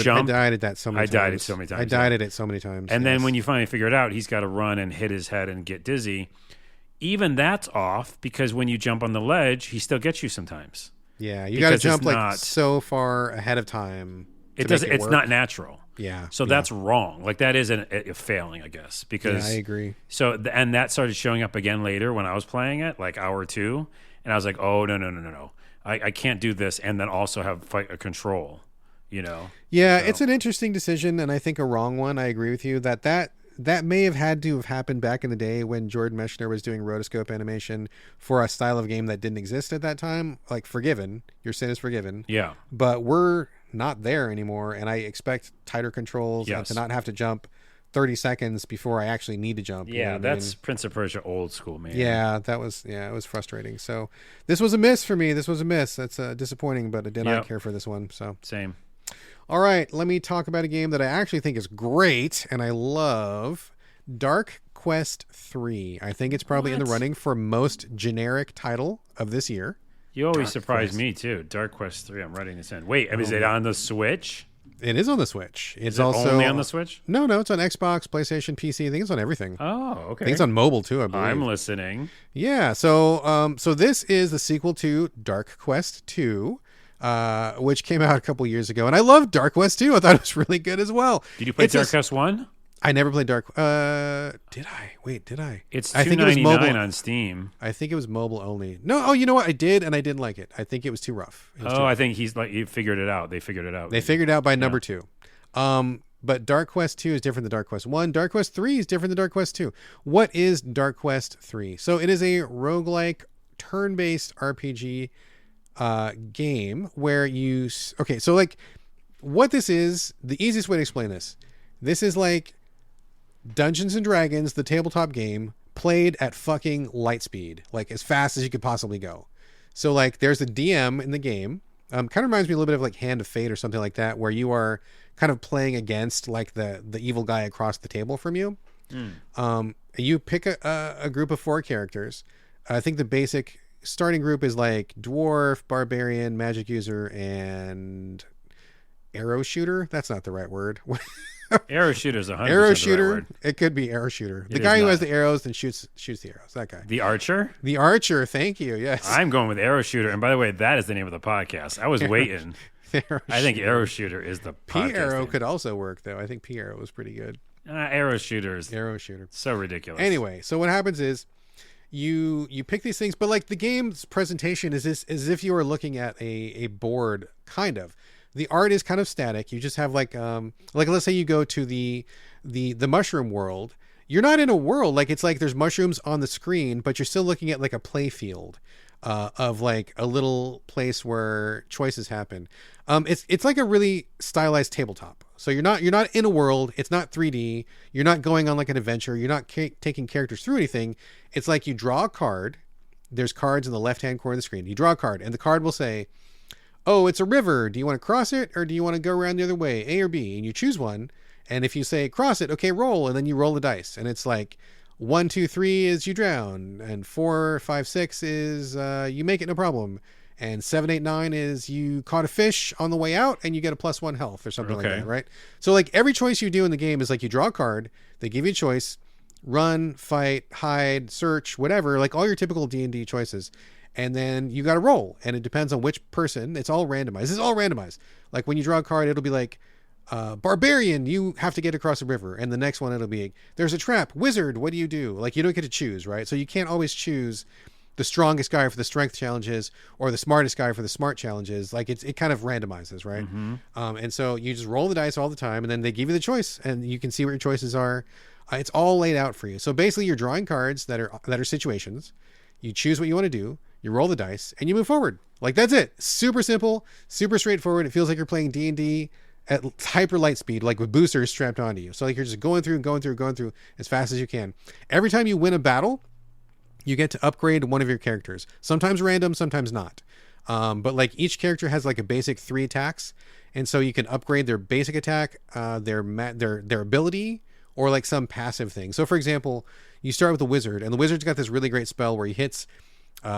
jump. I died at that so many times. I died at so many times. I died at it so many times. And then when you finally figure it out, he's got to run and hit his head and get dizzy. Even that's off, because when you jump on the ledge, he still gets you sometimes. Yeah, you got to jump like so far ahead of time. It make does. It's work. not natural. Yeah. So yeah. that's wrong. Like that is a failing, I guess, because I agree. So and that started showing up again later when I was playing it, like hour 2, and I was like, oh no. I can't do this and then also have fight a control, Yeah, So- it's an interesting decision, and I think a wrong one. I agree with you that may have had to have happened back in the day when Jordan Mechner was doing rotoscope animation for a style of game that didn't exist at that time. Like Forgiven, your sin is forgiven. Yeah. But we're not there anymore, and I expect tighter controls and Yes. to not have to jump 30 seconds before I actually need to jump. Yeah, what I that's mean? Prince of Persia old school, man. Yeah, it was frustrating. So this was a miss for me. This was a miss. That's disappointing, but I did not Yep. care for this one. So Same. all right, let me talk about a game that I actually think is great and I love. Dark Quest 3. I think it's probably in the What? running for most generic title of this year. You always Dark surprise Quest. me too. Dark Quest 3. I'm writing this in. Wait, is it on the Switch? It is on the Switch. It's Is it also only on the Switch? No, it's on Xbox, PlayStation, PC. I think it's on everything. Oh, I okay. think it's on mobile too, I believe. I'm listening. Yeah, so this is the sequel to Dark Quest 2, which came out a couple years ago, and I love Dark Quest 2. I thought it was really good as well. Did you play It's a- Dark Quest 1? I never played Dark. Did I? Wait, did I? It's I think it was $2.99 mobile. on Steam. I think it was mobile only. No, oh, you know what? I did, and I didn't like it. I think it was too rough. It was too Oh, I rough. think he figured it out. They figured it out. They figured out by number 2. But Dark Quest 2 is different than Dark Quest 1. Dark Quest 3 is different than Dark Quest 2. What is Dark Quest 3? So it is a roguelike turn-based RPG game where you... Okay, so like what this is, the easiest way to explain this is like Dungeons and Dragons, the tabletop game, played at fucking light speed, like as fast as you could possibly go. So like there's a DM in the game. Kind of reminds me a little bit of like Hand of Fate or something like that, where you are kind of playing against like the evil guy across the table from you. You pick a group of 4 characters. I think the basic starting group is like dwarf, barbarian, magic user, and arrow shooter. That's not the right word. Arrow shooter's 100% Arrow the right shooter. word. It could be arrow shooter. The It guy is who has not. the arrows and shoots the arrows. That guy. The Archer? The archer. Thank you. Yes. I'm going with Arrow Shooter. And by the way, that is the name of the podcast. I was waiting. Arrow I think Arrow Shooter is the P podcast arrow name. could also work though. I think P arrow was pretty good. Arrow Shooter is Arrow shooter. so ridiculous. Anyway, so what happens is you pick these things, but like the game's presentation is this as if you were looking at a board, kind of. The art is kind of static. You just have like let's say you go to the mushroom world. You're not in a world, like it's like there's mushrooms on the screen, but you're still looking at like a play field of like a little place where choices happen. It's like a really stylized tabletop. So you're not in a world. It's not 3D. You're not going on like an adventure. You're not taking characters through anything. It's like you draw a card. There's cards in the left-hand corner of the screen. You draw a card, and the card will say, oh, it's a river. Do you want to cross it, or do you want to go around the other way, A or B? And you choose one. And if you say cross it, okay, roll, and then you roll the dice, and it's like 1, 2, 3 is you drown, and 4, 5, 6 is you make it no problem, and 7, 8, 9 is you caught a fish on the way out and you get a +1 health or something like Okay. that, right? So like every choice you do in the game is like you draw a card, they give you a choice, run, fight, hide, search, whatever, like all your typical D&D choices. And then you got to roll, and it depends on which person. It's all randomized. It's all randomized. Like when you draw a card, it'll be like barbarian, you have to get across a river, and the next one it'll be there's a trap, wizard, what do you do? Like you don't get to choose, right? So you can't always choose the strongest guy for the strength challenges or the smartest guy for the smart challenges. Like it kind of randomizes, right? And so you just roll the dice all the time, and then they give you the choice, and you can see what your choices are. It's all laid out for you. So basically, you're drawing cards that are situations. You choose what you want to do. You roll the dice, and you move forward. Like that's it. Super simple, super straightforward. It feels like you're playing D&D at hyper light speed, like with boosters strapped onto you. So like you're just going through as fast as you can. Every time you win a battle, you get to upgrade one of your characters. Sometimes random, sometimes not. But like each character has like a basic 3 attacks, and so you can upgrade their basic attack, their ability, or like some passive thing. So for example, you start with a wizard, and the wizard's got this really great spell where he hits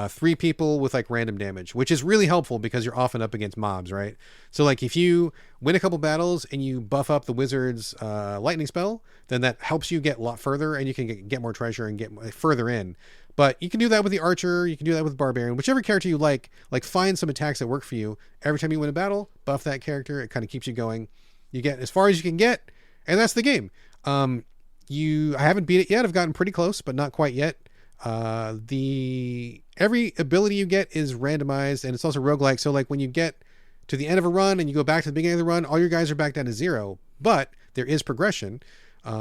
3 people with like random damage, which is really helpful because you're often up against mobs, right? So like if you win a couple battles and you buff up the wizard's lightning spell, then that helps you get a lot further, and you can get more treasure and get further in. But you can do that with the archer. You can do that with barbarian, whichever character you like. Like find some attacks that work for you. Every time you win a battle, buff that character. It kind of keeps you going. You get as far as you can get, and that's the game. I haven't beat it yet. I've gotten pretty close, but not quite yet. Every ability you get is randomized, and it's also roguelike. So like when you get to the end of a run and you go back to the beginning of the run, all your guys are back down to 0. But there is progression.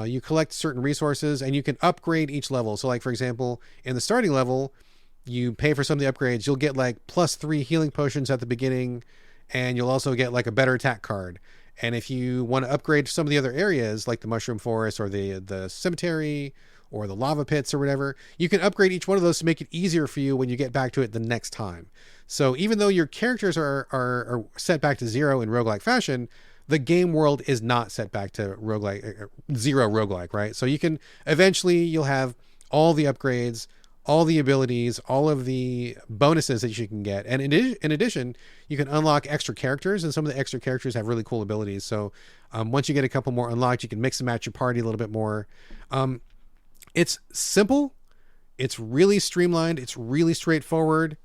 You collect certain resources and you can upgrade each level. So like, for example, in the starting level, you pay for some of the upgrades. You'll get like +3 healing potions at the beginning, and you'll also get like a better attack card. And if you want to upgrade some of the other areas, like the mushroom forest or the cemetery or the lava pits or whatever, you can upgrade each one of those to make it easier for you when you get back to it the next time. So even though your characters are set back to 0 in roguelike fashion, the game world is not set back to roguelike, 0 roguelike, right? So you'll have all the upgrades, all the abilities, all of the bonuses that you can get. And in addition, you can unlock extra characters, and some of the extra characters have really cool abilities. So once you get a couple more unlocked, you can mix and match your party a little bit more. It's simple. It's really streamlined. It's really straightforward.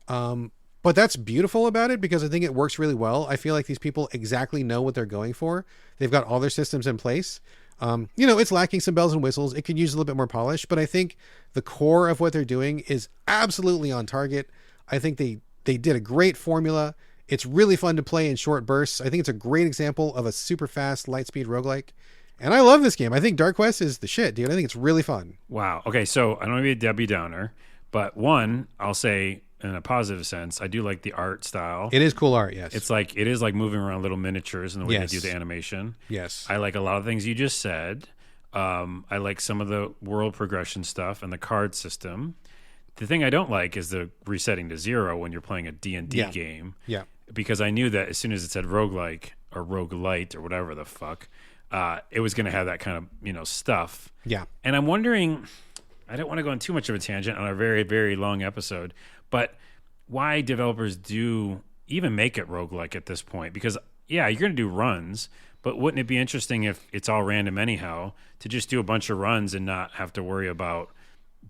But that's beautiful about it because I think it works really well. I feel like these people exactly know what they're going for. They've got all their systems in place. It's lacking some bells and whistles. It could use a little bit more polish, but I think the core of what they're doing is absolutely on target. I think they did a great formula. It's really fun to play in short bursts. I think it's a great example of a super fast light speed roguelike. And I love this game. I think Dark Quest is the shit, dude. I think it's really fun. Wow. Okay, so I don't want to be a Debbie Downer, but one, I'll say in a positive sense, I do like the art style. It is cool art, yes. It is like moving around little miniatures in the way they do the animation. Yes. I like a lot of things you just said. I like some of the world progression stuff and the card system. The thing I don't like is the resetting to 0 when you're playing a D&D game. Yeah. Because I knew that as soon as it said roguelike or roguelite or whatever the fuck, it was going to have that kind of, stuff. Yeah. And I'm wondering, I don't want to go on too much of a tangent on a very, very long episode, but why developers do even make it roguelike at this point? Because, yeah, you're going to do runs, but wouldn't it be interesting if it's all random anyhow to just do a bunch of runs and not have to worry about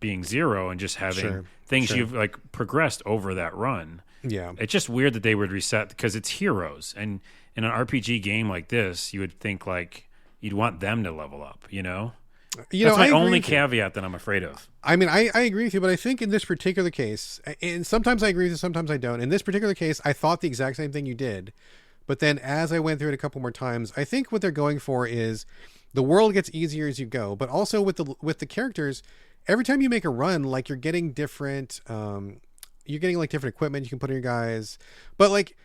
being 0 and just having things you've like progressed over that run? Yeah. It's just weird that they would reset because it's heroes. And in an RPG game like this, you would think like you'd want them to level up, That's my only caveat that I'm afraid of. I mean, I agree with you, but I think in this particular case, and sometimes I agree with you, sometimes I don't. In this particular case, I thought the exact same thing you did. But then as I went through it a couple more times, I think what they're going for is the world gets easier as you go, but also with the characters, every time you make a run, like you're getting different, like different equipment you can put in your guys. But like,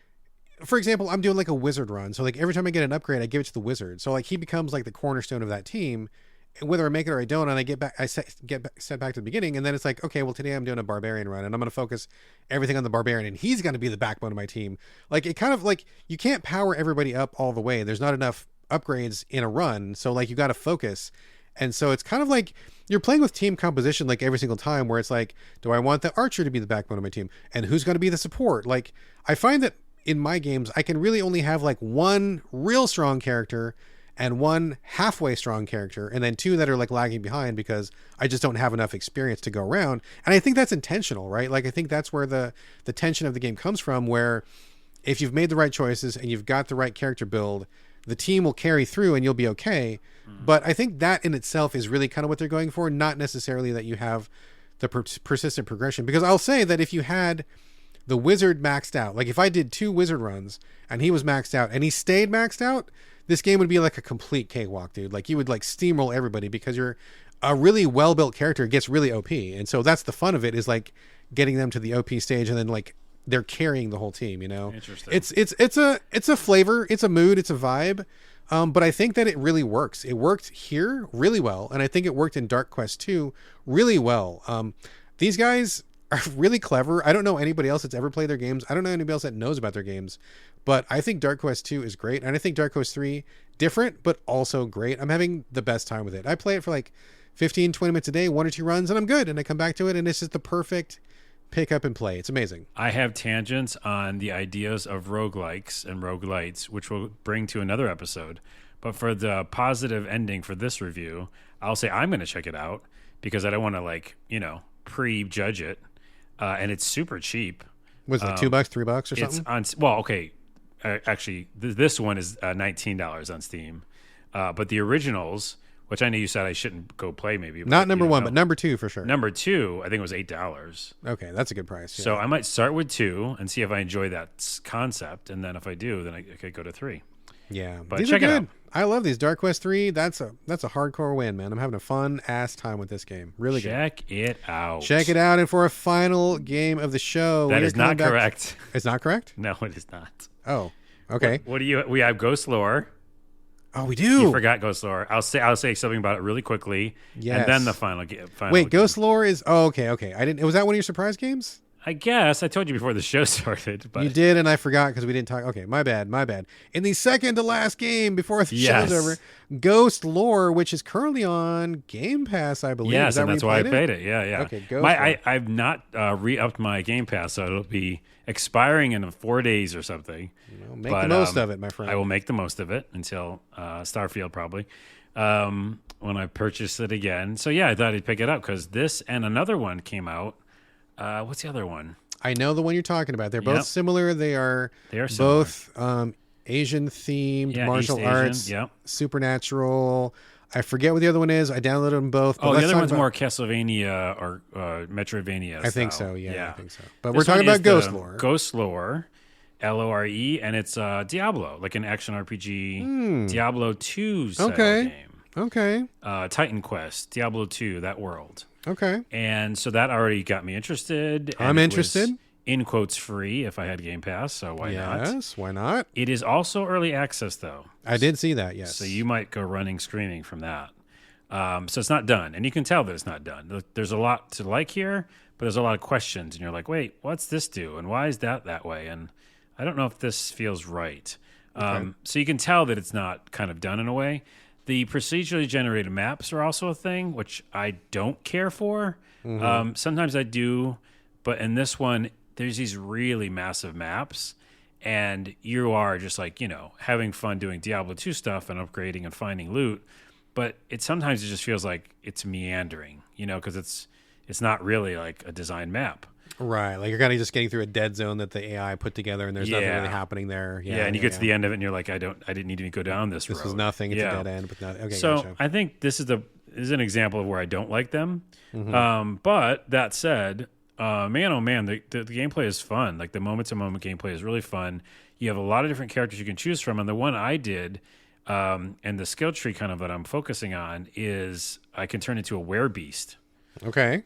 for example, I'm doing like a wizard run. So like every time I get an upgrade, I give it to the wizard. So like he becomes like the cornerstone of that team. Whether I make it or I don't, and I get set back to the beginning, and then it's like, okay, well today I'm doing a barbarian run, and I'm going to focus everything on the barbarian, and he's going to be the backbone of my team. Like it kind of like you can't power everybody up all the way. There's not enough upgrades in a run, so like you got to focus. And so it's kind of like you're playing with team composition like every single time, where it's like, do I want the archer to be the backbone of my team, and who's going to be the support? Like I find that in my games, I can really only have like one real strong character and one halfway strong character, and then 2 that are like lagging behind because I just don't have enough experience to go around. And I think that's intentional, right? Like I think that's where the tension of the game comes from, where if you've made the right choices and you've got the right character build, the team will carry through and you'll be okay. But I think that in itself is really kind of what they're going for, not necessarily that you have the persistent progression. Because I'll say that if you had the wizard maxed out, like if I did 2 wizard runs and he was maxed out and he stayed maxed out, this game would be like a complete cakewalk, dude. Like you would like steamroll everybody because you're a really well-built character. It gets really OP. And so that's the fun of it, is like getting them to the OP stage and then like they're carrying the whole team, Interesting. It's a flavor, it's a mood, it's a vibe. But I think that it really works. It worked here really well. And I think it worked in Dark Quest 2 really well. These guys are really clever. I don't know anybody else that's ever played their games. I don't know anybody else that knows about their games. But I think Dark Quest 2 is great. And I think Dark Quest 3, different, but also great. I'm having the best time with it. I play it for like 15, 20 minutes a day, 1 or 2 runs, and I'm good. And I come back to it, and it's just the perfect pick up and play. It's amazing. I have tangents on the ideas of roguelikes and roguelites, which we'll bring to another episode. But for the positive ending for this review, I'll say I'm going to check it out because I don't want to prejudge it, and it's super cheap. Was it $2, $3 or something? It's on. Well, okay. Actually, this one is $19 on Steam, but the originals, which I know you said I shouldn't go play, maybe Not number one, but number two for sure. Number two, I think it was $8. Okay, that's a good price. Yeah. So I might start with 2 and see if I enjoy that concept, and then if I do, then I could go to 3. Yeah, but these check are it good. out. I love these. Dark Quest 3, that's a hardcore win, man. I'm having a fun ass time with this game. Really good. Check it out. Check it out. And for a final game of the show, That is not correct. It's not correct? No, it is not. Oh, okay. What do you? We have Ghost Lore. Oh, we do. You forgot Ghost Lore. I'll say something about it really quickly, Yes. and then the final game. Wait, Ghost Lore is... Oh, okay. I didn't... Was that one of your surprise games? I guess I told you before the show started, but You did, and I forgot because we didn't talk. Okay, my bad. In the second to last game before the Yes. show's over, Ghost Lore, which is currently on Game Pass, I believe. yes, Is that and where that's you why I played played it. Yeah. Okay, Ghost Lore. I've not re-upped my Game Pass, so it'll be expiring in 4 days or something. Well, make the most of it, my friend. I will make the most of it until Starfield probably when I purchase it again. So yeah, I thought I'd pick it up because this and another one came out. What's the other one? I know the one you're talking about. They're both Yep. similar. They are They are similar. both Asian themed, Yeah, martial East Asian, arts, yep. supernatural. I forget what the other one is. I downloaded them both. But Oh, the let's other talk one's about- more Castlevania or Metroidvania. I think style. so. Yeah, I think so. But This we're talking one about is Ghost the Lore. Ghost Lore, Lore, and it's Diablo, like an action RPG, Diablo 2 style game. Okay. Titan Quest, Diablo 2, that world. Okay. And so that already got me interested. I'm and it interested. was, in quotes, free if I had Game Pass, so why not? Yes. Why not? It is also early access, though. I did see that. Yes. So you might go running screaming from that. So it's not done. And you can tell that it's not done. There's a lot to like here, but there's a lot of questions. And you're like, wait, what's this do? And why is that way? And I don't know if this feels right. So you can tell that it's not kind of done in a way. The procedurally generated maps are also a thing, which I don't care for. Sometimes I do. But in this one, there's these really massive maps. And you are just like, having fun doing Diablo 2 stuff and upgrading and finding loot. But sometimes it just feels like it's meandering, because it's not really like a design map. Right. Like you're kind of just getting through a dead zone that the AI put together, and there's nothing really happening there. Yeah, and you get to the end of it, and you're like, I didn't need to go down this road. This is nothing. It's a dead end. But not, okay. So Gotcha. I think this is an example of where I don't like them. But that said, man, oh man, the gameplay is fun. Like the moment-to-moment gameplay is really fun. You have a lot of different characters you can choose from, and the one I did. And the skill tree kind of that I'm focusing on is I can turn into a werebeast. Okay.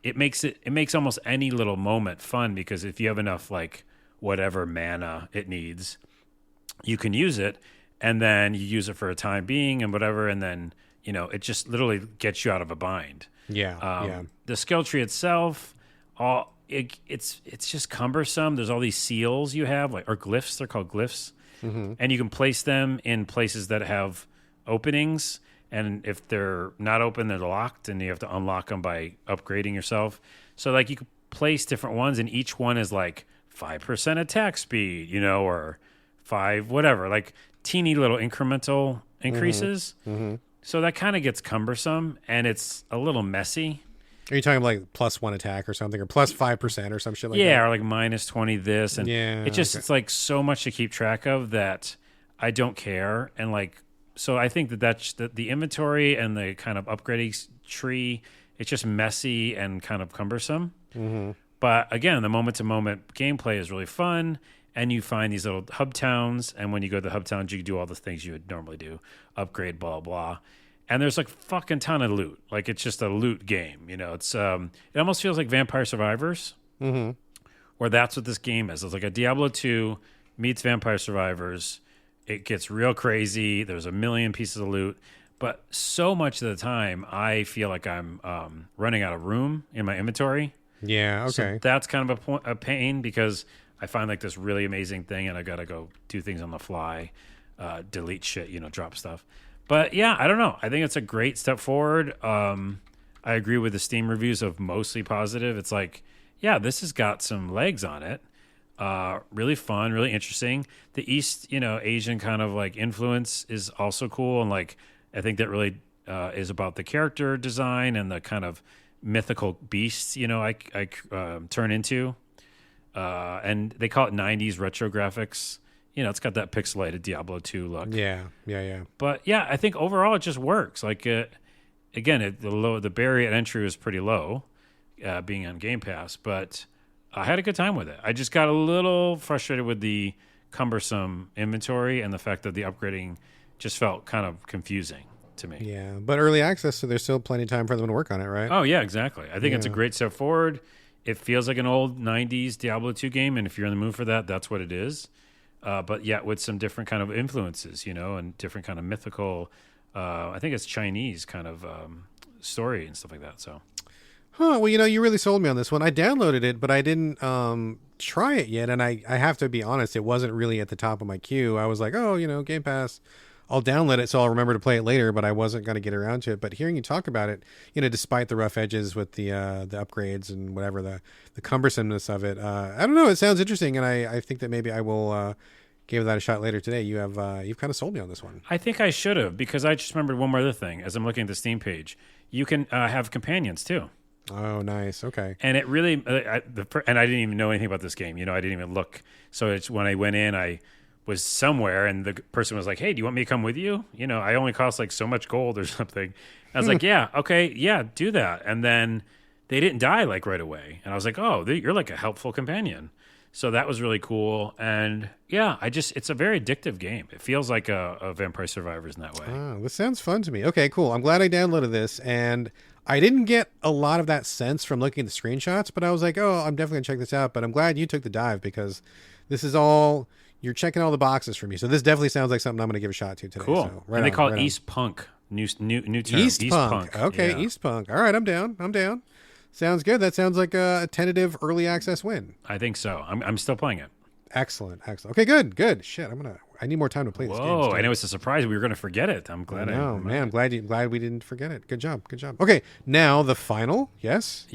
It makes almost any little moment fun because if you have enough like whatever mana it needs, you can use it, and then you use it for a time being and whatever, and then it just literally gets you out of a bind. Yeah. The skill tree itself, it's just cumbersome. There's all these seals you have, or glyphs. They're called glyphs. And you can place them in places that have openings. And if they're not open, they're locked, and you have to unlock them by upgrading yourself. So, like, you can place different ones, and each one is like 5% attack speed, or 5 whatever, like teeny little incremental increases. So that kind of gets cumbersome, and it's a little messy. Are you talking like +1 attack or something, or +5% or some shit like that? Yeah, or like -20 this, and it's like so much to keep track of that I don't care. And like, so I think that's the inventory and the kind of upgrading tree. It's just messy and kind of cumbersome. But again, the moment-to-moment gameplay is really fun, and you find these little hub towns. And when you go to the hub towns, you do all the things you would normally do, upgrade, blah blah. And there's like fucking ton of loot. Like it's just a loot game, It's it almost feels like Vampire Survivors, where that's what this game is. It's like a Diablo 2 meets Vampire Survivors. It gets real crazy. There's a million pieces of loot, but so much of the time, I feel like I'm running out of room in my inventory. Yeah. Okay. So that's kind of a pain because I find like this really amazing thing, and I got to go do things on the fly, delete shit, drop stuff. But yeah, I don't know. I think it's a great step forward. I agree with the Steam reviews of mostly positive. It's like, yeah, this has got some legs on it. Really fun, really interesting. The East, Asian kind of like influence is also cool. And like, I think that really is about the character design and the kind of mythical beasts, I turn into. And they call it 90s retro graphics. It's got that pixelated Diablo 2 look. Yeah. But yeah, I think overall it just works. Like, again, the barrier at entry was pretty low, being on Game Pass, but I had a good time with it. I just got a little frustrated with the cumbersome inventory and the fact that the upgrading just felt kind of confusing to me. Yeah, but early access, so there's still plenty of time for them to work on it, right? Oh, yeah, exactly. I think it's a great step forward. It feels like an old 90s Diablo 2 game, and if you're in the mood for that, that's what it is. But yet with some different kind of influences, and different kind of mythical, I think it's Chinese kind of story and stuff like that. So, well, you really sold me on this one. I downloaded it, but I didn't try it yet, and I have to be honest, it wasn't really at the top of my queue. I was like, Game Pass, I'll download it so I'll remember to play it later, but I wasn't going to get around to it. But hearing you talk about it, despite the rough edges with the upgrades and whatever, the cumbersomeness of it, I don't know, it sounds interesting, and I think that maybe I will give that a shot later today. You've kind of sold me on this one. I think I should have, because I just remembered one more other thing. As I'm looking at the Steam page, you can have companions too. Oh, nice. Okay. And it really, and I didn't even know anything about this game. I didn't even look. So it's when I went in, I was somewhere, and the person was like, "Hey, do you want me to come with you? I only cost like so much gold or something." I was like, "Yeah, okay, yeah, do that." And then they didn't die like right away, and I was like, "Oh, you're like a helpful companion." So that was really cool. And yeah, it's a very addictive game. It feels like a Vampire Survivors in that way. Oh, this sounds fun to me. Okay, cool. I'm glad I downloaded this, and I didn't get a lot of that sense from looking at the screenshots, but I was like, I'm definitely gonna check this out. But I'm glad you took the dive, because this is you're checking all the boxes for me. So this definitely sounds like something I'm gonna give a shot to today. Cool. So, and they call it East Punk. New term. East Punk. Okay, yeah. East Punk. All right, I'm down. Sounds good. That sounds like a tentative early access win. I think so. I'm still playing it. Excellent. Okay, good. Shit, I need more time to play this game. Whoa, and it was a surprise. We were going to forget it. I'm glad. I'm glad we didn't forget it. Good job. Okay, now the final. Yes,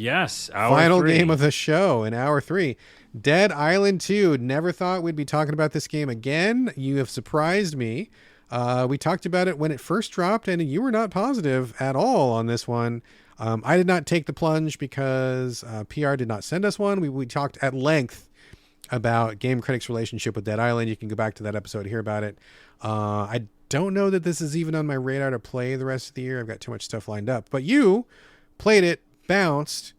final game of the show in hour 3. Dead Island 2. Never thought we'd be talking about this game again. You have surprised me. We talked about it when it first dropped, and you were not positive at all on this one. I did not take the plunge because PR did not send us one. We talked at length about Game Critics' relationship with Dead Island. You can go back to that episode to hear about it. I don't know that this is even on my radar to play the rest of the year. I've got too much stuff lined up. But you played it, bounced.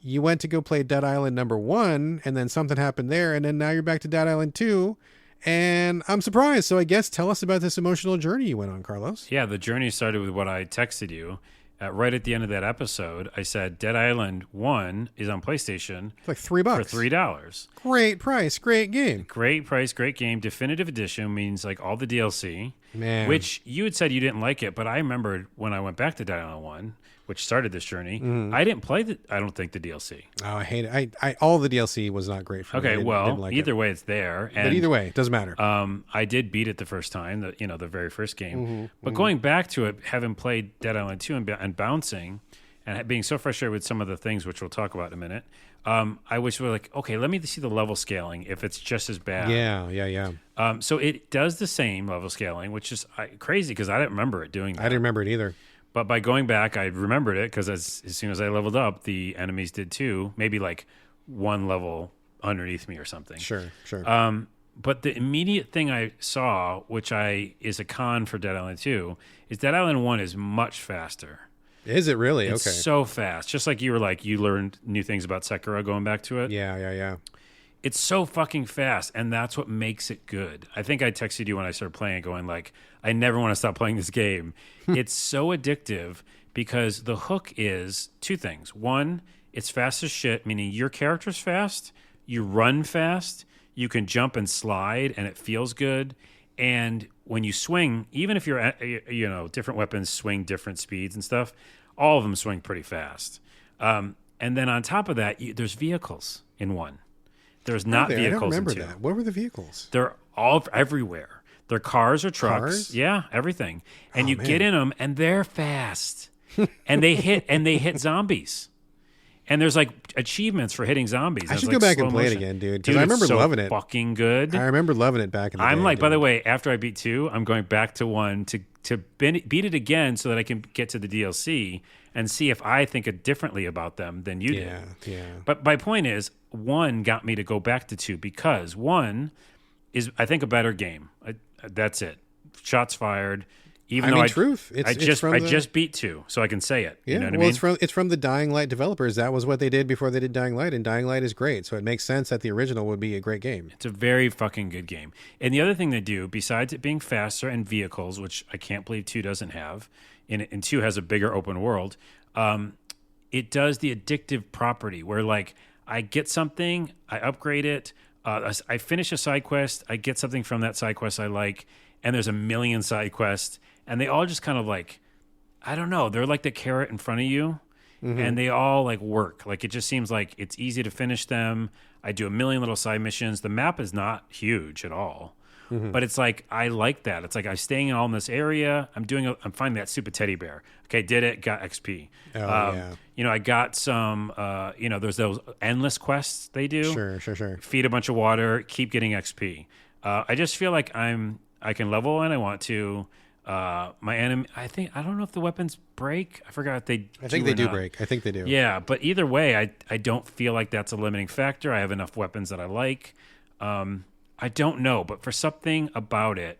You went to go play Dead Island number 1, and then something happened there, and then now you're back to Dead Island 2. And I'm surprised. So I guess tell us about this emotional journey you went on, Carlos. Yeah, the journey started with what I texted you. Right at the end of that episode, I said Dead Island 1 is on PlayStation. It's like $3. For $3. Great price, great game. Great price, great game. Definitive edition means like all the DLC. Man. Which you had said you didn't like it, but I remembered when I went back to Dead Island 1, which started this journey, I didn't play I don't think the DLC. Oh, I hate it. I all the DLC was not great for me. Okay, didn't like either way, it's there. But either way, it doesn't matter. I did beat it the first time, the very first game. But going back to it, having played Dead Island 2 and bouncing, and being so frustrated with some of the things, which we'll talk about in a minute, I was really like, okay, let me see the level scaling if it's just as bad. Yeah. So it does the same level scaling, which is crazy because I didn't remember it doing that. I didn't remember it either. But by going back, I remembered it because as soon as I leveled up, the enemies did too. Maybe like one level underneath me or something. Sure. But the immediate thing I saw, which is a con for Dead Island 2, is Dead Island 1 is much faster. Is it really? It's okay. so fast. Just like you learned new things about Sekiro going back to it. Yeah. It's so fucking fast, and that's what makes it good. I think I texted you when I started playing it going like, I never want to stop playing this game. It's so addictive because the hook is two things. One, it's fast as shit, meaning your character's fast, you run fast, you can jump and slide, and it feels good. And when you swing, even if you're, different weapons swing different speeds and stuff, all of them swing pretty fast. And then on top of that, there's vehicles in 1. There's not vehicles in 2. I don't remember that. What were the vehicles? They're all everywhere. They're cars or trucks. Cars? Yeah, everything. And you get in them, and they're fast. and they hit zombies. And there's like achievements for hitting zombies. I should go back and play it again, dude. Because I remember loving it. Fucking good. I remember loving it back in the day. I'm like, by the way, after I beat 2, I'm going back to 1 to beat it again so that I can get to the DLC. and see if I think differently about them than you did. Yeah. But my point is, 1 got me to go back to 2 because 1 is, I think, a better game. That's it. Shots fired. Even though truth. I just beat 2, so I can say it. Yeah, you know what I mean? It's from the Dying Light developers. That was what they did before they did Dying Light, and Dying Light is great. So it makes sense that the original would be a great game. It's a very fucking good game. And the other thing they do, besides it being faster and vehicles, which I can't believe 2 doesn't have, and 2 has a bigger open world, it does the addictive property where, like, I get something, I upgrade it, I finish a side quest, I get something from that side quest I like, and there's a million side quests, and they all just kind of like, I don't know, they're like the carrot in front of you, and they all like work. Like, it just seems like it's easy to finish them. I do a million little side missions. The map is not huge at all, but it's like, I like that. It's like I'm staying all in this area. I'm finding that stupid teddy bear. Okay, did it, got XP. Yeah. You know, I got some, there's those endless quests they do. Sure. Feed a bunch of water, keep getting XP. I just feel like I can level when I want to. My enemy, I don't know if the weapons break. I forgot if they I think they do break. I think they do. Yeah, but either way, I don't feel like that's a limiting factor. I have enough weapons that I like. I don't know, but for something about it,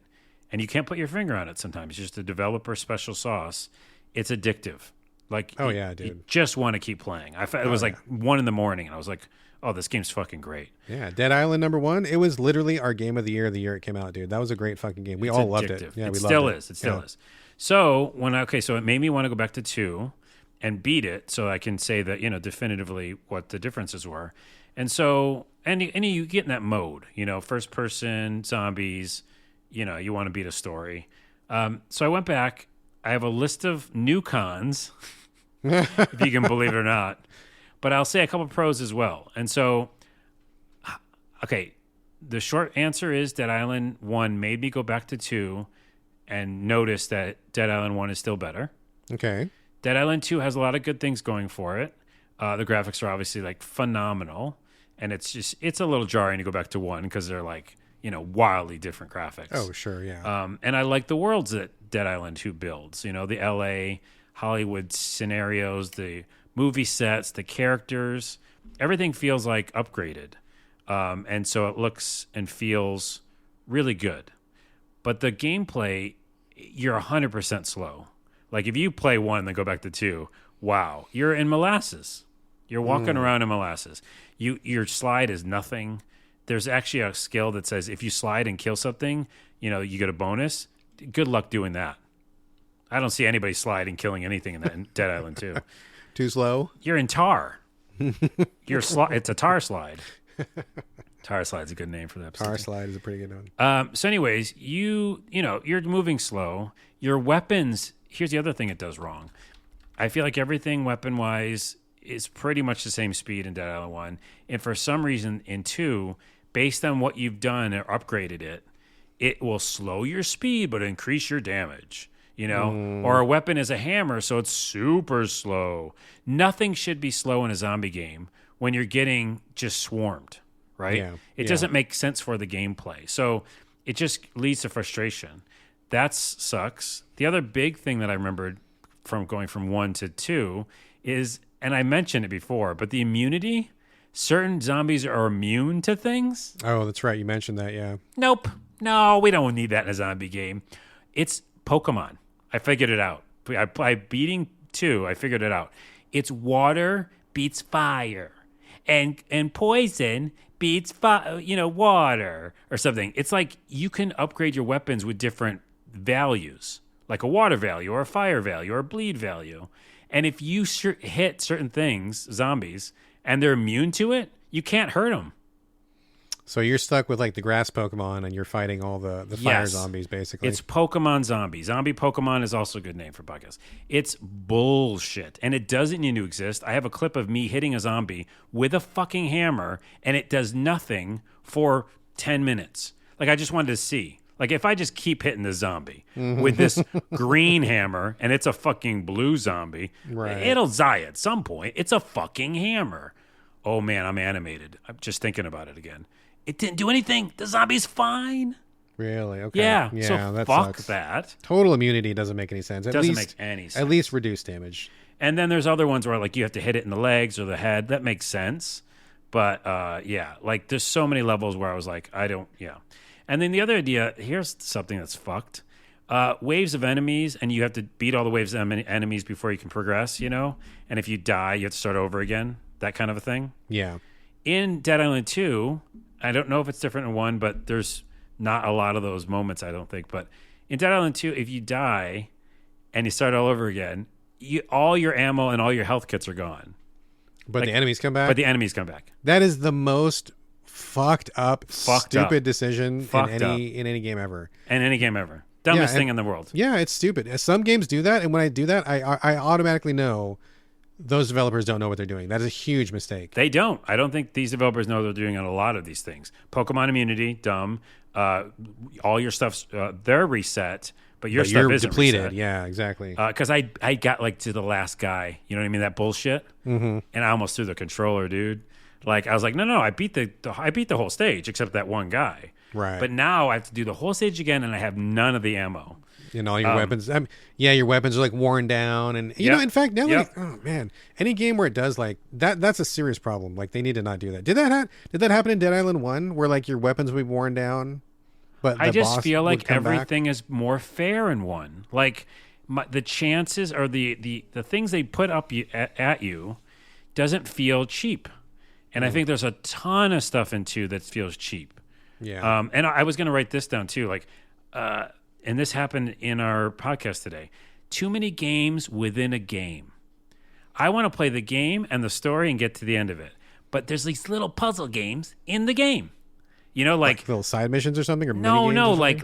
and you can't put your finger on it sometimes, it's just a developer special sauce, it's addictive. Like, dude. You just want to keep playing. It was like 1 a.m, and I was like, oh, this game's fucking great. Yeah, Dead Island #1. It was literally our game of the year it came out, dude. That was a great fucking game. We all loved it. Yeah, it still is. It still is. So so it made me want to go back to 2 and beat it, so I can say that, definitively what the differences were. And so, and you get in that mode, first person zombies. You want to beat a story. So I went back. I have a list of new cons, if you can believe it or not. But I'll say a couple of pros as well. And so, okay, the short answer is Dead Island 1 made me go back to 2 and notice that Dead Island 1 is still better. Okay. Dead Island 2 has a lot of good things going for it. The graphics are obviously like phenomenal. And it's a little jarring to go back to 1 because they're like, wildly different graphics. Oh, sure, yeah. And I like the worlds that Dead Island 2 builds. The LA, Hollywood scenarios, the movie sets, the characters, everything feels like upgraded. And so it looks and feels really good. But the gameplay, you're 100% slow. Like, if you play 1 and then go back to 2, wow, you're in molasses. You're walking around in molasses. Your slide is nothing. There's actually a skill that says if you slide and kill something, you get a bonus. Good luck doing that. I don't see anybody sliding, killing anything in that in Dead Island 2. Too slow? You're in tar. It's a tar slide. Tar slide's a good name for that episode. Tar slide is a pretty good one. So anyways, you're moving slow. Your weapons, here's the other thing it does wrong. I feel like everything weapon-wise is pretty much the same speed in Dead Island 1. And for some reason in 2, based on what you've done or upgraded it will slow your speed but increase your damage. Or a weapon is a hammer, so it's super slow. Nothing should be slow in a zombie game when you're getting just swarmed, right? Yeah. It doesn't make sense for the gameplay. So it just leads to frustration. That sucks. The other big thing that I remembered from going from 1 to 2 is, and I mentioned it before, but the immunity. Certain zombies are immune to things. Oh, that's right. You mentioned that, yeah. Nope. No, we don't need that in a zombie game. It's Pokemon. I figured it out. By beating 2, I figured it out. It's water beats fire, and poison beats water or something. It's like you can upgrade your weapons with different values, like a water value or a fire value or a bleed value. And if you hit certain things, zombies, and they're immune to it, you can't hurt them. So you're stuck with like the grass Pokemon and you're fighting all the fire zombies, basically. It's Pokemon Zombie. Zombie Pokemon is also a good name for podcasts. It's bullshit. And it doesn't need to exist. I have a clip of me hitting a zombie with a fucking hammer and it does nothing for 10 minutes. Like, I just wanted to see. Like, if I just keep hitting the zombie with this green hammer and it's a fucking blue zombie, it'll die at some point. It's a fucking hammer. Oh, man, I'm animated. I'm just thinking about it again. It didn't do anything. The zombie's fine. Really? Okay. Yeah. So that fuck sucks. that. Total immunity doesn't make any sense. Doesn't make any sense. At least reduce damage. And then there's other ones where like you have to hit it in the legs or the head. That makes sense. But yeah, like there's so many levels where I was like, yeah. And then the other idea, here's something that's fucked. Waves of enemies, and you have to beat all the waves of enemies before you can progress, you know? And if you die, you have to start over again, that kind of a thing. Yeah. In Dead Island 2, I don't know if it's different in 1, but there's not a lot of those moments, I don't think. But in Dead Island 2, if you die and you start all over again, all your ammo and all your health kits are gone. But the enemies come back? But the enemies come back. That is the most fucked up, stupid decision in any game ever. In any game ever. Dumbest thing in the world. Yeah, it's stupid. Some games do that, and when I do that, I automatically know those developers don't know what they're doing. That is a huge mistake. They don't. I don't think these developers know they're doing on a lot of these things. Pokemon immunity, dumb. All your stuff's they're reset, but your stuff isn't depleted. Reset. Yeah, exactly. Because I got like to the last guy. You know what I mean? That bullshit. Mm-hmm. And I almost threw the controller, dude. Like I was like, no, I beat the whole stage except that one guy. Right. But now I have to do the whole stage again, and I have none of the ammo. And all your weapons. Your weapons are like worn down, and you know. In fact, now, oh man, any game where it does like that's a serious problem. Like they need to not do that. Did that happen in Dead Island 1, where like your weapons would be worn down? But I just feel like everything is more fair in 1. Like the chances or the things they put up at you doesn't feel cheap, and I think there's a ton of stuff in 2 that feels cheap. Yeah. And I was going to write this down too, like. And this happened in our podcast today. Too many games within a game. I want to play the game and the story and get to the end of it. But there's these little puzzle games in the game. You know, like little side missions or something, or no, like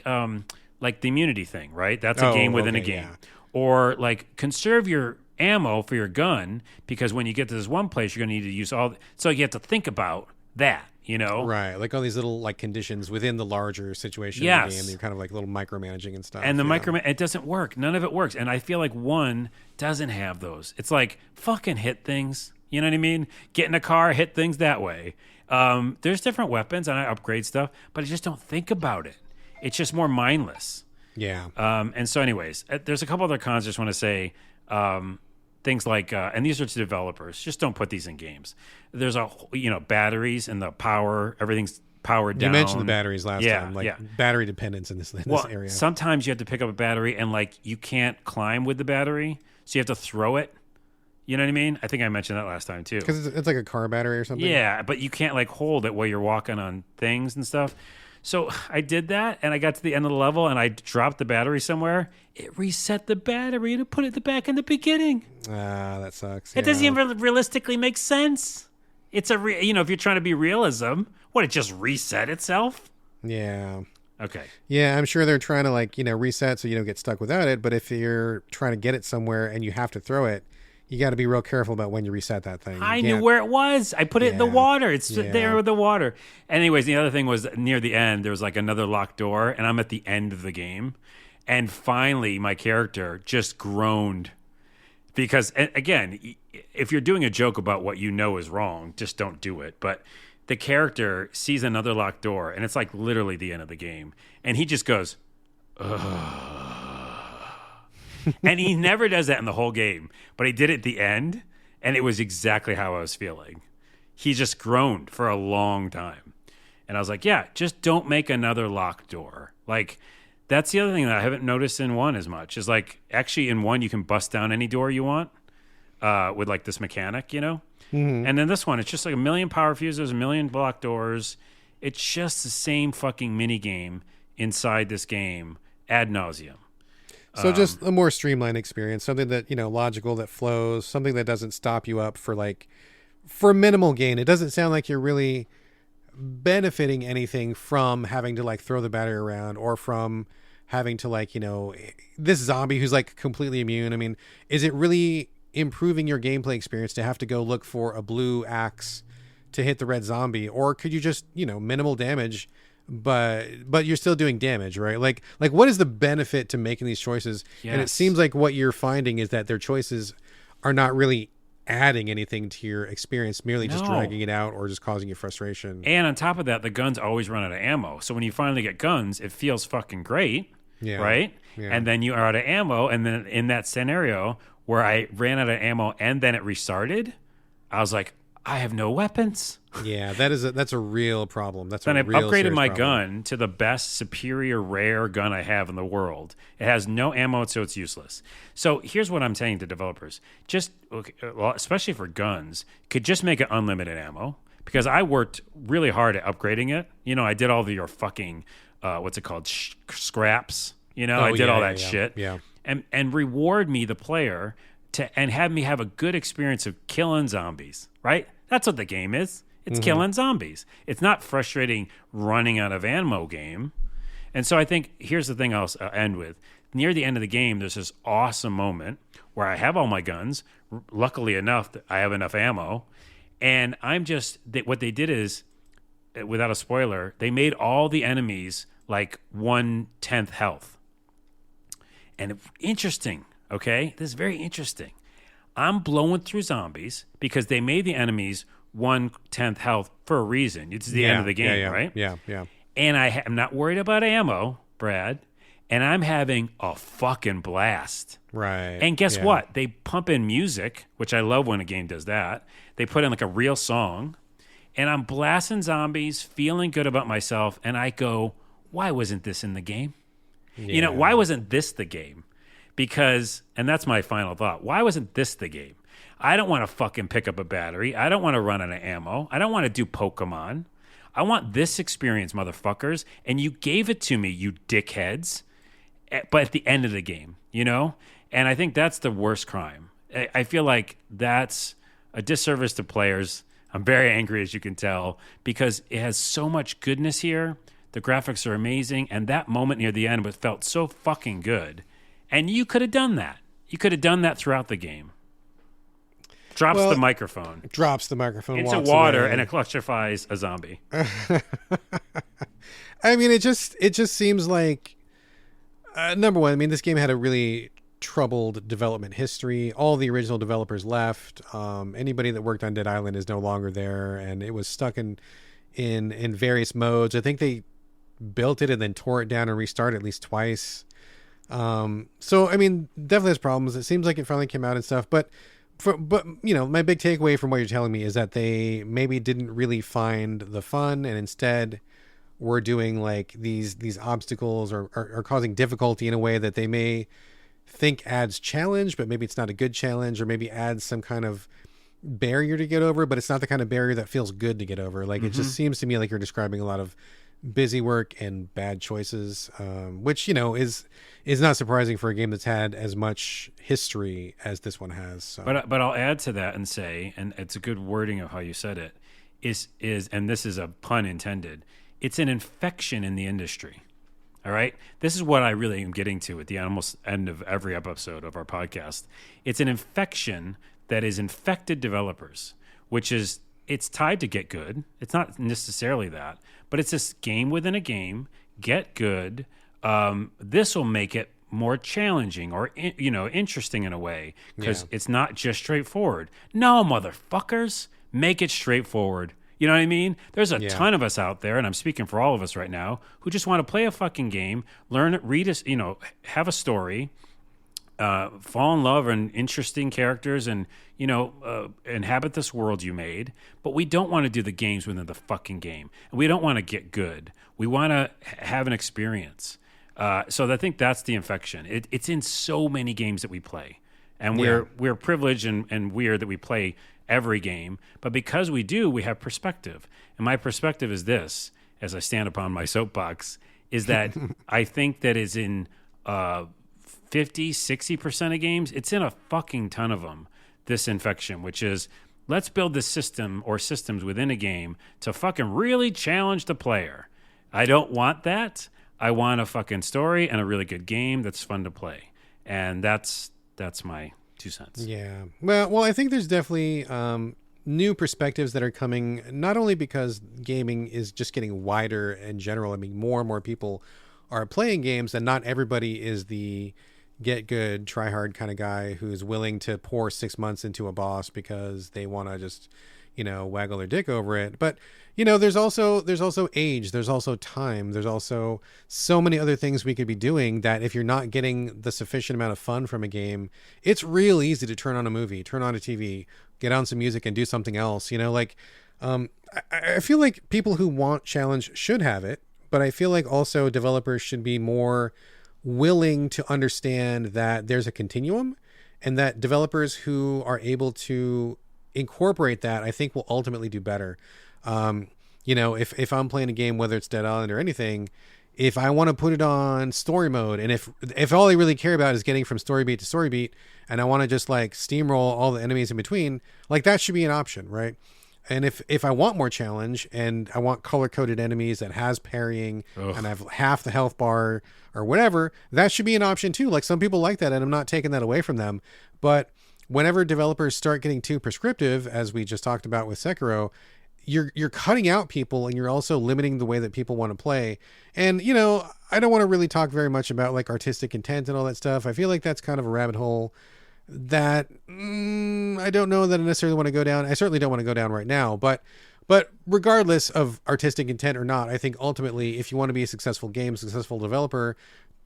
the immunity thing, right? That's a game within a game. Yeah. Or like conserve your ammo for your gun because when you get to this one place, you're going to need to use all. So you have to think about that. You know, right? Like all these little like conditions within the larger situation of the game. You're kind of like little micromanaging and stuff. And the it doesn't work. None of it works. And I feel like 1 doesn't have those. It's like fucking hit things. You know what I mean? Get in a car, hit things that way. There's different weapons and I upgrade stuff, but I just don't think about it. It's just more mindless. Yeah. And so, anyways, there's a couple other cons I just want to say. Things like, and these are to developers, just don't put these in games. There's batteries and the power, everything's powered down. You mentioned the batteries last time, battery dependence in this area. Sometimes you have to pick up a battery and like you can't climb with the battery, so you have to throw it. You know what I mean? I think I mentioned that last time too. Because it's like a car battery or something? Yeah, but you can't like hold it while you're walking on things and stuff. So I did that, and I got to the end of the level, and I dropped the battery somewhere. It reset the battery, and it put it back in the beginning. That sucks. It doesn't even realistically make sense. It's if you're trying to be realism, it just reset itself? Yeah. Okay. Yeah, I'm sure they're trying to reset so you don't get stuck without it. But if you're trying to get it somewhere and you have to throw it, you got to be real careful about when you reset that thing. I knew where it was. I put it in the water. It's there with the water. Anyways, the other thing was near the end, there was like another locked door, and I'm at the end of the game. And finally, my character just groaned. Because, again, if you're doing a joke about what you know is wrong, just don't do it. But the character sees another locked door, and it's like literally the end of the game. And he just goes, ugh. And he never does that in the whole game, but he did it at the end, and it was exactly how I was feeling. He just groaned for a long time. And I was like, yeah, just don't make another locked door. Like, that's the other thing that I haven't noticed in 1 as much, is like, actually in 1, you can bust down any door you want with like this mechanic, you know? Mm-hmm. And then this one, it's just like 1 million power fuses, 1 million block doors. It's just the same fucking mini game inside this game ad nauseum. So just a more streamlined experience, something that, logical, that flows, something that doesn't stop you up for minimal gain. It doesn't sound like you're really benefiting anything from having to like throw the battery around or from having to like, this zombie who's like completely immune. I mean, is it really improving your gameplay experience to have to go look for a blue axe to hit the red zombie? Or could you just, minimal damage, but you're still doing damage, right? Like what is the benefit to making these choices? Yes. And it seems like what you're finding is that their choices are not really adding anything to your experience, merely just dragging it out or just causing you frustration. And on top of that, the guns always run out of ammo. So when you finally get guns, it feels fucking great, right? Yeah. And then you are out of ammo, and then in that scenario, where I ran out of ammo and then it restarted, I was like, I have no weapons. Yeah, that's a real problem. That's Then a I real upgraded serious my problem. gun to the best, superior, rare gun I have in the world. It has no ammo, so it's useless. So here's what I'm saying to developers: especially for guns, could just make it unlimited ammo, because I worked really hard at upgrading it. I did all your fucking what's it called, scraps. I did all that shit. Yeah. And reward me, the player, and have me have a good experience of killing zombies. Right? That's what the game is. It's killing zombies. It's not frustrating running out of ammo game. And so I think here's the thing I'll end with. Near the end of the game, there's this awesome moment where I have all my guns. Luckily enough, that I have enough ammo. And what they did is, without a spoiler, they made all the enemies like 1/10 health. And interesting, okay? This is very interesting. I'm blowing through zombies because they made the enemies 1/10 health for a reason. It's the end of the game, right? Yeah. And I'm not worried about ammo, Brad, and I'm having a fucking blast. Right. And guess what? They pump in music, which I love when a game does that. They put in like a real song, and I'm blasting zombies, feeling good about myself, and I go, why wasn't this in the game? Yeah. Why wasn't this the game? Because, and that's my final thought, why wasn't this the game? I don't want to fucking pick up a battery. I don't want to run out of ammo. I don't want to do Pokemon. I want this experience, motherfuckers. And you gave it to me, you dickheads. But at the end of the game, And I think that's the worst crime. I feel like that's a disservice to players. I'm very angry, as you can tell, because it has so much goodness here. The graphics are amazing. And that moment near the end felt so fucking good. And you could have done that. You could have done that throughout the game. Drops the microphone. Drops the microphone into walks water away. and electrifies a zombie. I mean, it just seems like number one. I mean, this game had a really troubled development history. All the original developers left. Anybody that worked on Dead Island is no longer there, and it was stuck in various modes. I think they built it and then tore it down and restarted at least twice. So I mean, definitely has problems. It seems like it finally came out and stuff, but my big takeaway from what you're telling me is that they maybe didn't really find the fun, and instead were doing like these obstacles or causing difficulty in a way that they may think adds challenge, but maybe it's not a good challenge, or maybe adds some kind of barrier to get over, but it's not the kind of barrier that feels good to get over. Like, it just seems to me like you're describing a lot of busy work and bad choices, which is not surprising for a game that's had as much history as this one has. So. But I'll add to that and say, and it's a good wording of how you said it, is and this is a pun intended, it's an infection in the industry. All right, this is what I really am getting to at the almost end of every episode of our podcast. It's an infection that is infected developers, which is, it's tied to get good. It's not necessarily that, but it's this game within a game. Get good. This will make it more challenging or interesting in a way, because it's not just straightforward. No, motherfuckers, make it straightforward. You know what I mean? There's a ton of us out there, and I'm speaking for all of us right now, who just want to play a fucking game, learn it, read us, have a story, fall in love and interesting characters, and inhabit this world you made. But we don't want to do the games within the fucking game, and we don't want to get good. We want to have an experience. So I think that's the infection. It's in so many games that we play, and we're privileged and weird that we play every game. But because we do, we have perspective. And my perspective is this, as I stand upon my soapbox, is that I think that is in 50, 60% of games, it's in a fucking ton of them, this infection, which is, let's build this system or systems within a game to fucking really challenge the player. I don't want that. I want a fucking story and a really good game that's fun to play. And that's my 2 cents. Yeah. Well, I think there's definitely new perspectives that are coming, not only because gaming is just getting wider in general. I mean, more and more people are playing games, and not everybody is the get good, try hard kind of guy who's willing to pour 6 months into a boss because they want to just, waggle their dick over it. But there's also age, there's also time, there's also so many other things we could be doing that if you're not getting the sufficient amount of fun from a game, it's real easy to turn on a movie, turn on a TV, get on some music and do something else. I feel like people who want challenge should have it, but I feel like also developers should be more willing to understand that there's a continuum, and that developers who are able to incorporate that, I think, will ultimately do better. If I'm playing a game, whether it's Dead Island or anything, if I want to put it on story mode, and if all I really care about is getting from story beat to story beat, and I want to just like steamroll all the enemies in between, like that should be an option, right? And if I want more challenge and I want color-coded enemies that has parrying and I have half the health bar or whatever, that should be an option too. Like some people like that, and I'm not taking that away from them. But whenever developers start getting too prescriptive, as we just talked about with Sekiro, you're cutting out people, and you're also limiting the way that people want to play. And, I don't want to really talk very much about like artistic intent and all that stuff. I feel like that's kind of a rabbit hole that I don't know that I necessarily want to go down. I certainly don't want to go down right now, but regardless of artistic intent or not, I think ultimately, if you want to be a successful developer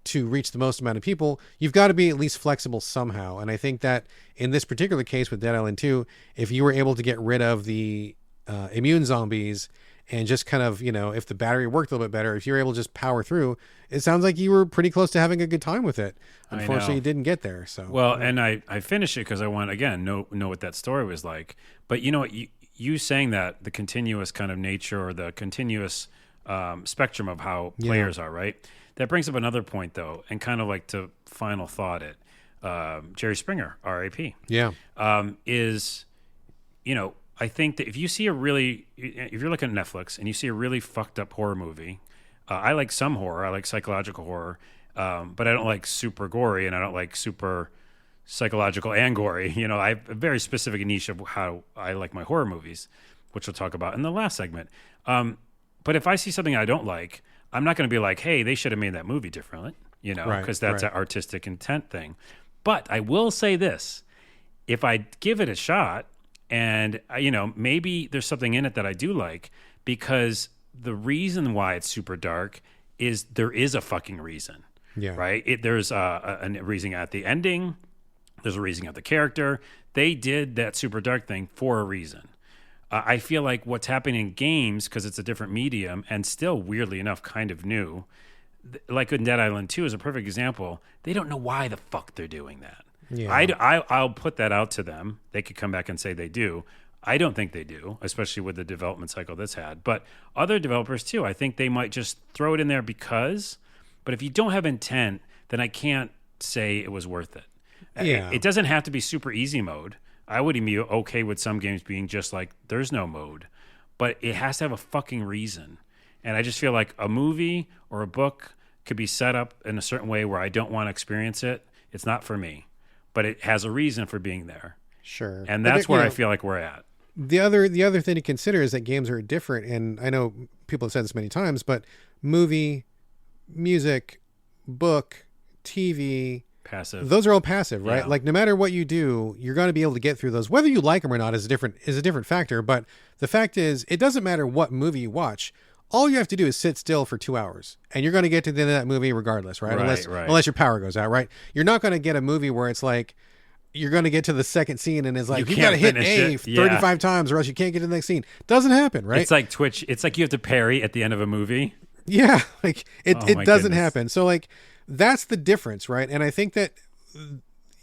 to reach the most amount of people, you've got to be at least flexible somehow. And I think that in this particular case with Dead Island 2, if you were able to get rid of the immune zombies and just kind of, if the battery worked a little bit better, if you were able to just power through, it sounds like you were pretty close to having a good time with it. Unfortunately, you didn't get there. So and I finished it because I want, again, know what that story was like. But you know what, you saying that, the continuous kind of nature, or the continuous spectrum of how players are, right? That brings up another point, though, and kind of like to final thought it. Jerry Springer, R.A.P. Yeah. Is, I think that if you're looking at Netflix and you see a really fucked up horror movie, I like some horror. I like psychological horror, but I don't like super gory, and I don't like super psychological and gory. I have a very specific niche of how I like my horror movies, which we'll talk about in the last segment. But if I see something I don't like, I'm not going to be like, hey, they should have made that movie differently, because that's an artistic intent thing. But I will say this: if I give it a shot, and, maybe there's something in it that I do like, because the reason why it's super dark is there is a fucking reason. Yeah. Right? There's a reason at the ending. There's a reason at the character. They did that super dark thing for a reason. I feel like what's happening in games, because it's a different medium and still, weirdly enough, kind of new, like in Dead Island 2 is a perfect example. They don't know why the fuck they're doing that. Yeah. I'll put that out to them. They could come back and say they do. I don't think they do, especially with the development cycle that's had. But other developers too, I think they might just throw it in there because. But if you don't have intent, then I can't say it was worth it. Yeah. It doesn't have to be super easy mode. I would even be okay with some games being just like there's no mode, but it has to have a fucking reason. And I just feel like a movie or a book could be set up in a certain way where I don't want to experience it. It's not for me. But it has a reason for being there. Sure. And that's where I feel like we're at. The other thing to consider is that games are different. And I know people have said this many times, but movie, music, book, TV, passive. Those are all passive, right? Yeah. Like no matter what you do, you're going to be able to get through those. Whether you like them or not is a different factor. But the fact is, it doesn't matter what movie you watch. All you have to do is sit still for 2 hours, and you're going to get to the end of that movie regardless, right? Unless your power goes out, right? You're not going to get a movie where it's like you're going to get to the second scene and it's like you got to hit A 35 times or else you can't get to the next scene. Doesn't happen, right? It's like Twitch. It's like you have to parry at the end of a movie. Yeah, like it doesn't happen. So like that's the difference, right? And I think that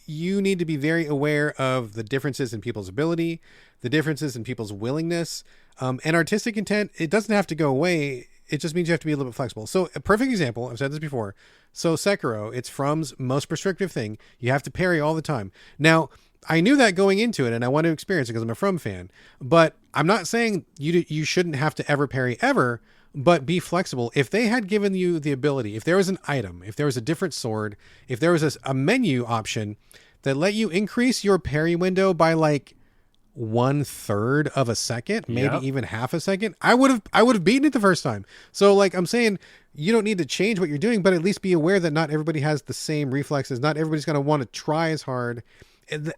you need to be very aware of the differences in people's ability, the differences in people's willingness. And artistic intent, it doesn't have to go away. It just means you have to be a little bit flexible. So a perfect example, I've said this before. So Sekiro, it's From's most prescriptive thing. You have to parry all the time. Now, I knew that going into it, and I want to experience it because I'm a From fan. But I'm not saying you shouldn't have to ever parry ever, but be flexible. If they had given you the ability, if there was an item, if there was a different sword, if there was a menu option that let you increase your parry window by like 1/3 of a second, maybe even half a second, I would have beaten it the first time. So like I'm saying, you don't need to change what you're doing, but at least be aware that not everybody has the same reflexes. Not everybody's going to want to try as hard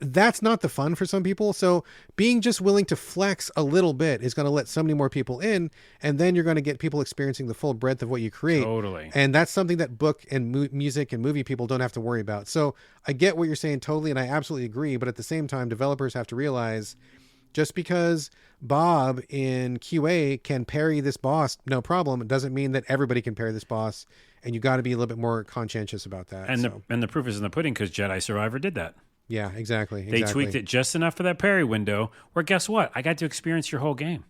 that's not the fun for some people. So being just willing to flex a little bit is going to let so many more people in, and then you're going to get people experiencing the full breadth of what you create. Totally. And that's something that book and music and movie people don't have to worry about. So I get what you're saying totally, and I absolutely agree. But at the same time, developers have to realize just because Bob in QA can parry this boss, no problem, it doesn't mean that everybody can parry this boss. And you got to be a little bit more conscientious about that. And the proof is in the pudding because Jedi Survivor did that. Yeah, exactly. They tweaked it just enough for that parry window where guess what? I got to experience your whole game.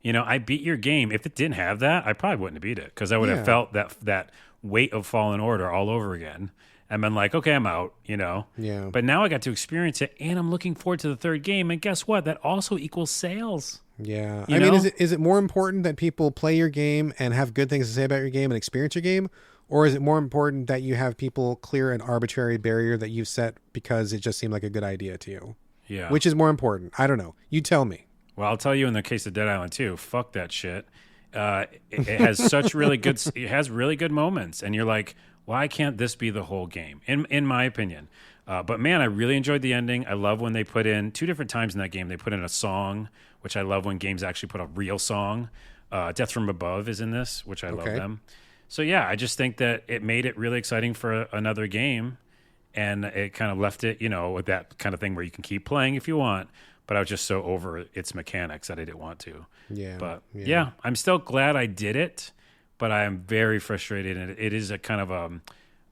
You know, I beat your game. If it didn't have that, I probably wouldn't have beat it because I would have felt that weight of Fallen Order all over again and been like, okay, I'm out, you know? Yeah. But now I got to experience it and I'm looking forward to the third game. And guess what? That also equals sales. Yeah. You I know? mean, is it more important that people play your game and have good things to say about your game and experience your game? Or is it more important that you have people clear an arbitrary barrier that you've set because it just seemed like a good idea to you? Yeah. Which is more important? I don't know. You tell me. Well, I'll tell you in the case of Dead Island 2, fuck that shit. It has such really good, it has really good moments. And you're like, why can't this be the whole game? In my opinion. But man, I really enjoyed the ending. I love when they put in 2 different times in that game. They put in a song, which I love when games actually put a real song. Death from Above is in this, which I love them. So yeah, I just think that it made it really exciting for another game, and it kind of left it, you know, with that kind of thing where you can keep playing if you want. But I was just so over its mechanics that I didn't want to. Yeah. But yeah, I'm still glad I did it, but I am very frustrated, and it is a kind of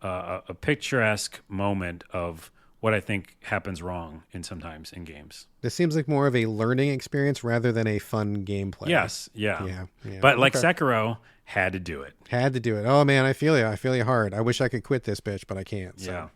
a picturesque moment of what I think happens wrong sometimes in games. This seems like more of a learning experience rather than a fun gameplay. Yes, yeah. Yeah. But like Sekiro, had to do it. Had to do it. Oh man, I feel you. I feel you hard. I wish I could quit this bitch, but I can't. So. Yeah.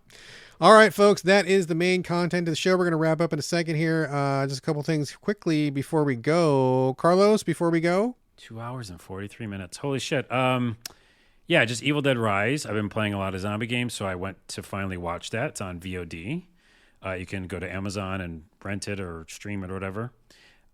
All right, folks, that is the main content of the show. We're going to wrap up in a second here. Just a couple things quickly before we go. Carlos, before we go? 2 hours and 43 minutes. Holy shit. Yeah, just Evil Dead Rise. I've been playing a lot of zombie games, so I went to finally watch that. It's on VOD. You can go to Amazon and rent it or stream it or whatever.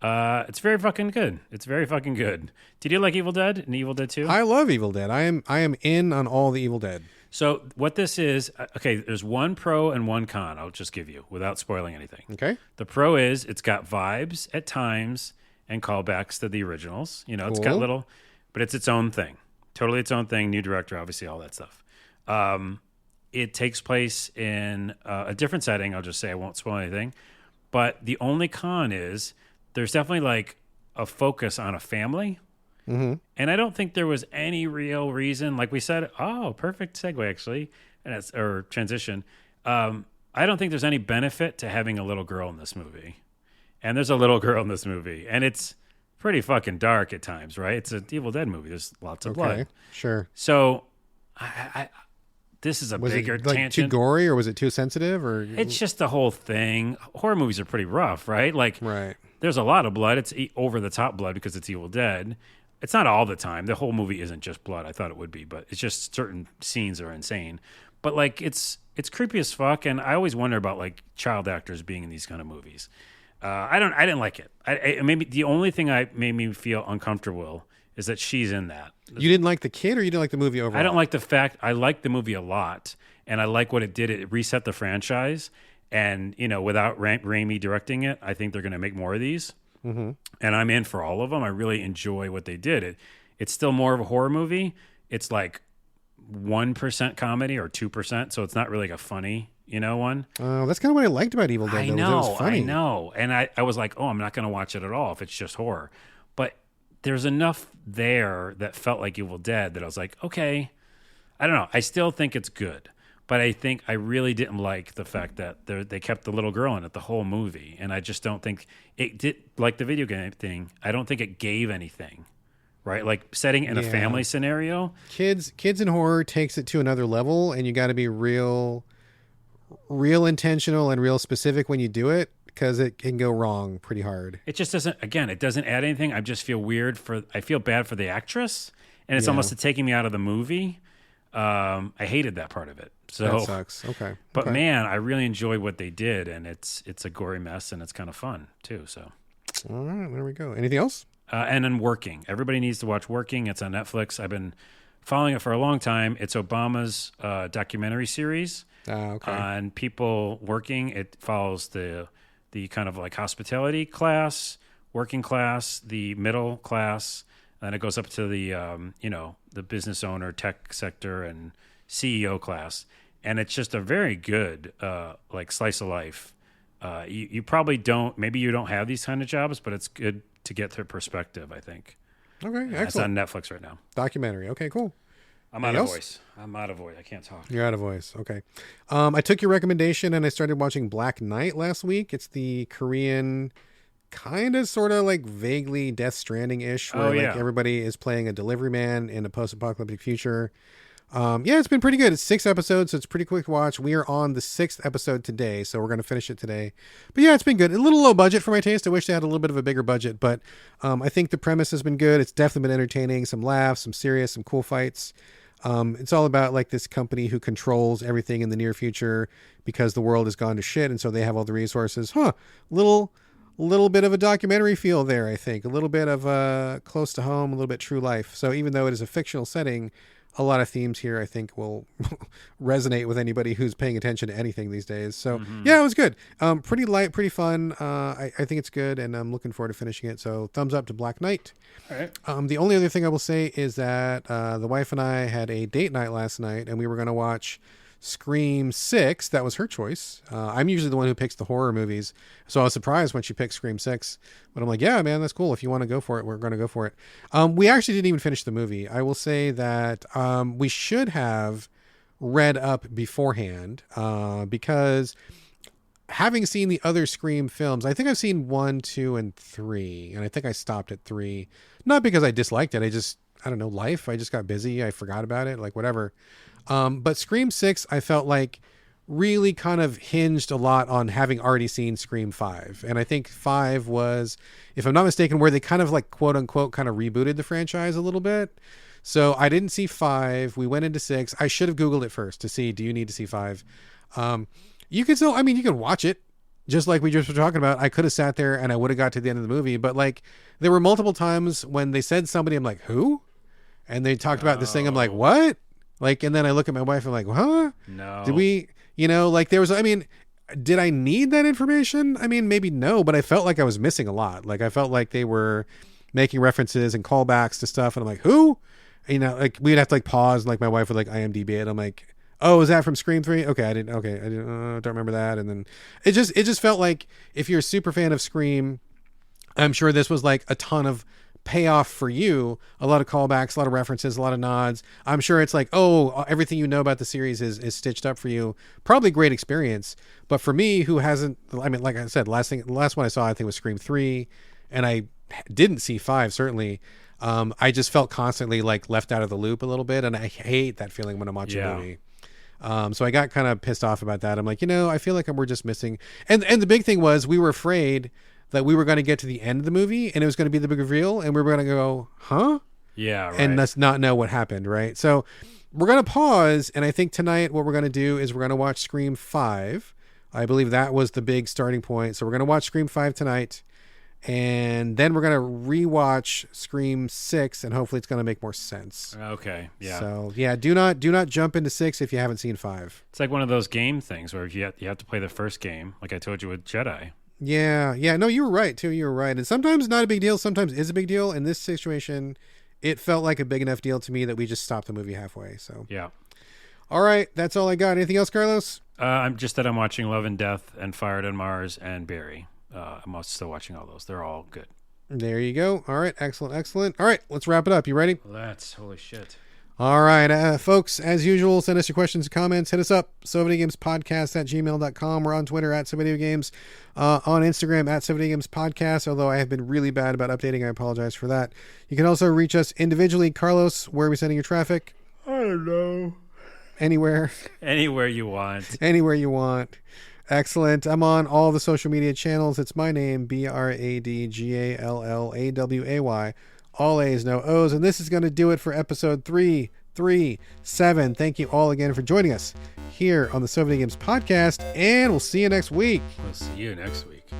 It's very fucking good. It's very fucking good. Did you like Evil Dead and Evil Dead 2? I love Evil Dead. I am in on all the Evil Dead. So what this is, okay, there's one pro and one con I'll just give you without spoiling anything. Okay. The pro is it's got vibes at times and callbacks to the originals. You know, It's got Cool. little, but it's its own thing. Totally its own thing. New director, obviously, all that stuff. It takes place in a different setting. I'll just say I won't spoil anything. But the only con is there's definitely like a focus on a family. Mm-hmm. And I don't think there was any real reason, like we said, perfect segue actually, or transition. I don't think there's any benefit to having a little girl in this movie. And there's a little girl in this movie. And it's pretty fucking dark at times, right? It's an Evil Dead movie. There's lots of blood. Sure. So this is a Was bigger it like tangent. too gory or was it too sensitive? Or It's just the whole thing. Horror movies are pretty rough, right? Like, right. there's a lot of blood. It's over-the-top blood because it's Evil Dead. It's not all the time. The whole movie isn't just blood. I thought it would be, but it's just certain scenes are insane. But like it's creepy as fuck, and I always wonder about like child actors being in these kind of movies. I didn't like it. Maybe the only thing made me feel uncomfortable is that she's in that. You didn't like the kid, or you didn't like the movie overall? I don't like the fact. I like the movie a lot, and I like what it did. It reset the franchise, and you know, without Raimi directing it, I think they're going to make more of these. Mm-hmm. And I'm in for all of them. I really enjoy what they did. It's still more of a horror movie. It's like 1% comedy or 2%, so it's not really like a funny, one. Oh, that's kind of what I liked about Evil Dead. I though, know, it was funny. I know. And I was like, I'm not going to watch it at all if it's just horror. But there's enough there that felt like Evil Dead that I was like, okay, I don't know. I still think it's good. But I think I really didn't like the fact that they kept the little girl in it the whole movie. And I just don't think it did, like the video game thing, I don't think it gave anything, right? Like setting in a family scenario. Kids in horror takes it to another level, and you got to be real intentional and real specific when you do it, because it can go wrong pretty hard. It just doesn't, again, it doesn't add anything. I just feel I feel bad for the actress, and it's almost taking me out of the movie. I hated that part of it. So that sucks. Okay. But man, I really enjoyed what they did, and it's a gory mess, and it's kind of fun too. So, all right, there we go. Anything else? And then Working. Everybody needs to watch Working. It's on Netflix. I've been following it for a long time. It's Obama's documentary series Okay. And people working, it follows the kind of like hospitality class, working class, the middle class, and then it goes up to the the business owner, tech sector, and CEO class. And it's just a very good like slice of life. You probably don't, maybe you don't have these kind of jobs, but it's good to get their perspective, I think. Okay, excellent. It's on Netflix right now. Documentary. Okay, cool. I'm out of voice. I can't talk. You're out of voice. Okay. I took your recommendation and I started watching Black Knight last week. It's the Korean kind of sort of like vaguely Death Stranding-ish where like everybody is playing a delivery man in a post-apocalyptic future. Yeah, it's been pretty good. It's 6 episodes, so it's pretty quick to watch. We are on the 6th episode today, so we're going to finish it today. But yeah, it's been good. A little low budget for my taste. I wish they had a little bit of a bigger budget, but I think the premise has been good. It's definitely been entertaining. Some laughs, some serious, some cool fights. It's all about like this company who controls everything in the near future because the world has gone to shit, and so they have all the resources. Little bit of a documentary feel there, I think. A little bit of close to home, a little bit true life. So even though it is a fictional setting, a lot of themes here I think will resonate with anybody who's paying attention to anything these days. So yeah, it was good. Pretty light, pretty fun. I think it's good, and I'm looking forward to finishing it. So thumbs up to Black Knight. All right. The only other thing I will say is that the wife and I had a date night last night, and we were going to watch Scream 6. That was her choice. I'm usually the one who picks the horror movies, so I was surprised when she picked Scream 6. But I'm like, yeah, man, that's cool. If you want to go for it, we're going to go for it. We actually didn't even finish the movie. I will say that we should have read up beforehand because having seen the other Scream films, I think I've seen 1, 2, and 3, and I think I stopped at 3. Not because I disliked it. I don't know, life. I just got busy. I forgot about it, like whatever. But Scream 6, I felt like really kind of hinged a lot on having already seen Scream 5. And I think 5 was, if I'm not mistaken, where they kind of like quote unquote kind of rebooted the franchise a little bit. So I didn't see 5. We went into 6. I should have Googled it first to see, do you need to see 5? You can still, you can watch it just like we just were talking about. I could have sat there and I would have got to the end of the movie, but like there were multiple times when they said somebody, I'm like, who? And they talked about this thing. I'm like, what? Like, and then I look at my wife, I'm like, huh? No. Did we, like there was, did I need that information? Maybe no, but I felt like I was missing a lot. Like I felt like they were making references and callbacks to stuff. And I'm like, who? Like we'd have to like pause and like my wife would like IMDb it. I'm like, oh, is that from Scream 3? Okay. I don't remember that. And then it just felt like if you're a super fan of Scream, I'm sure this was like a ton of payoff for you, a lot of callbacks, a lot of references, a lot of nods. I'm sure it's like, oh, everything you know about the series is stitched up for you. Probably a great experience. But for me, who hasn't, like I said, the last one I saw, I think was Scream 3, and I didn't see 5, certainly. I just felt constantly like left out of the loop a little bit, and I hate that feeling when I'm watching a movie. So I got kind of pissed off about that. I'm like, I feel like we're just missing. And the big thing was we were afraid that we were going to get to the end of the movie and it was going to be the big reveal and we were going to go, huh? Yeah, right. And let's not know what happened, right? So we're going to pause, and I think tonight what we're going to do is we're going to watch Scream 5. I believe that was the big starting point. So we're going to watch Scream 5 tonight, and then we're going to rewatch Scream 6, and hopefully it's going to make more sense. Okay, yeah. So yeah, do not jump into 6 if you haven't seen 5. It's like one of those game things where you have to play the first game, like I told you with Jedi. Yeah. No, you were right too. You were right. And sometimes not a big deal. Sometimes is a big deal. In this situation, it felt like a big enough deal to me that we just stopped the movie halfway. So yeah. All right. That's all I got. Anything else, Carlos? I'm watching Love and Death and Fired on Mars and Barry. I'm still watching all those. They're all good. There you go. All right. Excellent. All right. Let's wrap it up. You ready? Holy shit. All right, folks, as usual, send us your questions and comments. Hit us up, SoVideoGamesPodcast@gmail.com. We're on Twitter @SoVideoGames, on Instagram @SoVideoGamesPodcast, although I have been really bad about updating. I apologize for that. You can also reach us individually. Carlos, where are we sending your traffic? I don't know. Anywhere. Anywhere you want. Anywhere you want. Excellent. I'm on all the social media channels. It's my name, BradGallaway. All A's, no O's. And this is going to do it for episode 337. Thank you all again for joining us here on the So Video Games podcast. And we'll see you next week. We'll see you next week.